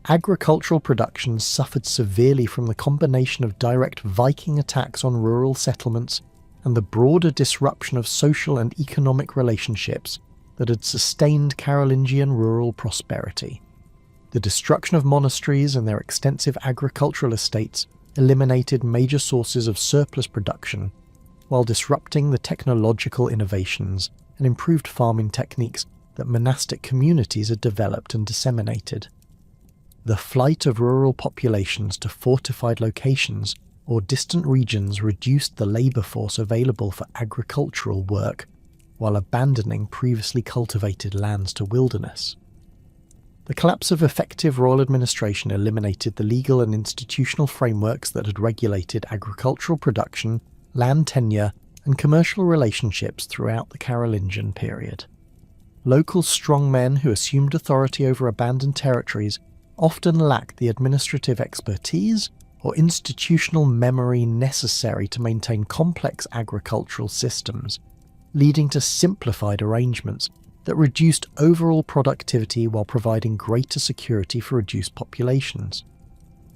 Agricultural production suffered severely from the combination of direct Viking attacks on rural settlements and the broader disruption of social and economic relationships that had sustained Carolingian rural prosperity. The destruction of monasteries and their extensive agricultural estates eliminated major sources of surplus production, while disrupting the technological innovations and improved farming techniques that monastic communities had developed and disseminated. The flight of rural populations to fortified locations or distant regions reduced the labour force available for agricultural work, while abandoning previously cultivated lands to wilderness. The collapse of effective royal administration eliminated the legal and institutional frameworks that had regulated agricultural production, land tenure, and commercial relationships throughout the Carolingian period. Local strongmen who assumed authority over abandoned territories often lacked the administrative expertise or institutional memory necessary to maintain complex agricultural systems, leading to simplified arrangements that reduced overall productivity while providing greater security for reduced populations.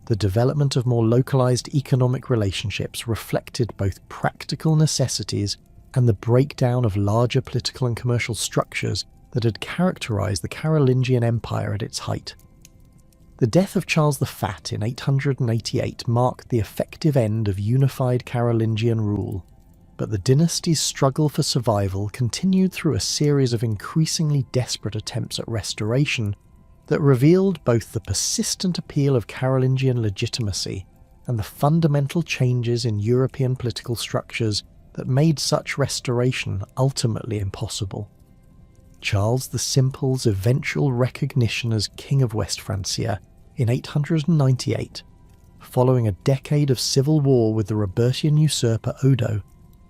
The development of more localized economic relationships reflected both practical necessities and the breakdown of larger political and commercial structures that had characterized the Carolingian Empire at its height. The death of Charles the Fat in 888 marked the effective end of unified Carolingian rule, but the dynasty's struggle for survival continued through a series of increasingly desperate attempts at restoration that revealed both the persistent appeal of Carolingian legitimacy and the fundamental changes in European political structures that made such restoration ultimately impossible. Charles the Simple's eventual recognition as King of West Francia in 898, following a decade of civil war with the Robertian usurper Odo,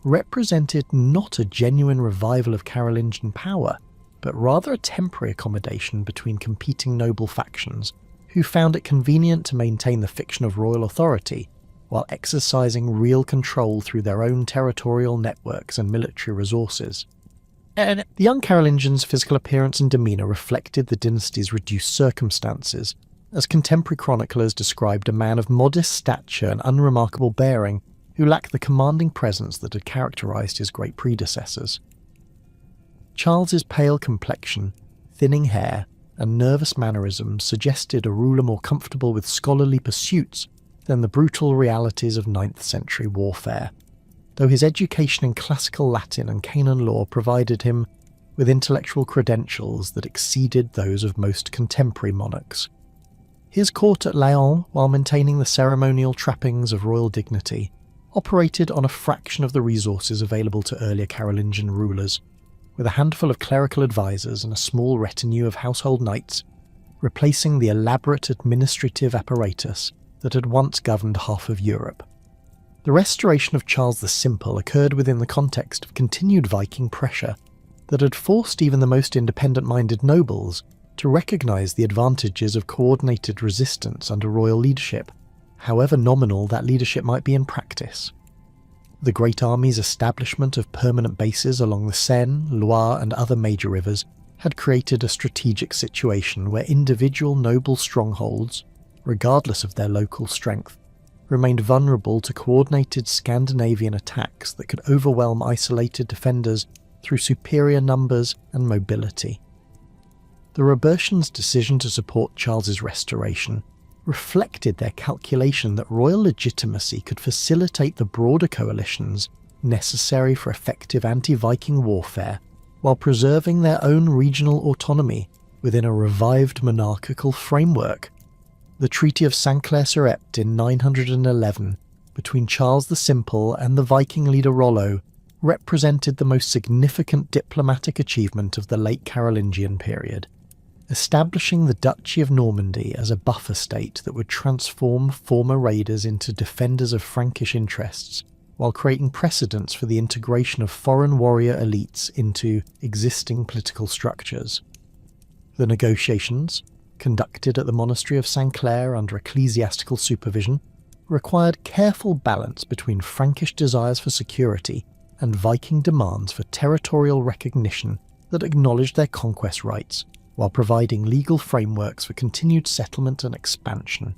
represented not a genuine revival of Carolingian power, but rather a temporary accommodation between competing noble factions who found it convenient to maintain the fiction of royal authority while exercising real control through their own territorial networks and military resources. And the young Carolingians' physical appearance and demeanour reflected the dynasty's reduced circumstances, as contemporary chroniclers described a man of modest stature and unremarkable bearing who lacked the commanding presence that had characterised his great predecessors. Charles's pale complexion, thinning hair, and nervous mannerisms suggested a ruler more comfortable with scholarly pursuits than the brutal realities of 9th century warfare, though his education in classical Latin and canon law provided him with intellectual credentials that exceeded those of most contemporary monarchs. His court at Laon, while maintaining the ceremonial trappings of royal dignity, operated on a fraction of the resources available to earlier Carolingian rulers, with a handful of clerical advisors and a small retinue of household knights, replacing the elaborate administrative apparatus that had once governed half of Europe. The restoration of Charles the Simple occurred within the context of continued Viking pressure that had forced even the most independent-minded nobles to recognise the advantages of coordinated resistance under royal leadership, however nominal that leadership might be in practice. The Great Army's establishment of permanent bases along the Seine, Loire and other major rivers had created a strategic situation where individual noble strongholds, regardless of their local strength, remained vulnerable to coordinated Scandinavian attacks that could overwhelm isolated defenders through superior numbers and mobility. The Robertians' decision to support Charles's restoration reflected their calculation that royal legitimacy could facilitate the broader coalitions necessary for effective anti-Viking warfare while preserving their own regional autonomy within a revived monarchical framework. The Treaty of Saint-Clair-sur-Epte in 911 between Charles the Simple and the Viking leader Rollo represented the most significant diplomatic achievement of the late Carolingian period, establishing the Duchy of Normandy as a buffer state that would transform former raiders into defenders of Frankish interests, while creating precedents for the integration of foreign warrior elites into existing political structures. The negotiations, conducted at the Monastery of St. Clair under ecclesiastical supervision, required careful balance between Frankish desires for security and Viking demands for territorial recognition that acknowledged their conquest rights, while providing legal frameworks for continued settlement and expansion.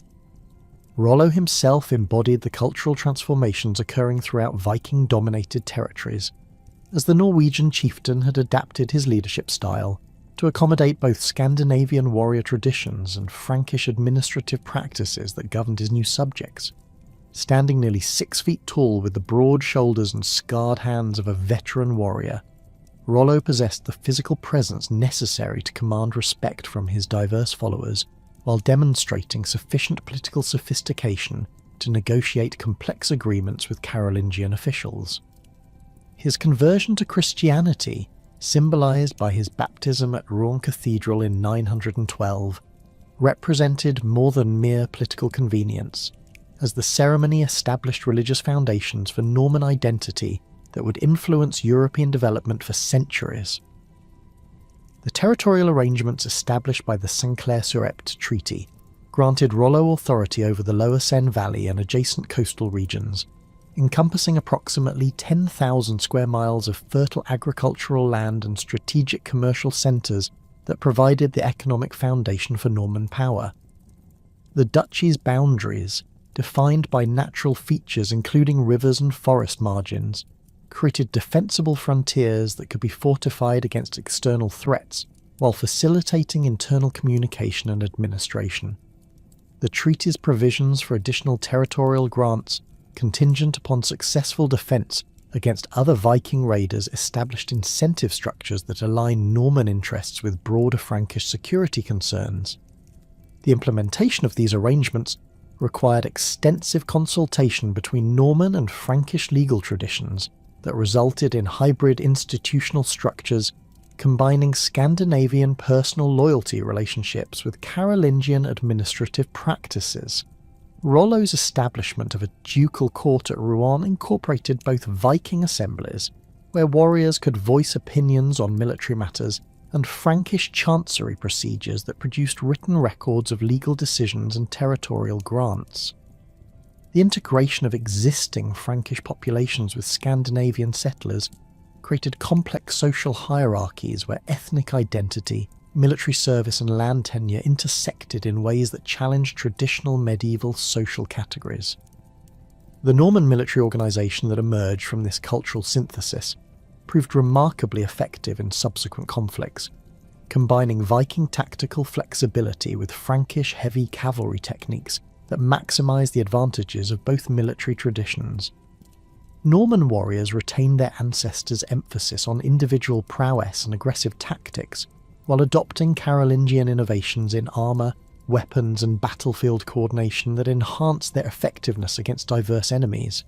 Rollo himself embodied the cultural transformations occurring throughout Viking-dominated territories, as the Norwegian chieftain had adapted his leadership style to accommodate both Scandinavian warrior traditions and Frankish administrative practices that governed his new subjects. Standing nearly 6 feet tall with the broad shoulders and scarred hands of a veteran warrior, Rollo possessed the physical presence necessary to command respect from his diverse followers, while demonstrating sufficient political sophistication to negotiate complex agreements with Carolingian officials. His conversion to Christianity, symbolised by his baptism at Rouen Cathedral in 912, represented more than mere political convenience, as the ceremony established religious foundations for Norman identity that would influence European development for centuries. The territorial arrangements established by the Saint-Clair-sur-Epte Treaty granted Rollo authority over the lower Seine Valley and adjacent coastal regions, encompassing approximately 10,000 square miles of fertile agricultural land and strategic commercial centres that provided the economic foundation for Norman power. The duchy's boundaries, defined by natural features including rivers and forest margins, created defensible frontiers that could be fortified against external threats while facilitating internal communication and administration. The treaty's provisions for additional territorial grants, contingent upon successful defence against other Viking raiders, established incentive structures that align Norman interests with broader Frankish security concerns. The implementation of these arrangements required extensive consultation between Norman and Frankish legal traditions that resulted in hybrid institutional structures combining Scandinavian personal loyalty relationships with Carolingian administrative practices. Rollo's establishment of a ducal court at Rouen incorporated both Viking assemblies, where warriors could voice opinions on military matters, and Frankish chancery procedures that produced written records of legal decisions and territorial grants. The integration of existing Frankish populations with Scandinavian settlers created complex social hierarchies where ethnic identity, military service and land tenure intersected in ways that challenged traditional medieval social categories. The Norman military organisation that emerged from this cultural synthesis proved remarkably effective in subsequent conflicts, combining Viking tactical flexibility with Frankish heavy cavalry techniques that maximised the advantages of both military traditions. Norman warriors retained their ancestors' emphasis on individual prowess and aggressive tactics, while adopting Carolingian innovations in armour, weapons and battlefield coordination that enhanced their effectiveness against diverse enemies.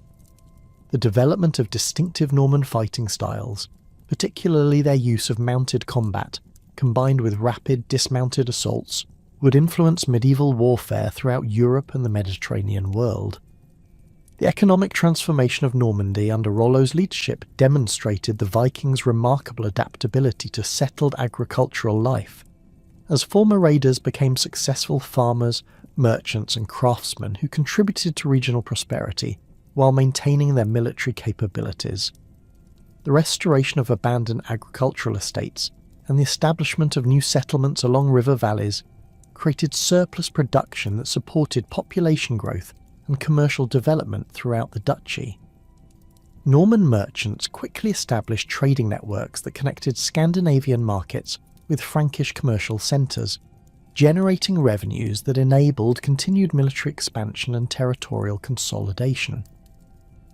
The development of distinctive Norman fighting styles, particularly their use of mounted combat, combined with rapid dismounted assaults, would influence medieval warfare throughout Europe and the Mediterranean world. The economic transformation of Normandy under Rollo's leadership demonstrated the Vikings' remarkable adaptability to settled agricultural life, as former raiders became successful farmers, merchants and craftsmen who contributed to regional prosperity while maintaining their military capabilities. The restoration of abandoned agricultural estates and the establishment of new settlements along river valleys created surplus production that supported population growth and commercial development throughout the duchy. Norman merchants quickly established trading networks that connected Scandinavian markets with Frankish commercial centres, generating revenues that enabled continued military expansion and territorial consolidation.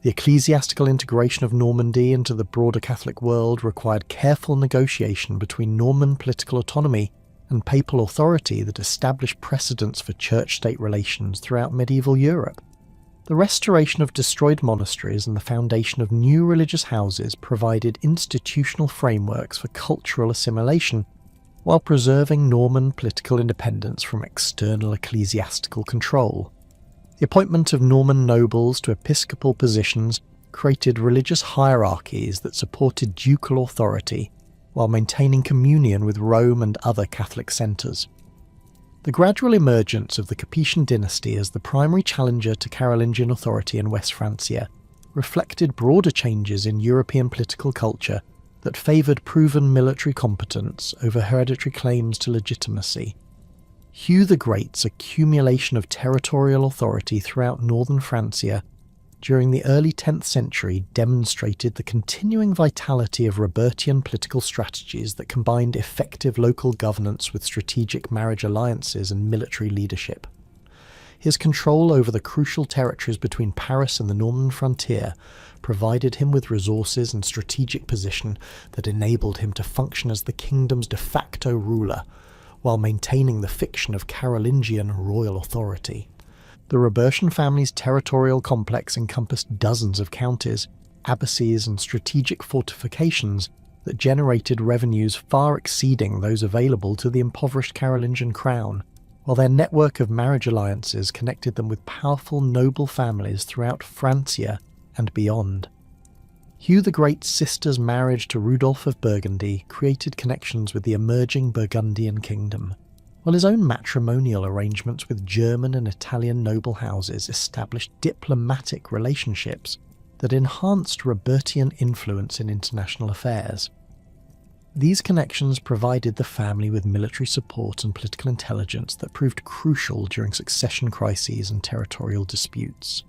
The ecclesiastical integration of Normandy into the broader Catholic world required careful negotiation between Norman political autonomy and papal authority that established precedents for church-state relations throughout medieval Europe. The restoration of destroyed monasteries and the foundation of new religious houses provided institutional frameworks for cultural assimilation, while preserving Norman political independence from external ecclesiastical control. The appointment of Norman nobles to episcopal positions created religious hierarchies that supported ducal authority, while maintaining communion with Rome and other Catholic centres. The gradual emergence of the Capetian dynasty as the primary challenger to Carolingian authority in West Francia reflected broader changes in European political culture that favoured proven military competence over hereditary claims to legitimacy. Hugh the Great's accumulation of territorial authority throughout northern Francia during the early 10th century demonstrated the continuing vitality of Robertian political strategies that combined effective local governance with strategic marriage alliances and military leadership. His control over the crucial territories between Paris and the Norman frontier provided him with resources and strategic position that enabled him to function as the kingdom's de facto ruler, while maintaining the fiction of Carolingian royal authority. The Robertian family's territorial complex encompassed dozens of counties, abbacies and strategic fortifications that generated revenues far exceeding those available to the impoverished Carolingian crown, while their network of marriage alliances connected them with powerful noble families throughout Francia and beyond. Hugh the Great's sister's marriage to Rudolph of Burgundy created connections with the emerging Burgundian kingdom, while his own matrimonial arrangements with German and Italian noble houses established diplomatic relationships that enhanced Robertian influence in international affairs. These connections provided the family with military support and political intelligence that proved crucial during succession crises and territorial disputes.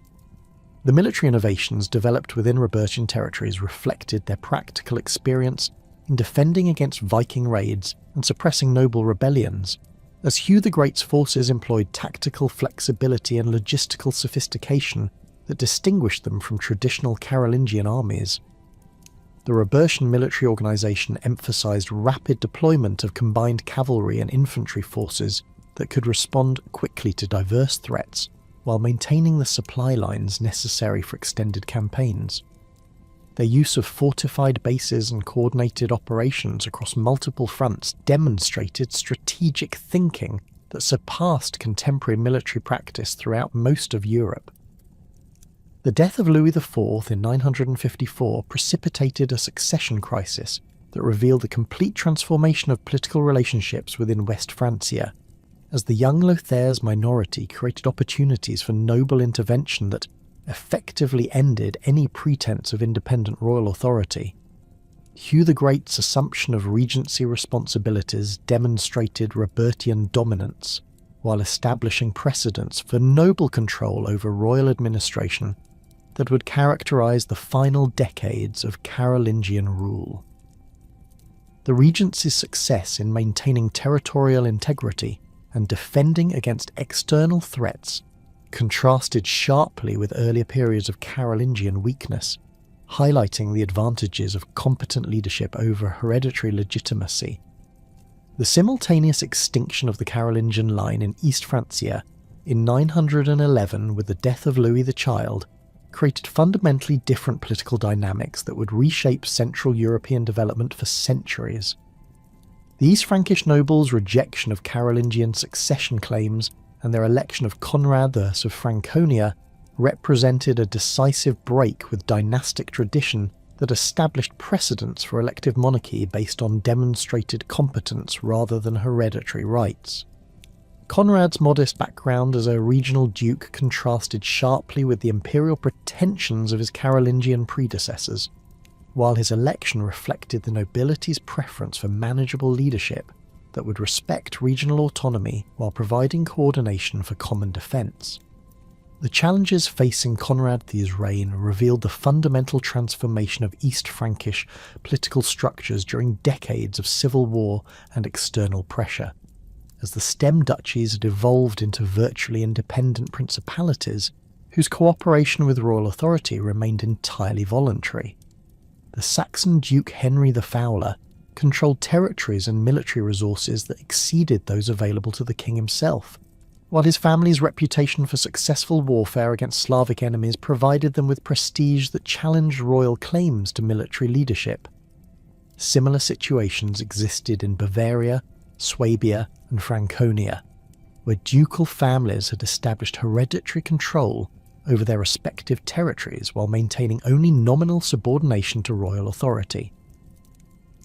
The military innovations developed within Robertian territories reflected their practical experience in defending against Viking raids and suppressing noble rebellions, as Hugh the Great's forces employed tactical flexibility and logistical sophistication that distinguished them from traditional Carolingian armies. The Robertian military organisation emphasised rapid deployment of combined cavalry and infantry forces that could respond quickly to diverse threats, while maintaining the supply lines necessary for extended campaigns. Their use of fortified bases and coordinated operations across multiple fronts demonstrated strategic thinking that surpassed contemporary military practice throughout most of Europe. The death of Louis IV in 954 precipitated a succession crisis that revealed a complete transformation of political relationships within West Francia, as the young Lothairs' minority created opportunities for noble intervention that effectively ended any pretense of independent royal authority. Hugh the Great's assumption of regency responsibilities demonstrated Robertian dominance, while establishing precedents for noble control over royal administration that would characterise the final decades of Carolingian rule. The regency's success in maintaining territorial integrity and defending against external threats contrasted sharply with earlier periods of Carolingian weakness, highlighting the advantages of competent leadership over hereditary legitimacy. The simultaneous extinction of the Carolingian line in East Francia in 911 with the death of Louis the Child created fundamentally different political dynamics that would reshape Central European development for centuries. The East Frankish nobles' rejection of Carolingian succession claims and their election of Conrad I of Franconia represented a decisive break with dynastic tradition that established precedents for elective monarchy based on demonstrated competence rather than hereditary rights. Conrad's modest background as a regional duke contrasted sharply with the imperial pretensions of his Carolingian predecessors, while his election reflected the nobility's preference for manageable leadership that would respect regional autonomy while providing coordination for common defence. The challenges facing Conrad III's reign revealed the fundamental transformation of East Frankish political structures during decades of civil war and external pressure. As the stem duchies had evolved into virtually independent principalities, whose cooperation with royal authority remained entirely voluntary. The Saxon Duke Henry the Fowler controlled territories and military resources that exceeded those available to the king himself, while his family's reputation for successful warfare against Slavic enemies provided them with prestige that challenged royal claims to military leadership. Similar situations existed in Bavaria, Swabia, and Franconia, where ducal families had established hereditary control over their respective territories while maintaining only nominal subordination to royal authority.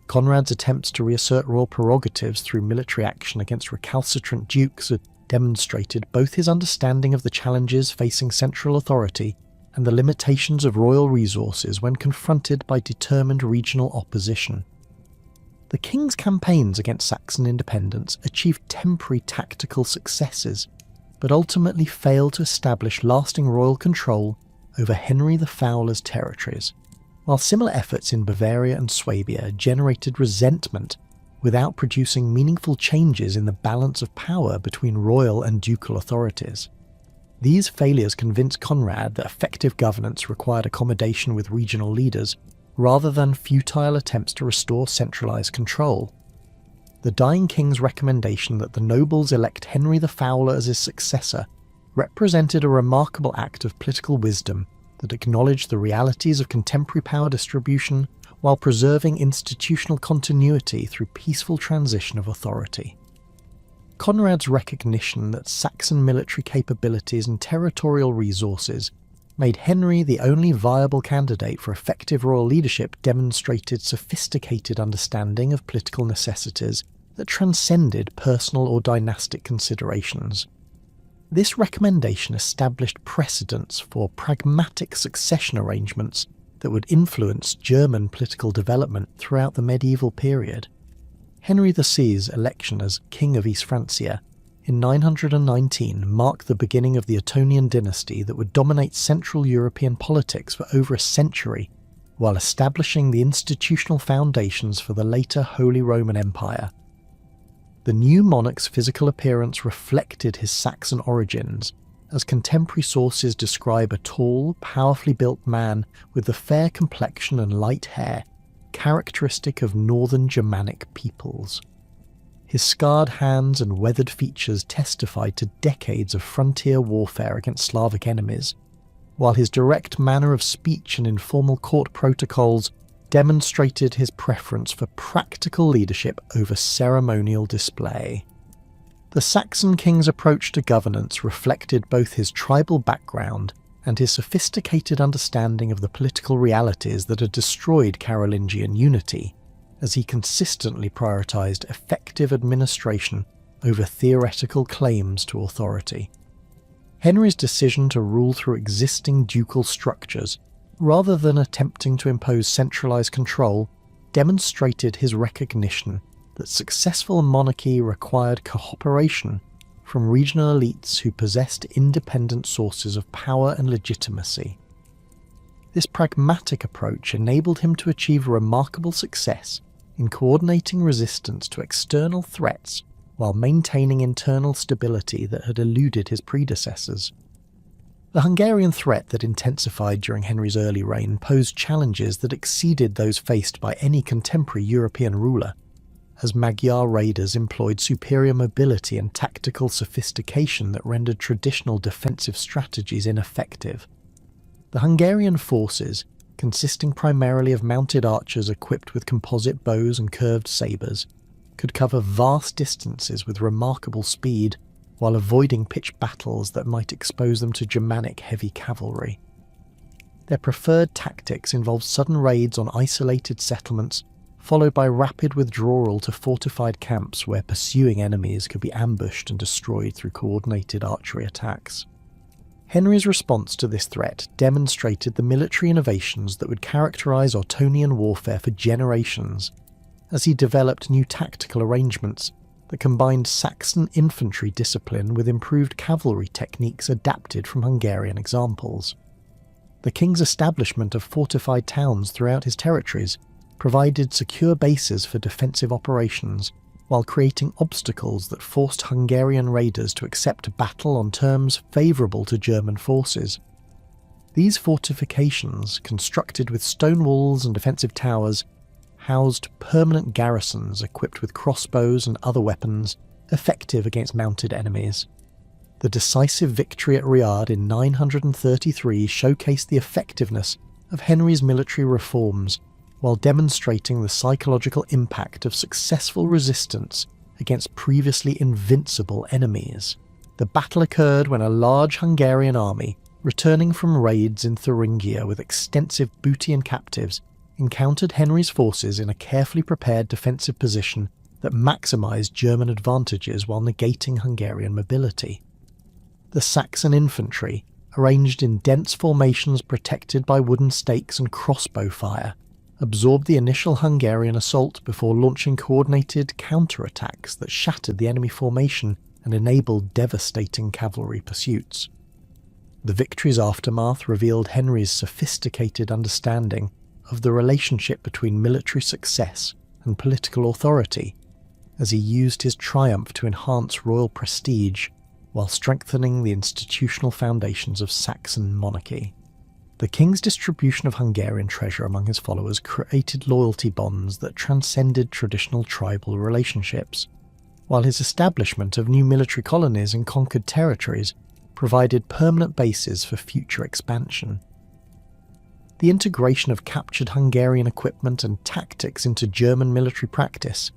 Conrad's attempts to reassert royal prerogatives through military action against recalcitrant dukes had demonstrated both his understanding of the challenges facing central authority and the limitations of royal resources when confronted by determined regional opposition. The king's campaigns against Saxon independence achieved temporary tactical successes, but ultimately failed to establish lasting royal control over Henry the Fowler's territories, while similar efforts in Bavaria and Swabia generated resentment without producing meaningful changes in the balance of power between royal and ducal authorities. These failures convinced Conrad that effective governance required accommodation with regional leaders rather than futile attempts to restore centralised control. The dying king's recommendation that the nobles elect Henry the Fowler as his successor represented a remarkable act of political wisdom that acknowledged the realities of contemporary power distribution while preserving institutional continuity through peaceful transition of authority. Conrad's recognition that Saxon military capabilities and territorial resources made Henry the only viable candidate for effective royal leadership demonstrated sophisticated understanding of political necessities that transcended personal or dynastic considerations. This recommendation established precedents for pragmatic succession arrangements that would influence German political development throughout the medieval period. Henry VI's election as King of East Francia in 919 marked the beginning of the Ottonian dynasty that would dominate Central European politics for over a century, while establishing the institutional foundations for the later Holy Roman Empire. The new monarch's physical appearance reflected his Saxon origins, as contemporary sources describe a tall, powerfully built man with the fair complexion and light hair, characteristic of northern Germanic peoples. His scarred hands and weathered features testified to decades of frontier warfare against Slavic enemies, while his direct manner of speech and informal court protocols demonstrated his preference for practical leadership over ceremonial display. The Saxon king's approach to governance reflected both his tribal background and his sophisticated understanding of the political realities that had destroyed Carolingian unity, as he consistently prioritized effective administration over theoretical claims to authority. Henry's decision to rule through existing ducal structures, rather than attempting to impose centralized control, demonstrated his recognition that successful monarchy required cooperation from regional elites who possessed independent sources of power and legitimacy. This pragmatic approach enabled him to achieve remarkable success in coordinating resistance to external threats while maintaining internal stability that had eluded his predecessors. The Hungarian threat that intensified during Henry's early reign posed challenges that exceeded those faced by any contemporary European ruler, as Magyar raiders employed superior mobility and tactical sophistication that rendered traditional defensive strategies ineffective. The Hungarian forces, consisting primarily of mounted archers equipped with composite bows and curved sabres, could cover vast distances with remarkable speed, while avoiding pitched battles that might expose them to Germanic heavy cavalry. Their preferred tactics involved sudden raids on isolated settlements, followed by rapid withdrawal to fortified camps where pursuing enemies could be ambushed and destroyed through coordinated archery attacks. Henry's response to this threat demonstrated the military innovations that would characterise Ottonian warfare for generations, as he developed new tactical arrangements that combined Saxon infantry discipline with improved cavalry techniques adapted from Hungarian examples. The king's establishment of fortified towns throughout his territories provided secure bases for defensive operations, while creating obstacles that forced Hungarian raiders to accept battle on terms favourable to German forces. These fortifications, constructed with stone walls and defensive towers, housed permanent garrisons equipped with crossbows and other weapons effective against mounted enemies. The decisive victory at Riad in 933 showcased the effectiveness of Henry's military reforms, while demonstrating the psychological impact of successful resistance against previously invincible enemies. The battle occurred when a large Hungarian army, returning from raids in Thuringia with extensive booty and captives, encountered Henry's forces in a carefully prepared defensive position that maximised German advantages while negating Hungarian mobility. The Saxon infantry, arranged in dense formations protected by wooden stakes and crossbow fire, absorbed the initial Hungarian assault before launching coordinated counterattacks that shattered the enemy formation and enabled devastating cavalry pursuits. The victory's aftermath revealed Henry's sophisticated understanding of the relationship between military success and political authority, as he used his triumph to enhance royal prestige while strengthening the institutional foundations of Saxon monarchy. The king's distribution of Hungarian treasure among his followers created loyalty bonds that transcended traditional tribal relationships, while his establishment of new military colonies in conquered territories provided permanent bases for future expansion. The integration of captured Hungarian equipment and tactics into German military practice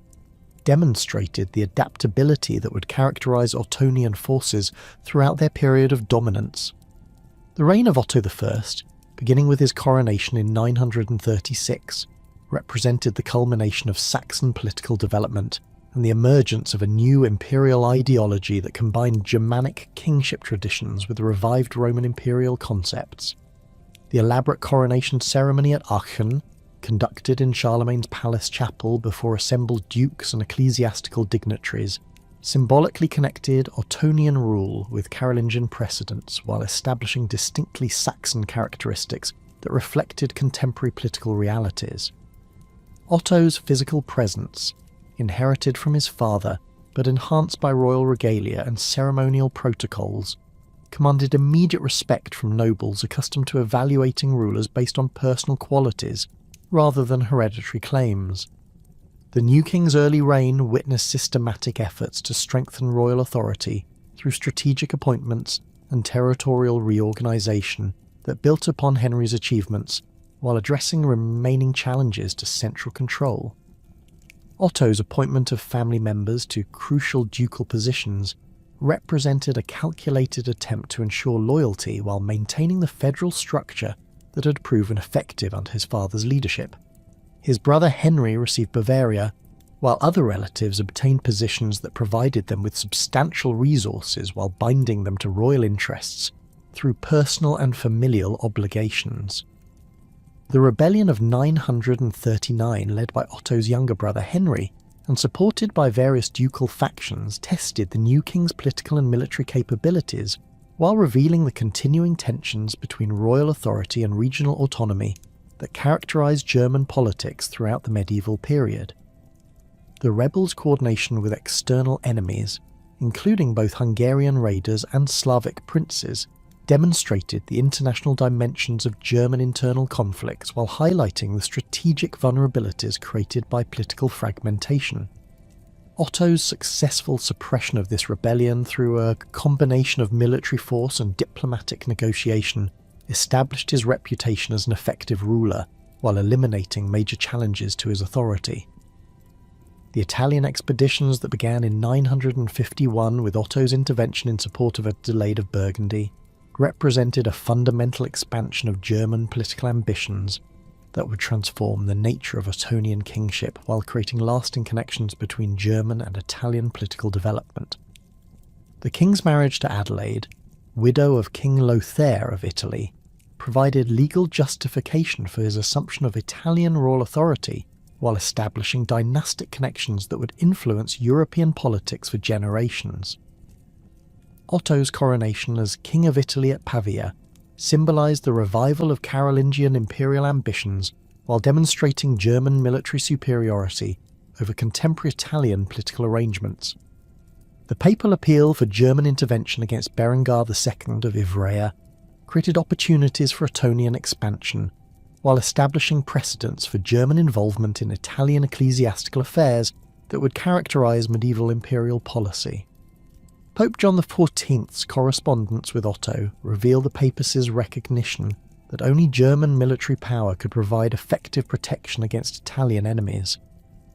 demonstrated the adaptability that would characterise Ottonian forces throughout their period of dominance. The reign of Otto I, beginning with his coronation in 936, represented the culmination of Saxon political development and the emergence of a new imperial ideology that combined Germanic kingship traditions with revived Roman imperial concepts. The elaborate coronation ceremony at Aachen, conducted in Charlemagne's palace chapel before assembled dukes and ecclesiastical dignitaries, symbolically connected Ottonian rule with Carolingian precedents while establishing distinctly Saxon characteristics that reflected contemporary political realities. Otto's physical presence, inherited from his father but enhanced by royal regalia and ceremonial protocols, commanded immediate respect from nobles accustomed to evaluating rulers based on personal qualities rather than hereditary claims. The new king's early reign witnessed systematic efforts to strengthen royal authority through strategic appointments and territorial reorganisation that built upon Henry's achievements while addressing remaining challenges to central control. Otto's appointment of family members to crucial ducal positions represented a calculated attempt to ensure loyalty while maintaining the federal structure that had proven effective under his father's leadership. His brother Henry received Bavaria, while other relatives obtained positions that provided them with substantial resources while binding them to royal interests through personal and familial obligations. The rebellion of 939, led by Otto's younger brother Henry, and supported by various ducal factions, tested the new king's political and military capabilities while revealing the continuing tensions between royal authority and regional autonomy that characterised German politics throughout the medieval period. The rebels' coordination with external enemies, including both Hungarian raiders and Slavic princes, demonstrated the international dimensions of German internal conflicts while highlighting the strategic vulnerabilities created by political fragmentation. Otto's successful suppression of this rebellion through a combination of military force and diplomatic negotiation established his reputation as an effective ruler while eliminating major challenges to his authority. The Italian expeditions that began in 951 with Otto's intervention in support of Adelaide of Burgundy represented a fundamental expansion of German political ambitions that would transform the nature of Ottonian kingship while creating lasting connections between German and Italian political development. The king's marriage to Adelaide, widow of King Lothair of Italy, provided legal justification for his assumption of Italian royal authority while establishing dynastic connections that would influence European politics for generations. Otto's coronation as King of Italy at Pavia symbolised the revival of Carolingian imperial ambitions while demonstrating German military superiority over contemporary Italian political arrangements. The papal appeal for German intervention against Berengar II of Ivrea created opportunities for Ottonian expansion, while establishing precedents for German involvement in Italian ecclesiastical affairs that would characterise medieval imperial policy. Pope John XIV's correspondence with Otto revealed the papacy's recognition that only German military power could provide effective protection against Italian enemies,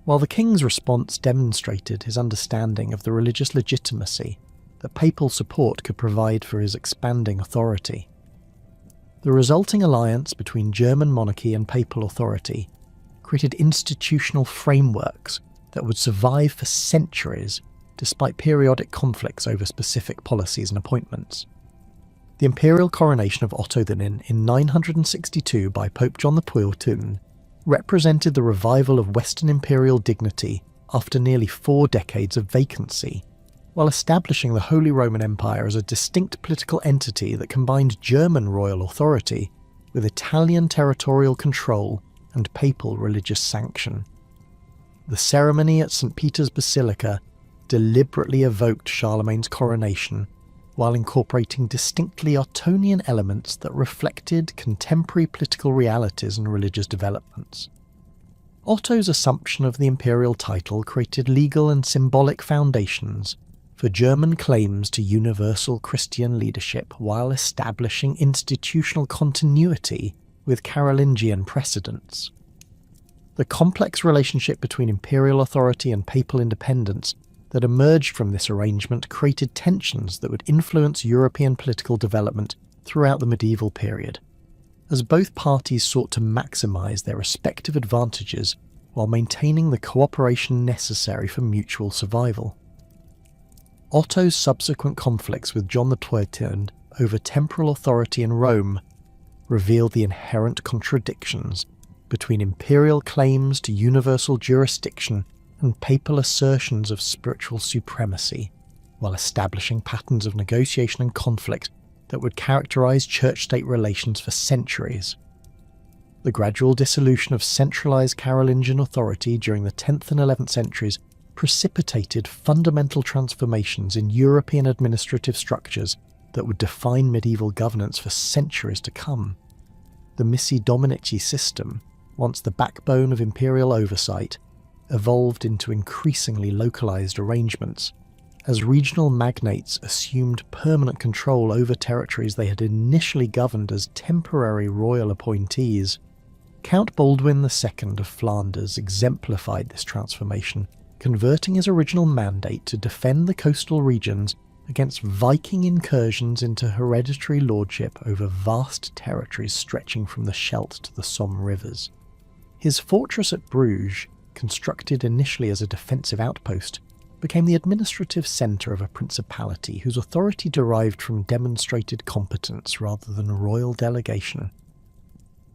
while the king's response demonstrated his understanding of the religious legitimacy that papal support could provide for his expanding authority. The resulting alliance between German monarchy and papal authority created institutional frameworks that would survive for centuries despite periodic conflicts over specific policies and appointments. The imperial coronation of Otto in 962 by Pope John XIV represented the revival of Western imperial dignity after nearly 4 decades of vacancy, while establishing the Holy Roman Empire as a distinct political entity that combined German royal authority with Italian territorial control and papal religious sanction. The ceremony at St. Peter's Basilica deliberately evoked Charlemagne's coronation while incorporating distinctly Ottonian elements that reflected contemporary political realities and religious developments. Otto's assumption of the imperial title created legal and symbolic foundations for German claims to universal Christian leadership while establishing institutional continuity with Carolingian precedents. The complex relationship between imperial authority and papal independence that emerged from this arrangement created tensions that would influence European political development throughout the medieval period, as both parties sought to maximise their respective advantages while maintaining the cooperation necessary for mutual survival. Otto's subsequent conflicts with John XII over temporal authority in Rome revealed the inherent contradictions between imperial claims to universal jurisdiction and papal assertions of spiritual supremacy, while establishing patterns of negotiation and conflict that would characterise church-state relations for centuries. The gradual dissolution of centralised Carolingian authority during the 10th and 11th centuries precipitated fundamental transformations in European administrative structures that would define medieval governance for centuries to come. The Missi Dominici system, once the backbone of imperial oversight, evolved into increasingly localised arrangements, as regional magnates assumed permanent control over territories they had initially governed as temporary royal appointees. Count Baldwin II of Flanders exemplified this transformation, converting his original mandate to defend the coastal regions against Viking incursions into hereditary lordship over vast territories stretching from the Scheldt to the Somme rivers. His fortress at Bruges, constructed initially as a defensive outpost, became the administrative centre of a principality whose authority derived from demonstrated competence rather than royal delegation.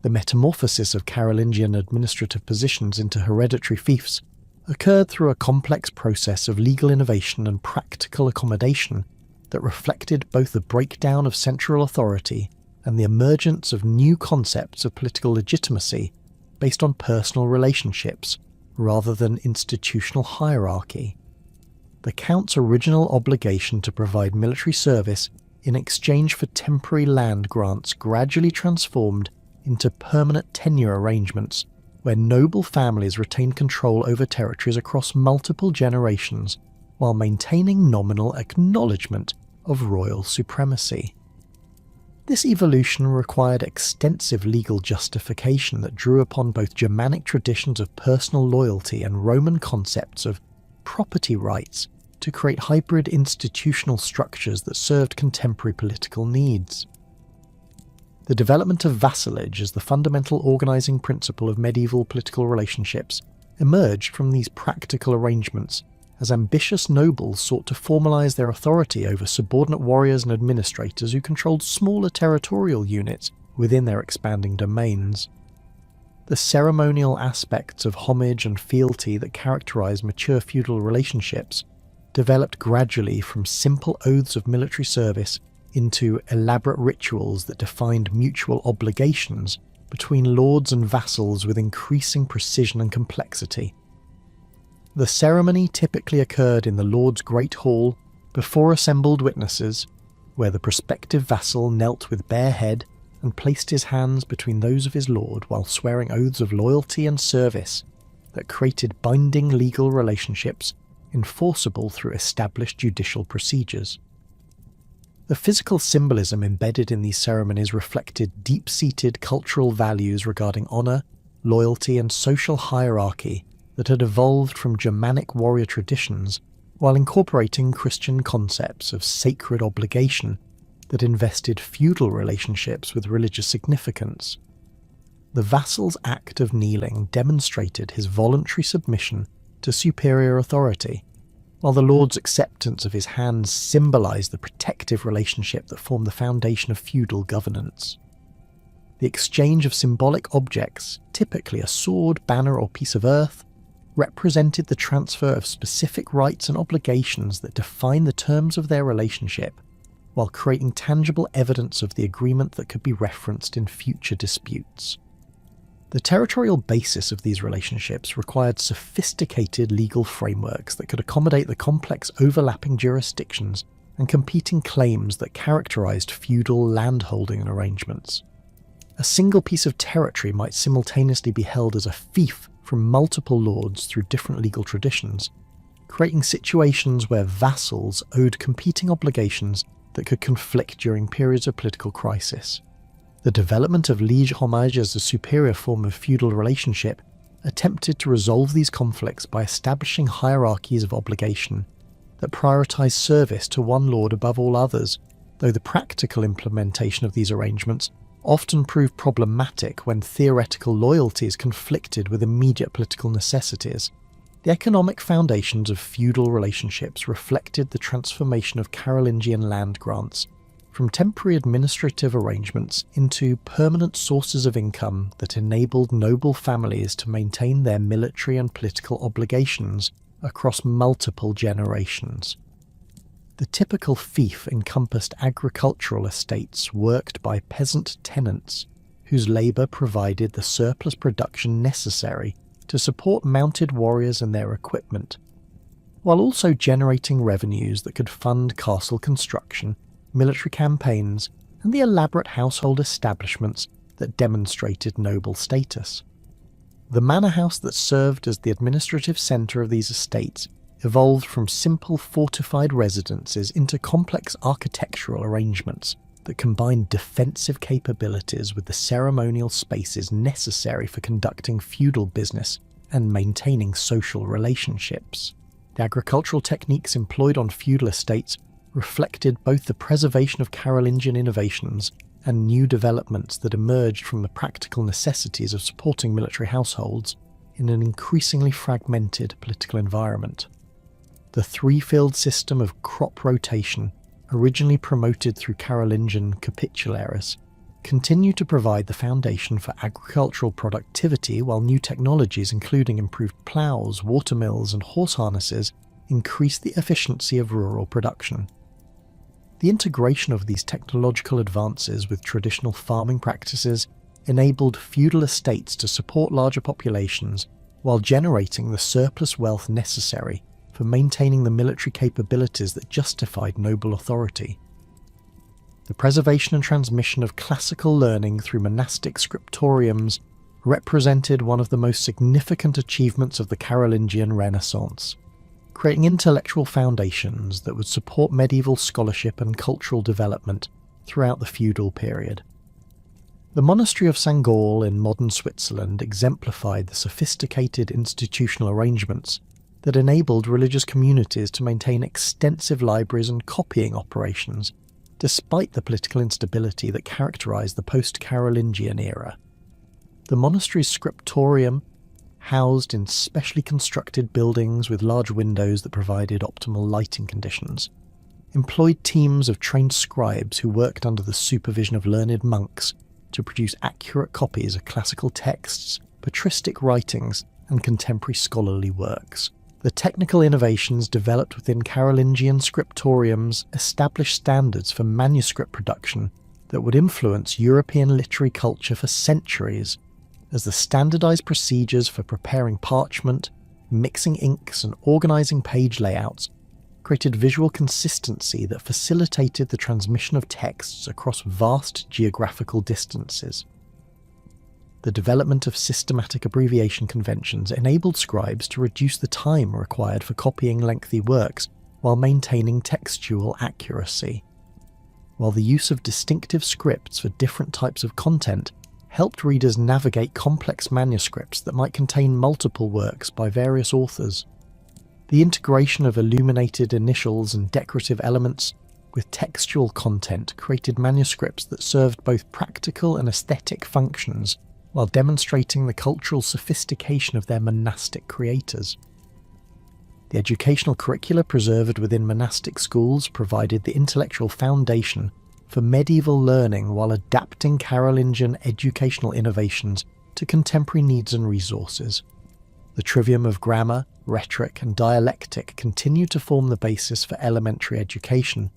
The metamorphosis of Carolingian administrative positions into hereditary fiefs occurred through a complex process of legal innovation and practical accommodation that reflected both the breakdown of central authority and the emergence of new concepts of political legitimacy based on personal relationships rather than institutional hierarchy. The Count's original obligation to provide military service in exchange for temporary land grants gradually transformed into permanent tenure arrangements where noble families retained control over territories across multiple generations while maintaining nominal acknowledgement of royal supremacy. This evolution required extensive legal justification that drew upon both Germanic traditions of personal loyalty and Roman concepts of property rights to create hybrid institutional structures that served contemporary political needs. The development of vassalage as the fundamental organising principle of medieval political relationships emerged from these practical arrangements as ambitious nobles sought to formalise their authority over subordinate warriors and administrators who controlled smaller territorial units within their expanding domains. The ceremonial aspects of homage and fealty that characterise mature feudal relationships developed gradually from simple oaths of military service into elaborate rituals that defined mutual obligations between lords and vassals with increasing precision and complexity. The ceremony typically occurred in the Lord's Great Hall before assembled witnesses, where the prospective vassal knelt with bare head and placed his hands between those of his lord while swearing oaths of loyalty and service that created binding legal relationships enforceable through established judicial procedures. The physical symbolism embedded in these ceremonies reflected deep-seated cultural values regarding honour, loyalty and social hierarchy that had evolved from Germanic warrior traditions while incorporating Christian concepts of sacred obligation that invested feudal relationships with religious significance. The vassal's act of kneeling demonstrated his voluntary submission to superior authority, while the lord's acceptance of his hands symbolised the protective relationship that formed the foundation of feudal governance. The exchange of symbolic objects, typically a sword, banner or piece of earth, represented the transfer of specific rights and obligations that define the terms of their relationship, while creating tangible evidence of the agreement that could be referenced in future disputes. The territorial basis of these relationships required sophisticated legal frameworks that could accommodate the complex overlapping jurisdictions and competing claims that characterized feudal landholding arrangements. A single piece of territory might simultaneously be held as a fief from multiple lords through different legal traditions, creating situations where vassals owed competing obligations that could conflict during periods of political crisis. The development of liege homage as a superior form of feudal relationship attempted to resolve these conflicts by establishing hierarchies of obligation that prioritized service to one lord above all others, though the practical implementation of these arrangements often proved problematic when theoretical loyalties conflicted with immediate political necessities. The economic foundations of feudal relationships reflected the transformation of Carolingian land grants from temporary administrative arrangements into permanent sources of income that enabled noble families to maintain their military and political obligations across multiple generations. The typical fief encompassed agricultural estates worked by peasant tenants, whose labour provided the surplus production necessary to support mounted warriors and their equipment, while also generating revenues that could fund castle construction, military campaigns, and the elaborate household establishments that demonstrated noble status. The manor house that served as the administrative centre of these estates evolved from simple fortified residences into complex architectural arrangements that combined defensive capabilities with the ceremonial spaces necessary for conducting feudal business and maintaining social relationships. The agricultural techniques employed on feudal estates reflected both the preservation of Carolingian innovations and new developments that emerged from the practical necessities of supporting military households in an increasingly fragmented political environment. The three-field system of crop rotation, originally promoted through Carolingian capitularies, continued to provide the foundation for agricultural productivity, while new technologies including improved ploughs, water mills and horse harnesses increased the efficiency of rural production. The integration of these technological advances with traditional farming practices enabled feudal estates to support larger populations while generating the surplus wealth necessary for maintaining the military capabilities that justified noble authority. The preservation and transmission of classical learning through monastic scriptoriums represented one of the most significant achievements of the Carolingian Renaissance, creating intellectual foundations that would support medieval scholarship and cultural development throughout the feudal period. The monastery of St. Gall in modern Switzerland exemplified the sophisticated institutional arrangements that enabled religious communities to maintain extensive libraries and copying operations, despite the political instability that characterized the post-Carolingian era. The monastery's scriptorium, housed in specially constructed buildings with large windows that provided optimal lighting conditions, employed teams of trained scribes who worked under the supervision of learned monks to produce accurate copies of classical texts, patristic writings, and contemporary scholarly works. The technical innovations developed within Carolingian scriptoriums established standards for manuscript production that would influence European literary culture for centuries, as the standardized procedures for preparing parchment, mixing inks, and organizing page layouts created visual consistency that facilitated the transmission of texts across vast geographical distances. The development of systematic abbreviation conventions enabled scribes to reduce the time required for copying lengthy works while maintaining textual accuracy, while the use of distinctive scripts for different types of content helped readers navigate complex manuscripts that might contain multiple works by various authors. The integration of illuminated initials and decorative elements with textual content created manuscripts that served both practical and aesthetic functions while demonstrating the cultural sophistication of their monastic creators. The educational curricula preserved within monastic schools provided the intellectual foundation for medieval learning while adapting Carolingian educational innovations to contemporary needs and resources. The trivium of grammar, rhetoric, and dialectic continued to form the basis for elementary education,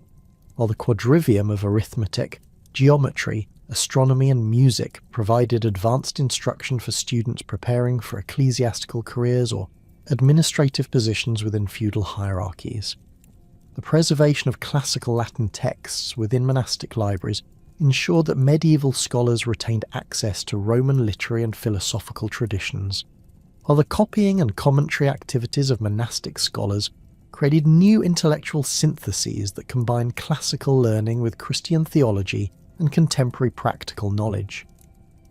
while the quadrivium of arithmetic, geometry, astronomy, and music provided advanced instruction for students preparing for ecclesiastical careers or administrative positions within feudal hierarchies. The preservation of classical Latin texts within monastic libraries ensured that medieval scholars retained access to Roman literary and philosophical traditions, while the copying and commentary activities of monastic scholars created new intellectual syntheses that combined classical learning with Christian theology and contemporary practical knowledge.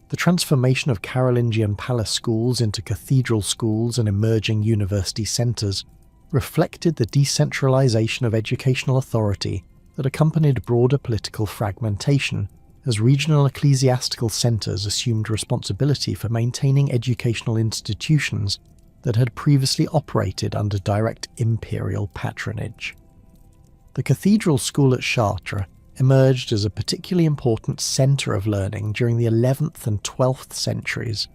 The transformation of Carolingian palace schools into cathedral schools and emerging university centres reflected the decentralisation of educational authority that accompanied broader political fragmentation, as regional ecclesiastical centres assumed responsibility for maintaining educational institutions that had previously operated under direct imperial patronage. The cathedral school at Chartres emerged as a particularly important centre of learning during the 11th and 12th centuries,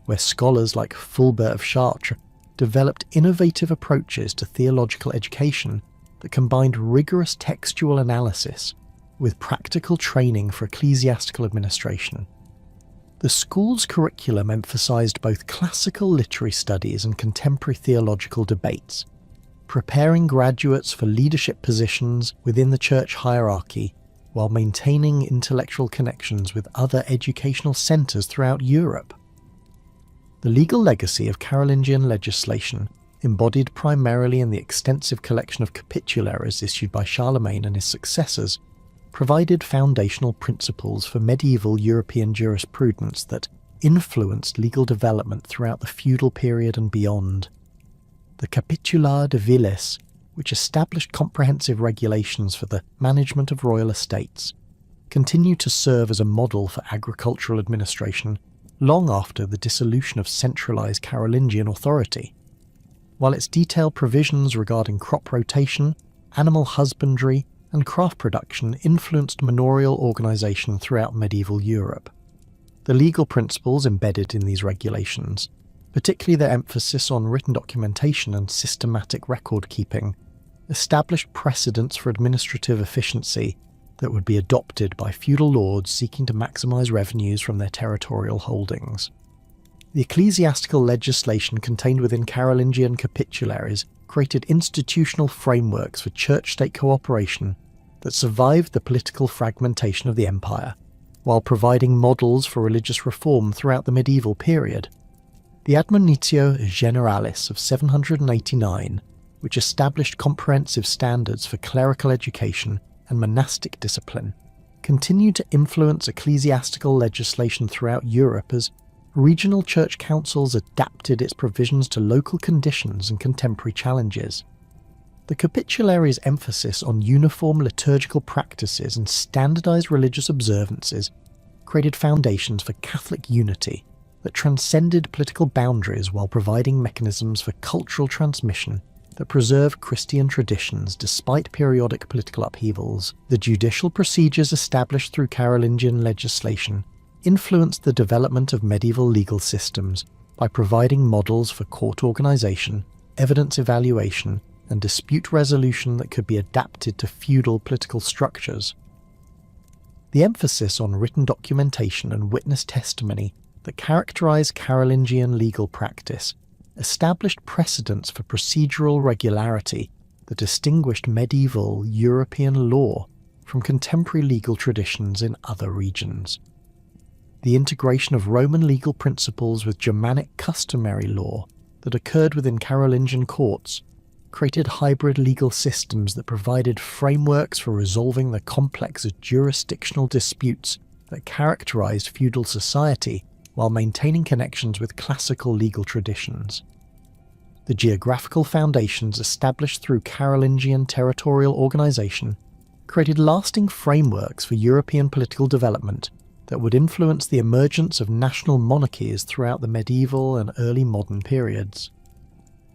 where scholars like Fulbert of Chartres developed innovative approaches to theological education that combined rigorous textual analysis with practical training for ecclesiastical administration. The school's curriculum emphasised both classical literary studies and contemporary theological debates, preparing graduates for leadership positions within the church hierarchy while maintaining intellectual connections with other educational centres throughout Europe. The legal legacy of Carolingian legislation, embodied primarily in the extensive collection of capitularies issued by Charlemagne and his successors, provided foundational principles for medieval European jurisprudence that influenced legal development throughout the feudal period and beyond. The Capitula de Villes, which established comprehensive regulations for the management of royal estates, continued to serve as a model for agricultural administration long after the dissolution of centralised Carolingian authority, while its detailed provisions regarding crop rotation, animal husbandry, and craft production influenced manorial organisation throughout medieval Europe. The legal principles embedded in these regulations, particularly their emphasis on written documentation and systematic record-keeping, established precedents for administrative efficiency that would be adopted by feudal lords seeking to maximise revenues from their territorial holdings. The ecclesiastical legislation contained within Carolingian capitularies created institutional frameworks for church-state cooperation that survived the political fragmentation of the empire, while providing models for religious reform throughout the medieval period. The Admonitio Generalis of 789, which established comprehensive standards for clerical education and monastic discipline, continued to influence ecclesiastical legislation throughout Europe as regional church councils adapted its provisions to local conditions and contemporary challenges. The Capitulary's emphasis on uniform liturgical practices and standardized religious observances created foundations for Catholic unity that transcended political boundaries while providing mechanisms for cultural transmission that preserve Christian traditions despite periodic political upheavals. The judicial procedures established through Carolingian legislation influenced the development of medieval legal systems by providing models for court organisation, evidence evaluation, and dispute resolution that could be adapted to feudal political structures. The emphasis on written documentation and witness testimony that characterised Carolingian legal practice established precedents for procedural regularity that distinguished medieval European law from contemporary legal traditions in other regions. The integration of Roman legal principles with Germanic customary law that occurred within Carolingian courts created hybrid legal systems that provided frameworks for resolving the complex jurisdictional disputes that characterized feudal society while maintaining connections with classical legal traditions. The geographical foundations established through Carolingian territorial organization created lasting frameworks for European political development that would influence the emergence of national monarchies throughout the medieval and early modern periods.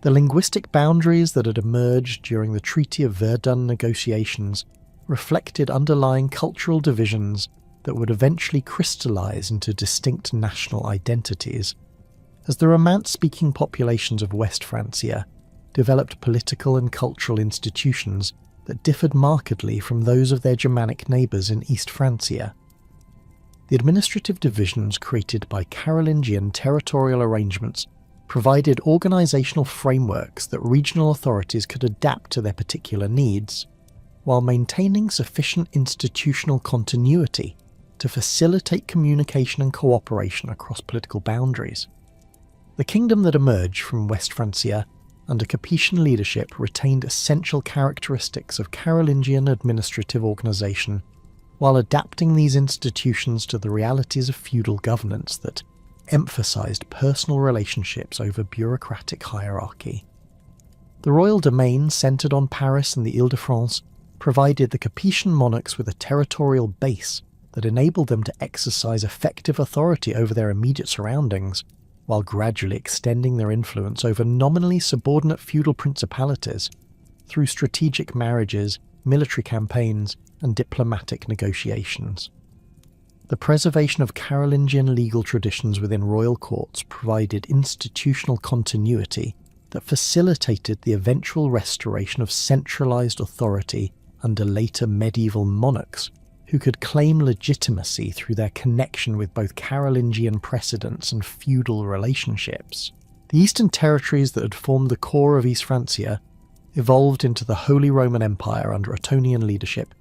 The linguistic boundaries that had emerged during the Treaty of Verdun negotiations reflected underlying cultural divisions that would eventually crystallize into distinct national identities, as the Romance-speaking populations of West Francia developed political and cultural institutions that differed markedly from those of their Germanic neighbours in East Francia. The administrative divisions created by Carolingian territorial arrangements provided organisational frameworks that regional authorities could adapt to their particular needs, while maintaining sufficient institutional continuity to facilitate communication and cooperation across political boundaries. The kingdom that emerged from West Francia under Capetian leadership retained essential characteristics of Carolingian administrative organisation, while adapting these institutions to the realities of feudal governance that emphasised personal relationships over bureaucratic hierarchy. The royal domain centred on Paris and the Ile-de-France provided the Capetian monarchs with a territorial base that enabled them to exercise effective authority over their immediate surroundings, while gradually extending their influence over nominally subordinate feudal principalities through strategic marriages, military campaigns, and diplomatic negotiations. The preservation of Carolingian legal traditions within royal courts provided institutional continuity that facilitated the eventual restoration of centralised authority under later medieval monarchs who could claim legitimacy through their connection with both Carolingian precedents and feudal relationships. The eastern territories that had formed the core of East Francia evolved into the Holy Roman Empire under Ottonian leadership,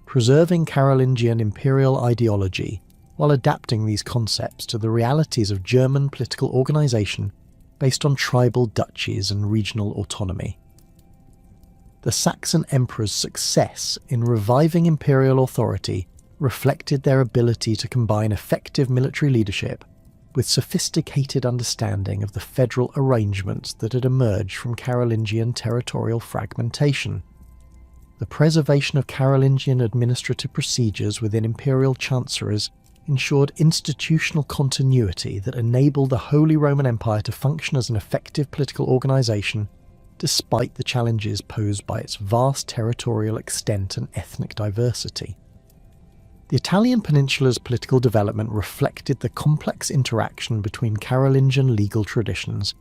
preserving Carolingian imperial ideology while adapting these concepts to the realities of German political organisation based on tribal duchies and regional autonomy. The Saxon emperor's success in reviving imperial authority reflected their ability to combine effective military leadership with sophisticated understanding of the federal arrangements that had emerged from Carolingian territorial fragmentation. The preservation of Carolingian administrative procedures within imperial chanceries ensured institutional continuity that enabled the Holy Roman Empire to function as an effective political organisation despite the challenges posed by its vast territorial extent and ethnic diversity. The Italian peninsula's political development reflected the complex interaction between Carolingian legal traditions,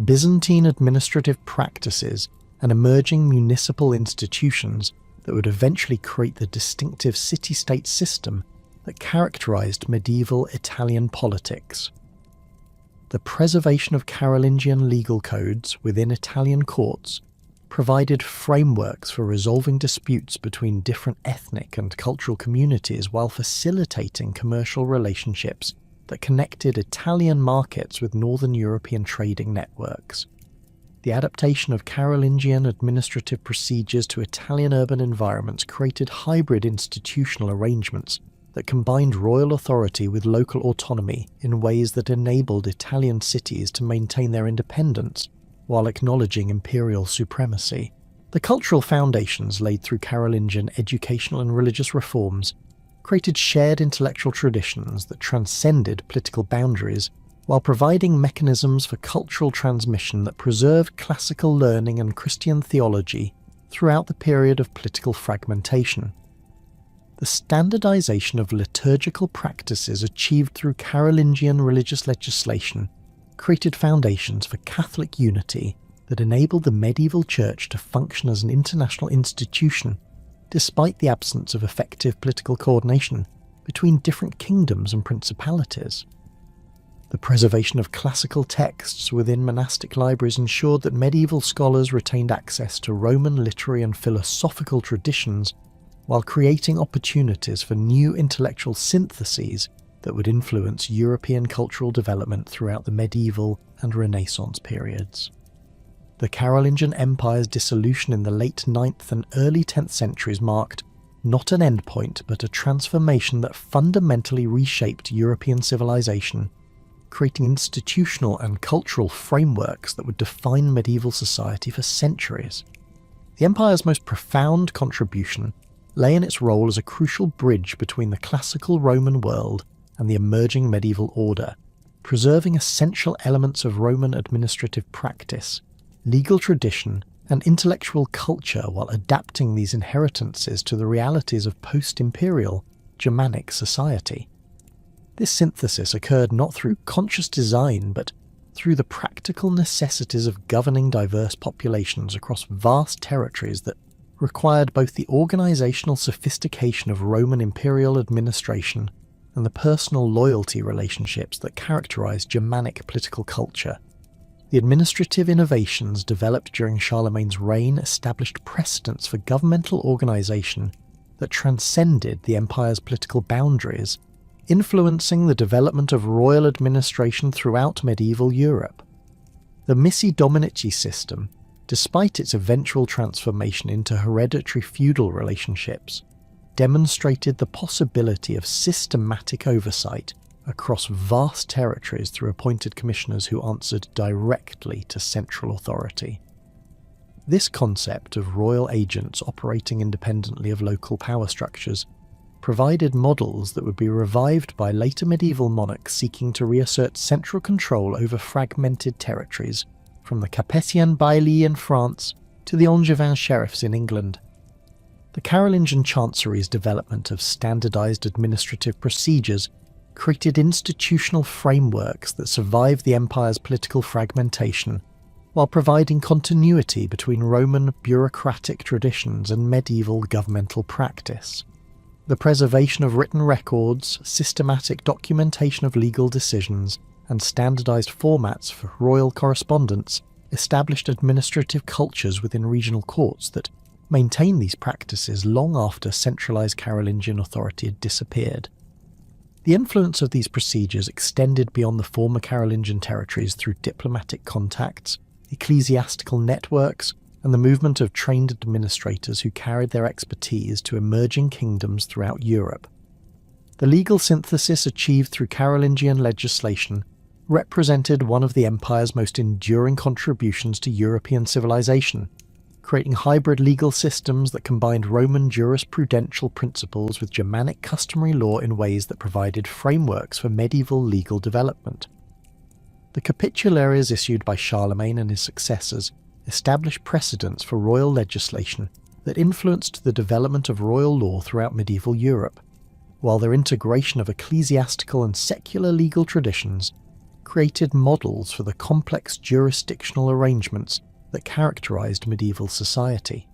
Byzantine administrative practices, and emerging municipal institutions that would eventually create the distinctive city-state system that characterized medieval Italian politics. The preservation of Carolingian legal codes within Italian courts provided frameworks for resolving disputes between different ethnic and cultural communities while facilitating commercial relationships that connected Italian markets with Northern European trading networks. The adaptation of Carolingian administrative procedures to Italian urban environments created hybrid institutional arrangements that combined royal authority with local autonomy in ways that enabled Italian cities to maintain their independence while acknowledging imperial supremacy. The cultural foundations laid through Carolingian educational and religious reforms created shared intellectual traditions that transcended political boundaries while providing mechanisms for cultural transmission that preserved classical learning and Christian theology throughout the period of political fragmentation. The standardization of liturgical practices achieved through Carolingian religious legislation created foundations for Catholic unity that enabled the medieval church to function as an international institution despite the absence of effective political coordination between different kingdoms and principalities. The preservation of classical texts within monastic libraries ensured that medieval scholars retained access to Roman literary and philosophical traditions while creating opportunities for new intellectual syntheses that would influence European cultural development throughout the medieval and Renaissance periods. The Carolingian Empire's dissolution in the late 9th and early 10th centuries marked not an endpoint but a transformation that fundamentally reshaped European civilization, creating institutional and cultural frameworks that would define medieval society for centuries. The empire's most profound contribution lay in its role as a crucial bridge between the classical Roman world and the emerging medieval order, preserving essential elements of Roman administrative practice, legal tradition, and intellectual culture while adapting these inheritances to the realities of post-imperial Germanic society. This synthesis occurred not through conscious design, but through the practical necessities of governing diverse populations across vast territories that required both the organizational sophistication of Roman imperial administration and the personal loyalty relationships that characterized Germanic political culture. The administrative innovations developed during Charlemagne's reign established precedents for governmental organization that transcended the empire's political boundaries, influencing the development of royal administration throughout medieval Europe. The Missi Dominici system, despite its eventual transformation into hereditary feudal relationships, demonstrated the possibility of systematic oversight across vast territories through appointed commissioners who answered directly to central authority. This concept of royal agents operating independently of local power structures provided models that would be revived by later medieval monarchs seeking to reassert central control over fragmented territories, from the Capetian bailli in France to the Angevin sheriffs in England. The Carolingian chancery's development of standardized administrative procedures created institutional frameworks that survived the empire's political fragmentation, while providing continuity between Roman bureaucratic traditions and medieval governmental practice. The preservation of written records, systematic documentation of legal decisions, and standardized formats for royal correspondence established administrative cultures within regional courts that maintained these practices long after centralized Carolingian authority had disappeared. The influence of these procedures extended beyond the former Carolingian territories through diplomatic contacts, ecclesiastical networks, and the movement of trained administrators who carried their expertise to emerging kingdoms throughout Europe. The legal synthesis achieved through Carolingian legislation represented one of the empire's most enduring contributions to European civilization, creating hybrid legal systems that combined Roman jurisprudential principles with Germanic customary law in ways that provided frameworks for medieval legal development. The capitularies issued by Charlemagne and his successors established precedents for royal legislation that influenced the development of royal law throughout medieval Europe, while their integration of ecclesiastical and secular legal traditions created models for the complex jurisdictional arrangements that characterized medieval society.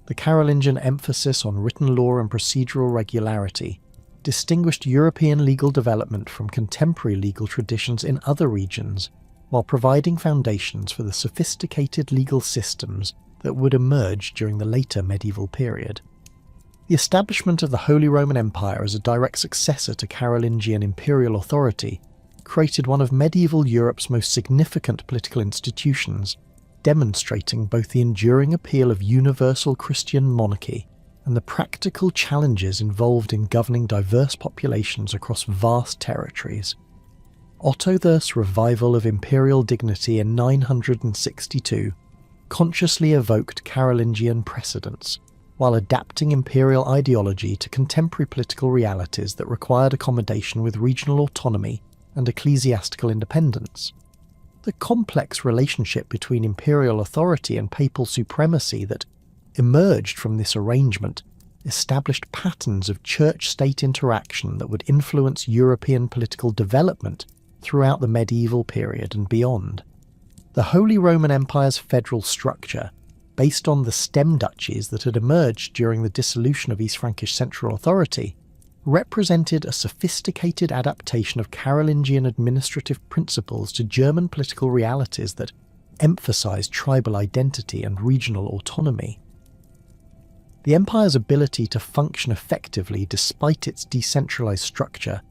The Carolingian emphasis on written law and procedural regularity distinguished European legal development from contemporary legal traditions in other regions, while providing foundations for the sophisticated legal systems that would emerge during the later medieval period. The establishment of the Holy Roman Empire as a direct successor to Carolingian imperial authority created one of medieval Europe's most significant political institutions, demonstrating both the enduring appeal of universal Christian monarchy and the practical challenges involved in governing diverse populations across vast territories. Otto I's revival of imperial dignity in 962 consciously evoked Carolingian precedents, while adapting imperial ideology to contemporary political realities that required accommodation with regional autonomy and ecclesiastical independence. The complex relationship between imperial authority and papal supremacy that emerged from this arrangement established patterns of church-state interaction that would influence European political development throughout the medieval period and beyond. The Holy Roman Empire's federal structure, based on the stem duchies that had emerged during the dissolution of East Frankish central authority, represented a sophisticated adaptation of Carolingian administrative principles to German political realities that emphasized tribal identity and regional autonomy. The empire's ability to function effectively despite its decentralized structure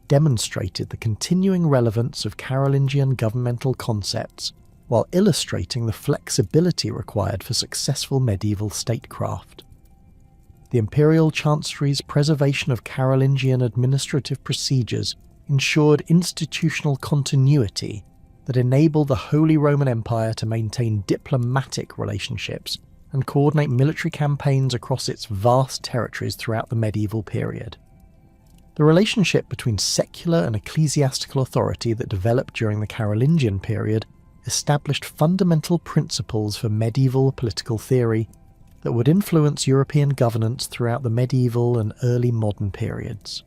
demonstrated the continuing relevance of Carolingian governmental concepts, while illustrating the flexibility required for successful medieval statecraft. The imperial chancellery's preservation of Carolingian administrative procedures ensured institutional continuity that enabled the Holy Roman Empire to maintain diplomatic relationships and coordinate military campaigns across its vast territories throughout the medieval period. The relationship between secular and ecclesiastical authority that developed during the Carolingian period established fundamental principles for medieval political theory that would influence European governance throughout the medieval and early modern periods.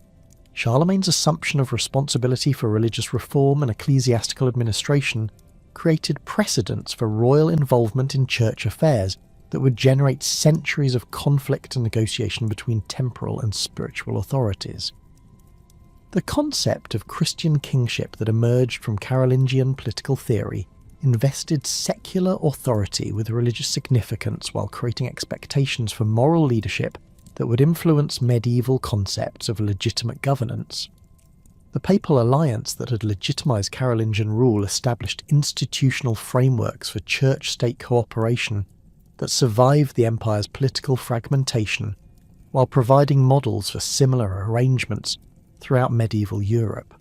Charlemagne's assumption of responsibility for religious reform and ecclesiastical administration created precedents for royal involvement in church affairs that would generate centuries of conflict and negotiation between temporal and spiritual authorities. The concept of Christian kingship that emerged from Carolingian political theory invested secular authority with religious significance while creating expectations for moral leadership that would influence medieval concepts of legitimate governance. The papal alliance that had legitimized Carolingian rule established institutional frameworks for church-state cooperation that survived the empire's political fragmentation, while providing models for similar arrangements throughout medieval Europe.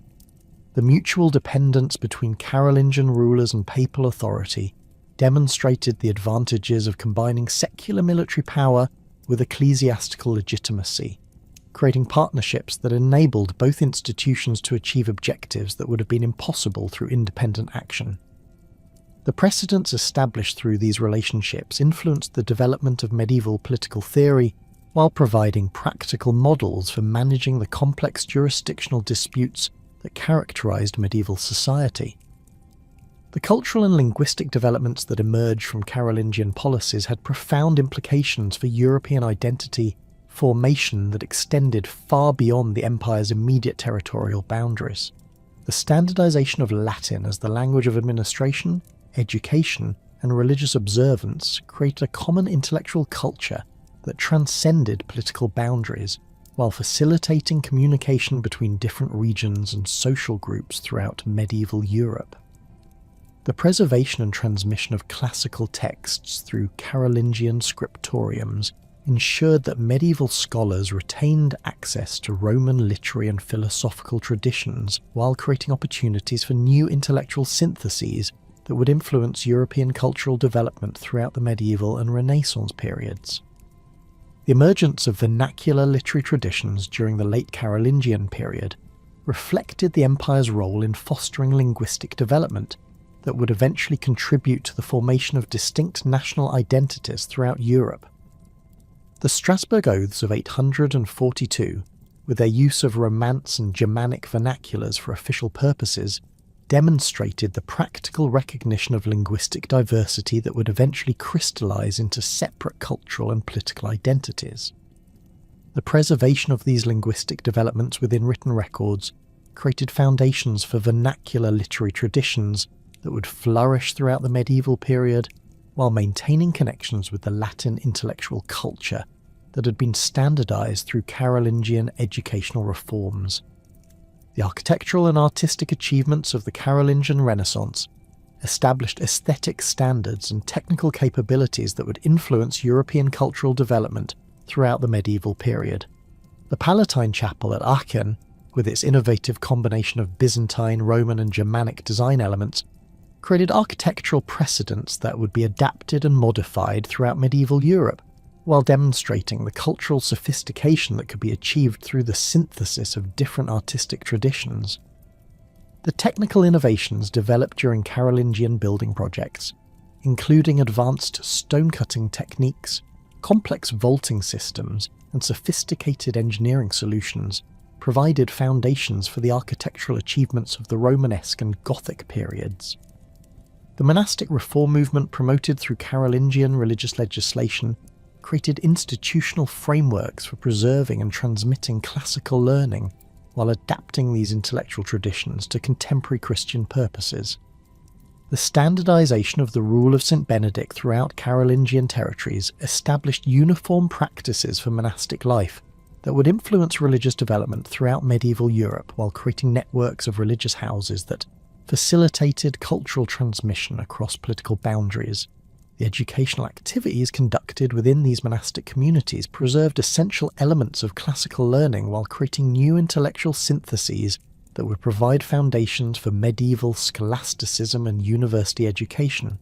The mutual dependence between Carolingian rulers and papal authority demonstrated the advantages of combining secular military power with ecclesiastical legitimacy, creating partnerships that enabled both institutions to achieve objectives that would have been impossible through independent action. The precedents established through these relationships influenced the development of medieval political theory while providing practical models for managing the complex jurisdictional disputes that characterized medieval society. The cultural and linguistic developments that emerged from Carolingian policies had profound implications for European identity formation that extended far beyond the empire's immediate territorial boundaries. The standardization of Latin as the language of administration, education, and religious observance created a common intellectual culture that transcended political boundaries, while facilitating communication between different regions and social groups throughout medieval Europe. The preservation and transmission of classical texts through Carolingian scriptoriums ensured that medieval scholars retained access to Roman literary and philosophical traditions while creating opportunities for new intellectual syntheses that would influence European cultural development throughout the medieval and Renaissance periods. The emergence of vernacular literary traditions during the late Carolingian period reflected the empire's role in fostering linguistic development that would eventually contribute to the formation of distinct national identities throughout Europe. The Strasbourg Oaths of 842, with their use of Romance and Germanic vernaculars for official purposes, demonstrated the practical recognition of linguistic diversity that would eventually crystallize into separate cultural and political identities. The preservation of these linguistic developments within written records created foundations for vernacular literary traditions that would flourish throughout the medieval period while maintaining connections with the Latin intellectual culture that had been standardized through Carolingian educational reforms. The architectural and artistic achievements of the Carolingian Renaissance established aesthetic standards and technical capabilities that would influence European cultural development throughout the medieval period. The Palatine Chapel at Aachen, with its innovative combination of Byzantine, Roman and Germanic design elements, created architectural precedents that would be adapted and modified throughout medieval Europe, while demonstrating the cultural sophistication that could be achieved through the synthesis of different artistic traditions. The technical innovations developed during Carolingian building projects, including advanced stone-cutting techniques, complex vaulting systems, and sophisticated engineering solutions, provided foundations for the architectural achievements of the Romanesque and Gothic periods. The monastic reform movement promoted through Carolingian religious legislation created institutional frameworks for preserving and transmitting classical learning while adapting these intellectual traditions to contemporary Christian purposes. The standardization of the rule of St. Benedict throughout Carolingian territories established uniform practices for monastic life that would influence religious development throughout medieval Europe while creating networks of religious houses that facilitated cultural transmission across political boundaries. The educational activities conducted within these monastic communities preserved essential elements of classical learning while creating new intellectual syntheses that would provide foundations for medieval scholasticism and university education.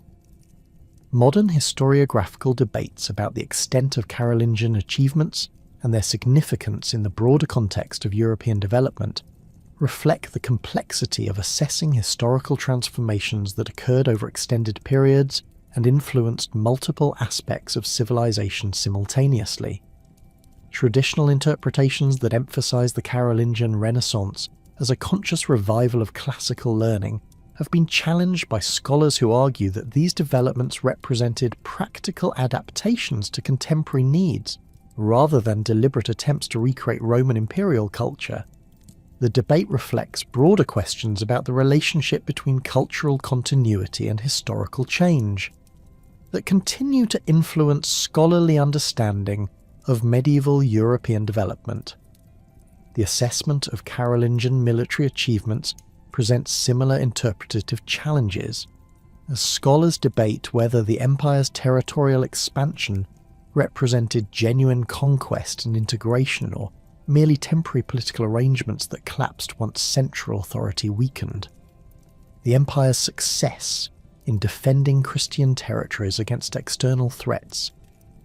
Modern historiographical debates about the extent of Carolingian achievements and their significance in the broader context of European development reflect the complexity of assessing historical transformations that occurred over extended periods and influenced multiple aspects of civilization simultaneously. Traditional interpretations that emphasize the Carolingian Renaissance as a conscious revival of classical learning have been challenged by scholars who argue that these developments represented practical adaptations to contemporary needs, rather than deliberate attempts to recreate Roman imperial culture. The debate reflects broader questions about the relationship between cultural continuity and historical change that continue to influence scholarly understanding of medieval European development. The assessment of Carolingian military achievements presents similar interpretative challenges, as scholars debate whether the empire's territorial expansion represented genuine conquest and integration or merely temporary political arrangements that collapsed once central authority weakened. The empire's success in defending Christian territories against external threats,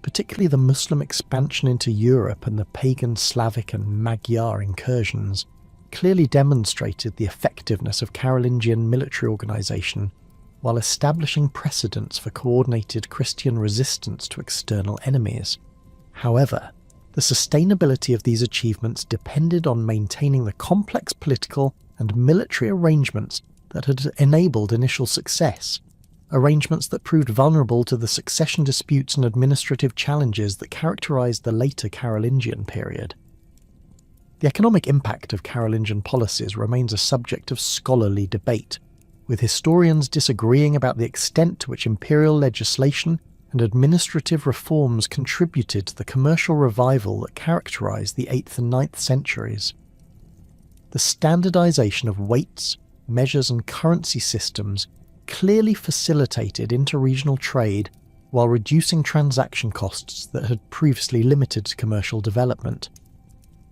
particularly the Muslim expansion into Europe and the pagan Slavic and Magyar incursions, clearly demonstrated the effectiveness of Carolingian military organisation while establishing precedents for coordinated Christian resistance to external enemies. However, the sustainability of these achievements depended on maintaining the complex political and military arrangements that had enabled initial success, arrangements that proved vulnerable to the succession disputes and administrative challenges that characterized the later Carolingian period. The economic impact of Carolingian policies remains a subject of scholarly debate, with historians disagreeing about the extent to which imperial legislation and administrative reforms contributed to the commercial revival that characterized the 8th and 9th centuries. The standardization of weights, measures and currency systems clearly facilitated interregional trade while reducing transaction costs that had previously limited commercial development.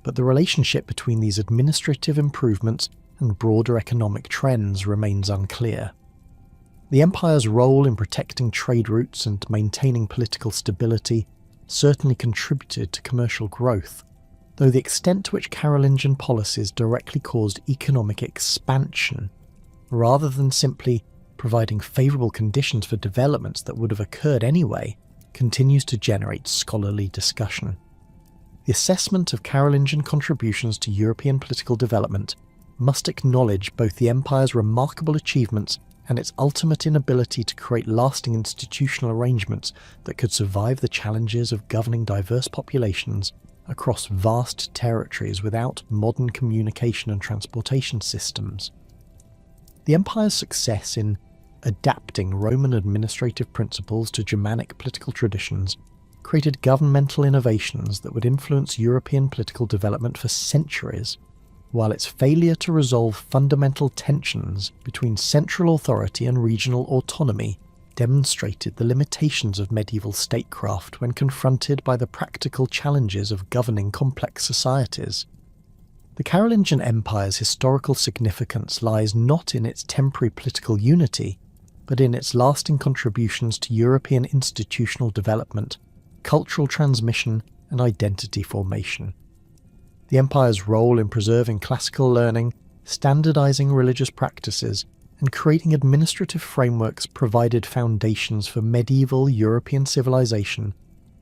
But the relationship between these administrative improvements and broader economic trends remains unclear. The empire's role in protecting trade routes and maintaining political stability certainly contributed to commercial growth, though the extent to which Carolingian policies directly caused economic expansion, rather than simply providing favourable conditions for developments that would have occurred anyway, continues to generate scholarly discussion. The assessment of Carolingian contributions to European political development must acknowledge both the empire's remarkable achievements and its ultimate inability to create lasting institutional arrangements that could survive the challenges of governing diverse populations across vast territories without modern communication and transportation systems. The empire's success in adapting Roman administrative principles to Germanic political traditions created governmental innovations that would influence European political development for centuries, while its failure to resolve fundamental tensions between central authority and regional autonomy demonstrated the limitations of medieval statecraft when confronted by the practical challenges of governing complex societies. The Carolingian Empire's historical significance lies not in its temporary political unity, but in its lasting contributions to European institutional development, cultural transmission, and identity formation. The Empire's role in preserving classical learning, standardizing religious practices, and creating administrative frameworks provided foundations for medieval European civilization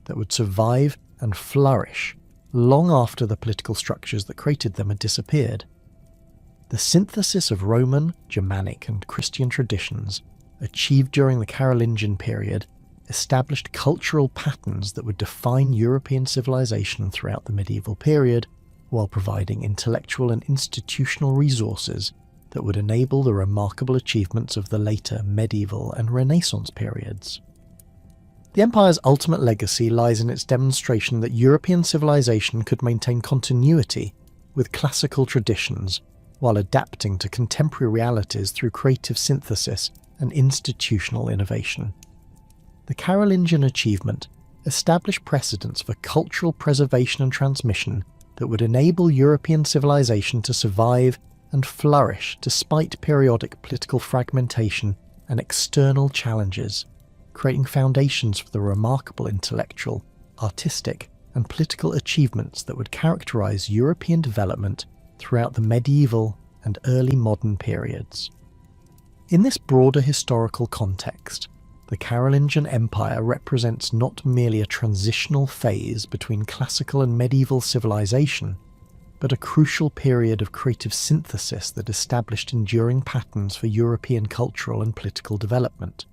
that would survive and flourish long after the political structures that created them had disappeared. The synthesis of Roman, Germanic, and Christian traditions, achieved during the Carolingian period, established cultural patterns that would define European civilization throughout the medieval period, while providing intellectual and institutional resources that would enable the remarkable achievements of the later medieval and Renaissance periods. The Empire's ultimate legacy lies in its demonstration that European civilization could maintain continuity with classical traditions while adapting to contemporary realities through creative synthesis and institutional innovation. The Carolingian achievement established precedents for cultural preservation and transmission that would enable European civilization to survive and flourish despite periodic political fragmentation and external challenges, creating foundations for the remarkable intellectual, artistic, and political achievements that would characterize European development throughout the medieval and early modern periods. In this broader historical context, the Carolingian Empire represents not merely a transitional phase between classical and medieval civilization, but a crucial period of creative synthesis that established enduring patterns for European cultural and political development.